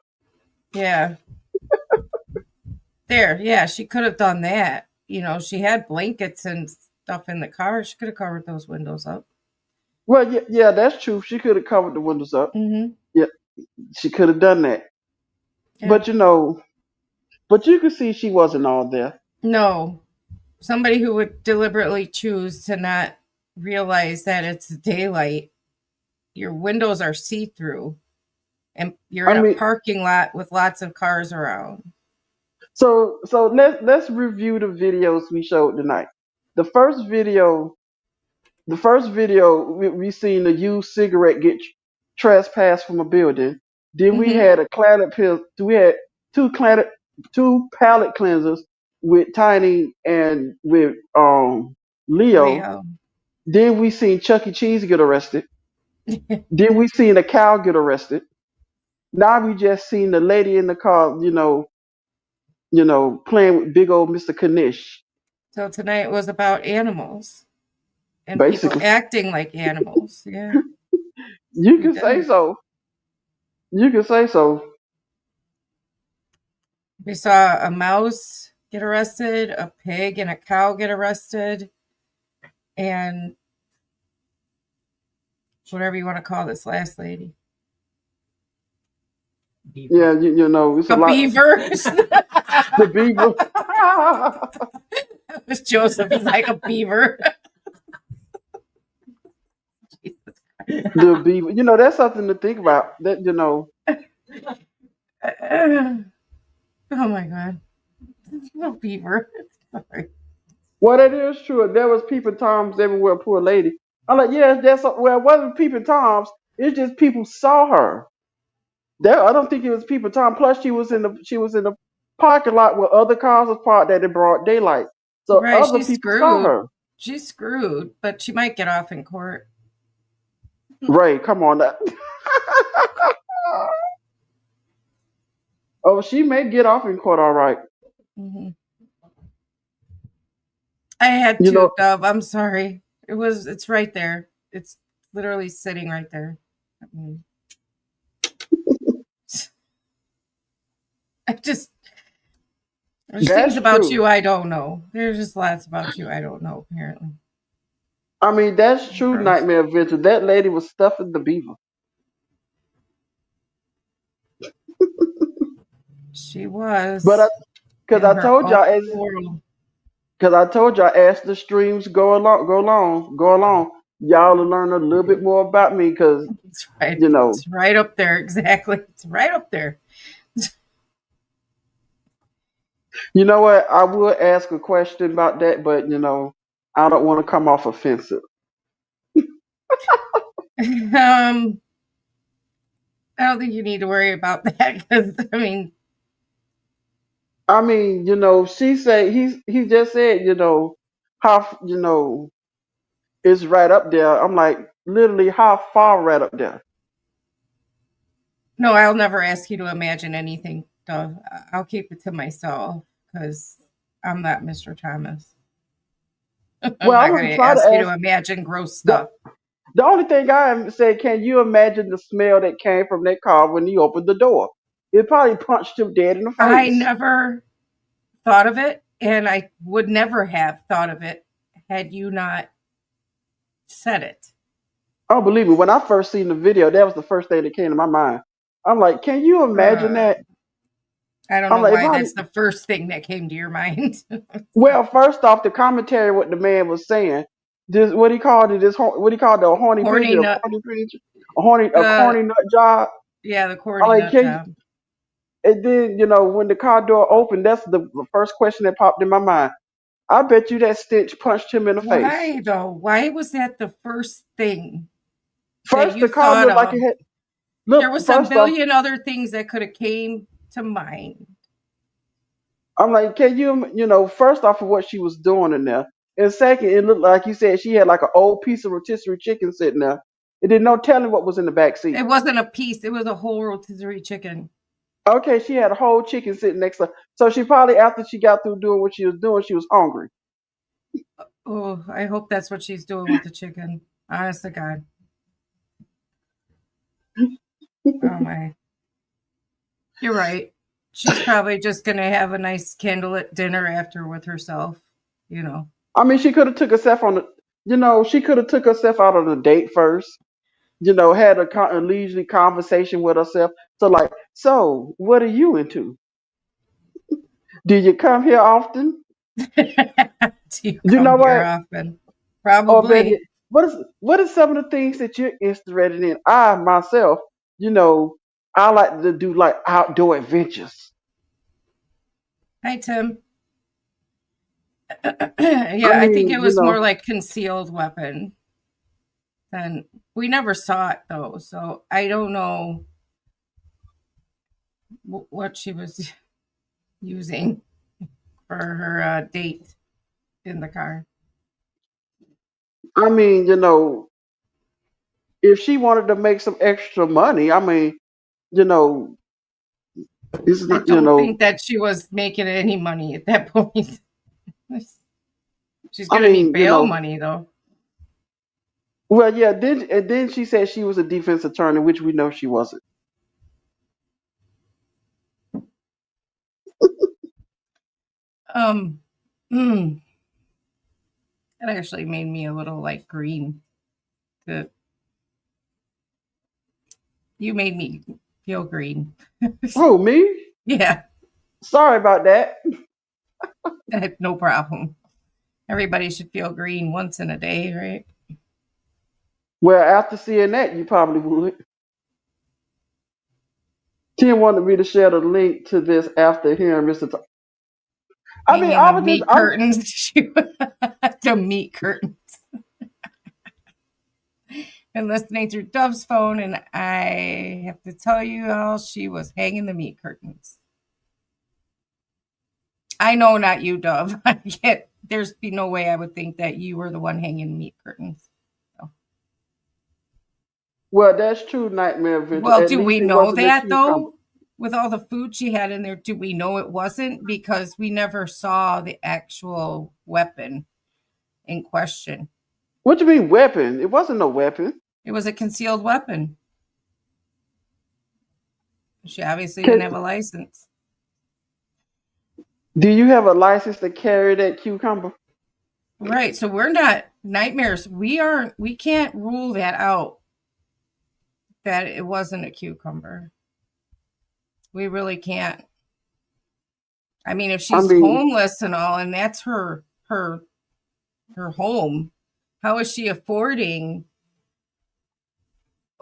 Yeah. Yeah, she could have done that. She had blankets and stuff in the car. She could have covered those windows up. Well, yeah, that's true. She could have covered the windows up. Mm-hmm. Yeah, she could have done that. Yeah. But you could see she wasn't all there. No. Somebody who would deliberately choose to not realize that it's daylight. Your windows are see-through. And you're in a parking lot with lots of cars around. So let's review the videos we showed tonight. The first video we seen a used cigarette get trespassed from a building. Then we had a cladded pill. We had two pallet cleansers with Tiny and with Leo. Then we seen Chuck E. Cheese get arrested. Then we seen a cow get arrested. Now we just seen the lady in the car, playing with big old Mr. Kanish. So tonight was about animals. And basically people acting like animals. Yeah. You can say so. We saw a mouse get arrested, a pig and a cow get arrested, and whatever you want to call this last lady. Beaver. Yeah, it's a lot. Beaver. The beaver. It was Joseph. He's like a beaver. The beaver. That's something to think about. That Oh my God. No beaver. Sorry. Well, that is true. There was peeping toms everywhere, poor lady. I'm like, yeah, it wasn't peeping toms. It's just people saw her. I don't think it was peeping tom. Plus, she was in the parking lot where other cars was parked at in broad daylight. So other people saw her. She's screwed, but she might get off in court. Ray, come on. Oh, she may get off in court, all right. Mm-hmm. I had to, Dove. I'm sorry. It's right there. It's literally sitting right there. There's things about you I don't know. There's just lots about you I don't know, apparently. I mean, that's true, Nightmare Adventure. That lady was stuffing the beaver. She was. But because I told y'all as the streams go along, y'all will learn a little bit more about me because it's right up there. Exactly. It's right up there. You know what? I would ask a question about that, but I don't want to come off offensive. I don't think you need to worry about that because I mean, she said he just said, how it's right up there. I'm like, literally, how far right up there? No, I'll never ask you to imagine anything, Dove. I'll keep it to myself because I'm not Mr. Thomas. I'm Well, I'm not gonna going to try to ask you to ask. imagine gross The, stuff. the only thing I said, can you imagine the smell that came from that car when he opened the door? It probably punched him dead in the I face. never thought of it, and I would never have thought of it had you not said it. Oh, believe me, when I first seen the video, that was the first thing that came to my mind. I'm like, can you imagine that? I don't I'm know like, why that's the first thing that came to your mind. well, first off, the commentary, what the man was saying, this what he called it, what he called it, a horny Horny pigeon, nut. a corny nut job. Yeah, the I'm corny like, nut job. and then when the car door opened, that's the first question that popped in my mind. I bet you that stench punched him in the face. Why though? Why was that the first thing that First, you the car thought looked like it of? had. There Look, was a first off, billion other things that could have came to mind. I'm like, can first off of what she was doing in there, and second, it looked like you said she had like an old piece of rotisserie chicken sitting there. It did no telling what was in the back seat. It wasn't a piece; it was a whole rotisserie chicken. Okay, she had a whole chicken sitting next to her. So she probably, after she got through doing what she was doing, she was hungry. Oh, I hope that's what she's doing with the chicken. Honest to God. Oh my. You're right. She's probably just gonna have a nice candlelit dinner after with herself. I mean, she could have took herself on she could have took herself out on a date first. Had a leisurely conversation with herself. So what are you into? Do you come here often? Do you You know come here what? often? Or better yet, Probably. what are some of the things that you're interested in? I myself, I like to do like outdoor adventures. Hi, Tim. I Yeah, I think mean, it was more like concealed weapon. And we never saw it though, so I don't know what she was using for her date in the car. I mean, if she wanted to make some extra money, I mean, it's I not, don't think that she was making any money at that point. She's I gonna need mean, bail money though. well, yeah. Then she said she was a defense attorney, which we know she wasn't. Um, mm, It actually made me a little like green. You made me feel green. Who, me? Yeah. Sorry about that. No problem. Everybody should feel green once in a day, right? Well, after seeing that, you probably would. Tim wanted me to share the link to this after hearing Mr. I mean, Hanging I the was just, meat curtains. The meat curtains. And listening through Dove's phone, and I have to tell you all, she was hanging the meat curtains. I know, not you, Dove. I can't. There's be no way I would think that you were the one hanging meat curtains. well, that's true, Nightmare Adventure. Well, At do we least it know wasn't a that cucumber. though? With all the food she had in there, do we know it wasn't? Because we never saw the actual weapon in question. What do you mean weapon? It wasn't no weapon. It was a concealed weapon. She obviously didn't have a license. Do you have a license to carry that cucumber? Right. So we're not nightmares. We can't rule that out that it wasn't a cucumber. We really can't. I mean, if she's homeless and all, and that's her home, how is she affording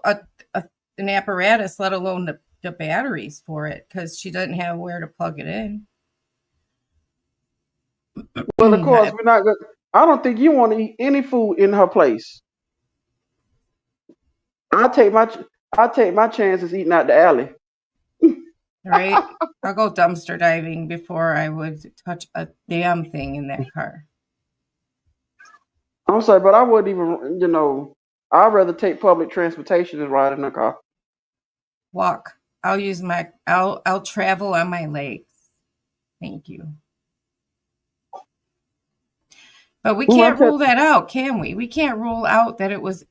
an apparatus, let alone the batteries for it? Because she doesn't have where to plug it in. Well, of course, we're not good. I don't think you want to eat any food in her place. I take my chances eating out the alley. Right? I'll go dumpster diving before I would touch a damn thing in that car. I'm sorry, but I wouldn't even, I'd rather take public transportation than ride in a car. Walk. I'll travel on my legs. Thank you. But we can't rule that out, can we? We can't rule out that it was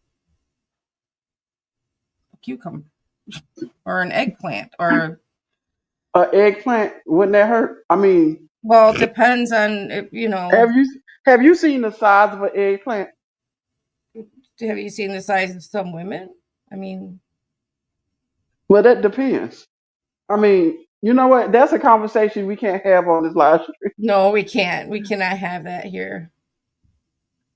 a cucumber or an eggplant or an eggplant. Wouldn't that hurt? I mean, well, it depends on Have you seen the size of an eggplant? Have you seen the size of some women? I mean, well, that depends. I mean, you know what? That's a conversation we can't have on this live stream. No, we can't. We cannot have that here.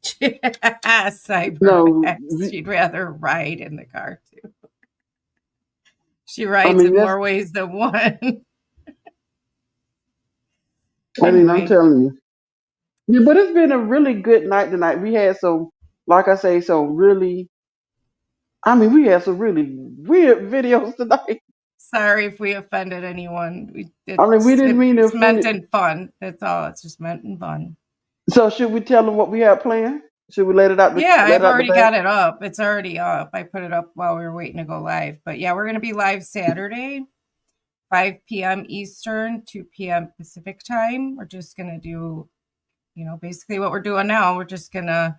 Cyber. No, she'd rather ride in the car too. She rides in more ways than one. I mean, I'm telling you. Yeah, but it's been a really good night tonight. We had some, like I say, we had some really weird videos tonight. Sorry if we offended anyone. We didn't mean to offend. It's meant in fun. That's all. It's just meant in fun. So should we tell them what we have planned? Should we let it out? Yeah, I've already got it up. It's already up. I put it up while we were waiting to go live. But yeah, we're going to be live Saturday, 5 p.m. Eastern, 2 p.m. Pacific time. We're just going to do, basically what we're doing now. We're just going to,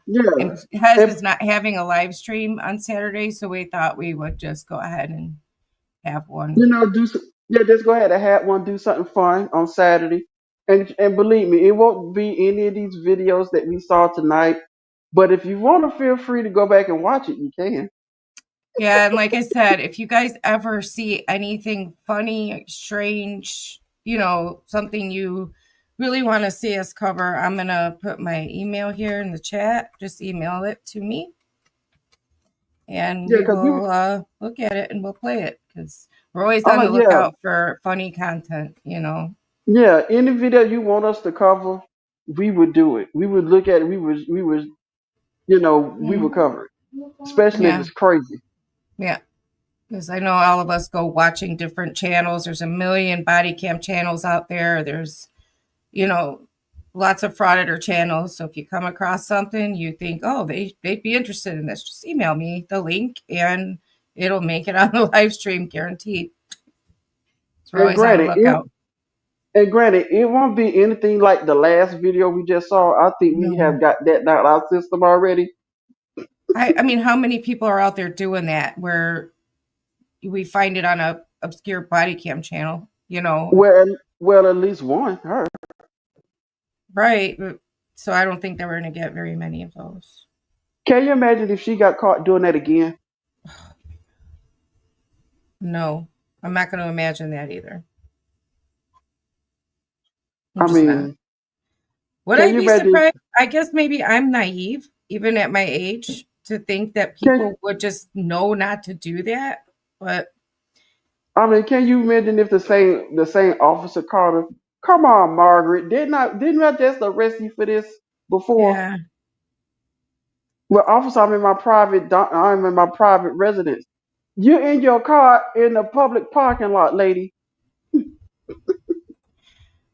Hez is not having a live stream on Saturday, so we thought we would just go ahead and have one. Just go ahead and have one, do something fun on Saturday. And believe me, it won't be any of these videos that we saw tonight. But if you want to, feel free to go back and watch it. You can. Yeah, and like I said, if you guys ever see anything funny, strange, something you really want to see us cover, I'm going to put my email here in the chat. Just email it to me. And we will look at it and we'll play it because we're always on the lookout for funny content, Yeah, any video you want us to cover, we would do it. We would look at it. We would we would cover it, especially if it's crazy. Yeah, because I know all of us go watching different channels. There's a million body cam channels out there. There's, lots of frauditor channels. So if you come across something, you think, oh, they'd be interested in this, just email me the link and it'll make it on the live stream, guaranteed. So we're always on the lookout. And granted, it won't be anything like the last video we just saw. I think we have got that out of our system already. I mean, how many people are out there doing that where we find it on a obscure body cam channel, Well, at least one, her. Right. So I don't think that we're going to get very many of those. Can you imagine if she got caught doing that again? No, I'm not going to imagine that either. Would I be surprised? I guess maybe I'm naive, even at my age, to think that people would just know not to do that. But can you imagine if the same officer called her? Come on, Margaret, didn't I just arrest you for this before? Yeah. Well, officer, I'm in my private residence. You're in your car in the public parking lot, lady.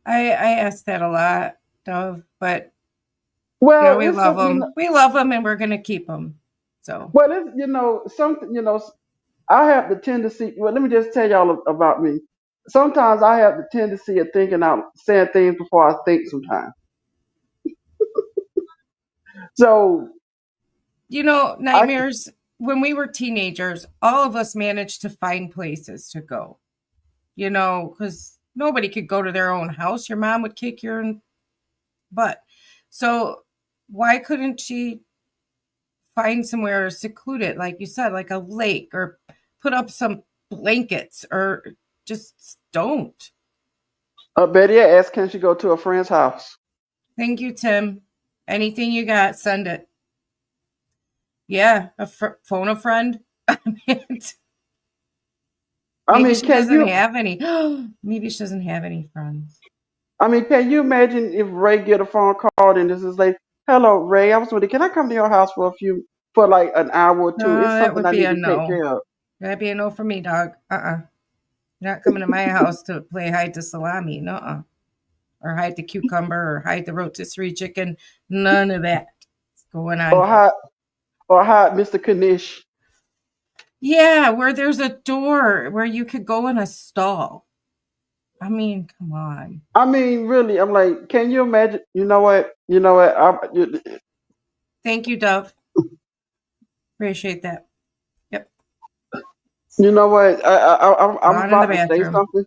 I ask that a lot, Dove, but we love them. We love them, and we're gonna keep them. So it's something. I have the tendency. Well, let me just tell y'all about me. Sometimes I have the tendency of saying things before I think. Sometimes. So. Nightmares. When we were teenagers, all of us managed to find places to go. Because nobody could go to their own house. Your mom would kick your butt. So why couldn't she find somewhere secluded, like you said, like a lake, or put up some blankets, or just don't? Betty asked, can she go to a friend's house? Thank you, Tim. Anything you got, send it. Yeah, phone a friend. Maybe she doesn't have any. Maybe she doesn't have any friends. Can you imagine if Ray get a phone call and this is like, hello, Ray, I was wondering, can I come to your house for like an hour or two? No, it's something I need to take care of. That'd be a no for me, dog. You're not coming to my house to play hide the salami, nuh-uh. Or hide the cucumber or hide the rotisserie chicken. None of that is going on Or here. hide Mr. Kanish. Yeah, where there's a door where you could go in a stall. I mean, come on. I mean, really, I'm like, can you imagine? You know what? Thank you, Dove. Appreciate that. Yep. You know what? I'm Not in the about to say bathroom. something.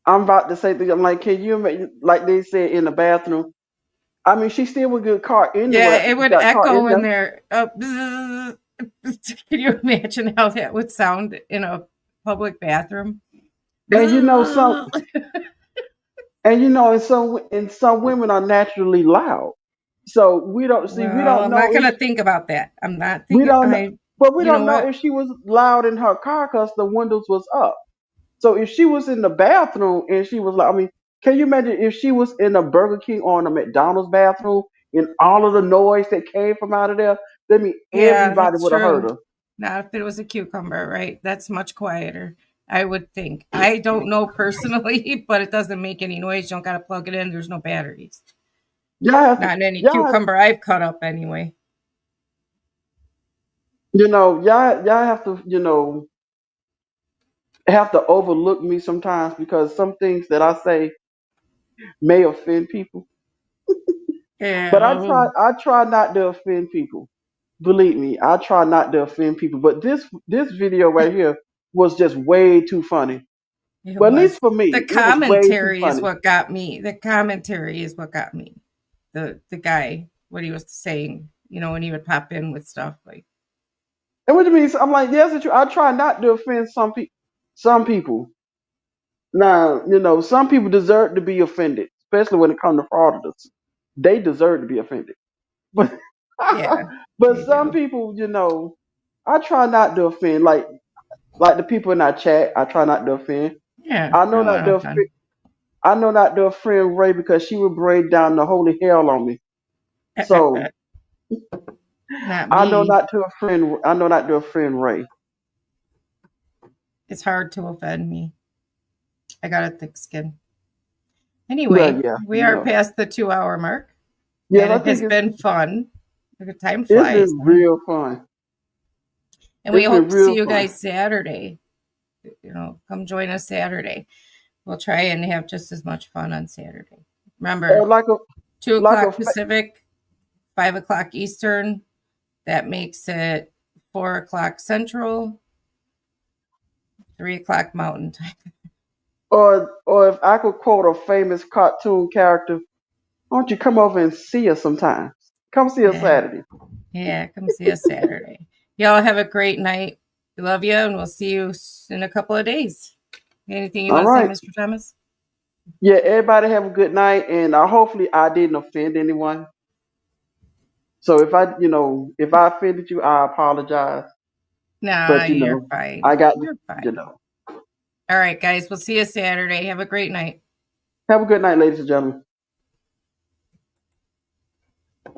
I'm about to say things. I'm like, can you imagine? Like they said in the bathroom. I mean, she still would get caught in Yeah, the it would got caught echo in in there. there. Can you imagine how that would sound in a public bathroom? And you know some, and some women are naturally loud. So we don't see. We Well, don't I'm know not if gonna think about that. I'm not we thinking. don't know, but we You know don't know what? if she was loud in her car because the windows was up. So if she was in the bathroom and she was like, I mean, can you imagine if she was in a Burger King or in a McDonald's bathroom and all of the noise that came from out of there? That mean Yeah, everybody that's would have heard true. her. Not if it was a cucumber, right? That's much quieter, I would think. I don't know personally, but it doesn't make any noise. You don't gotta plug it in. There's no batteries. Y'all Not in any have, cucumber I've cut up anyway. y'all have to, have to overlook me sometimes because some things that I say may offend people. But Yeah. I try not to offend people. Believe me, I try not to offend people. But this video right here was just way too funny. It Well, at was. least for The me, it was way too commentary is funny. what got me. The commentary is what got me. The guy, what he was saying, when he would pop in with stuff like, And what you mean? I'm like, yes, it's true. I try not to offend some people. Some people. Now, some people deserve to be offended, especially when it comes to frauditors. They deserve to be offended. But yeah, but they some do. people, I try not to offend. Like the people in our chat, I try not to offend. Yeah, I know no, not to no offend. fun. I know not to offend Ray because she would break down the holy hell on me. So Not I know me. not to offend. I know not to offend Ray. It's hard to offend me. I got a thick skin. Well, Anyway, yeah, we are past the 2-hour mark, yes, and I it has think been fun. The time it's flies, been huh? real fun. And we It's been hope to see real you fun. guys Saturday. Come join us Saturday. We'll try and have just as much fun on Saturday. Remember, Like 2 a o'clock Pacific, 5 o'clock Eastern. That makes it 4 o'clock Central, 3 o'clock Mountain Time. or if I could quote a famous cartoon character, why don't you come over and see us sometimes? Come see us Yeah. Saturday. Yeah, come see us Saturday. Y'all have a great night. We love you, and we'll see you in a couple of days. Anything you All want to say, right. Mr. Thomas? Yeah, everybody have a good night, and hopefully I didn't offend anyone. So if I offended you, I apologize. Nah, But you're fine. I got You're fine. All right, guys. We'll see you Saturday. Have a great night. Have a good night, ladies and gentlemen.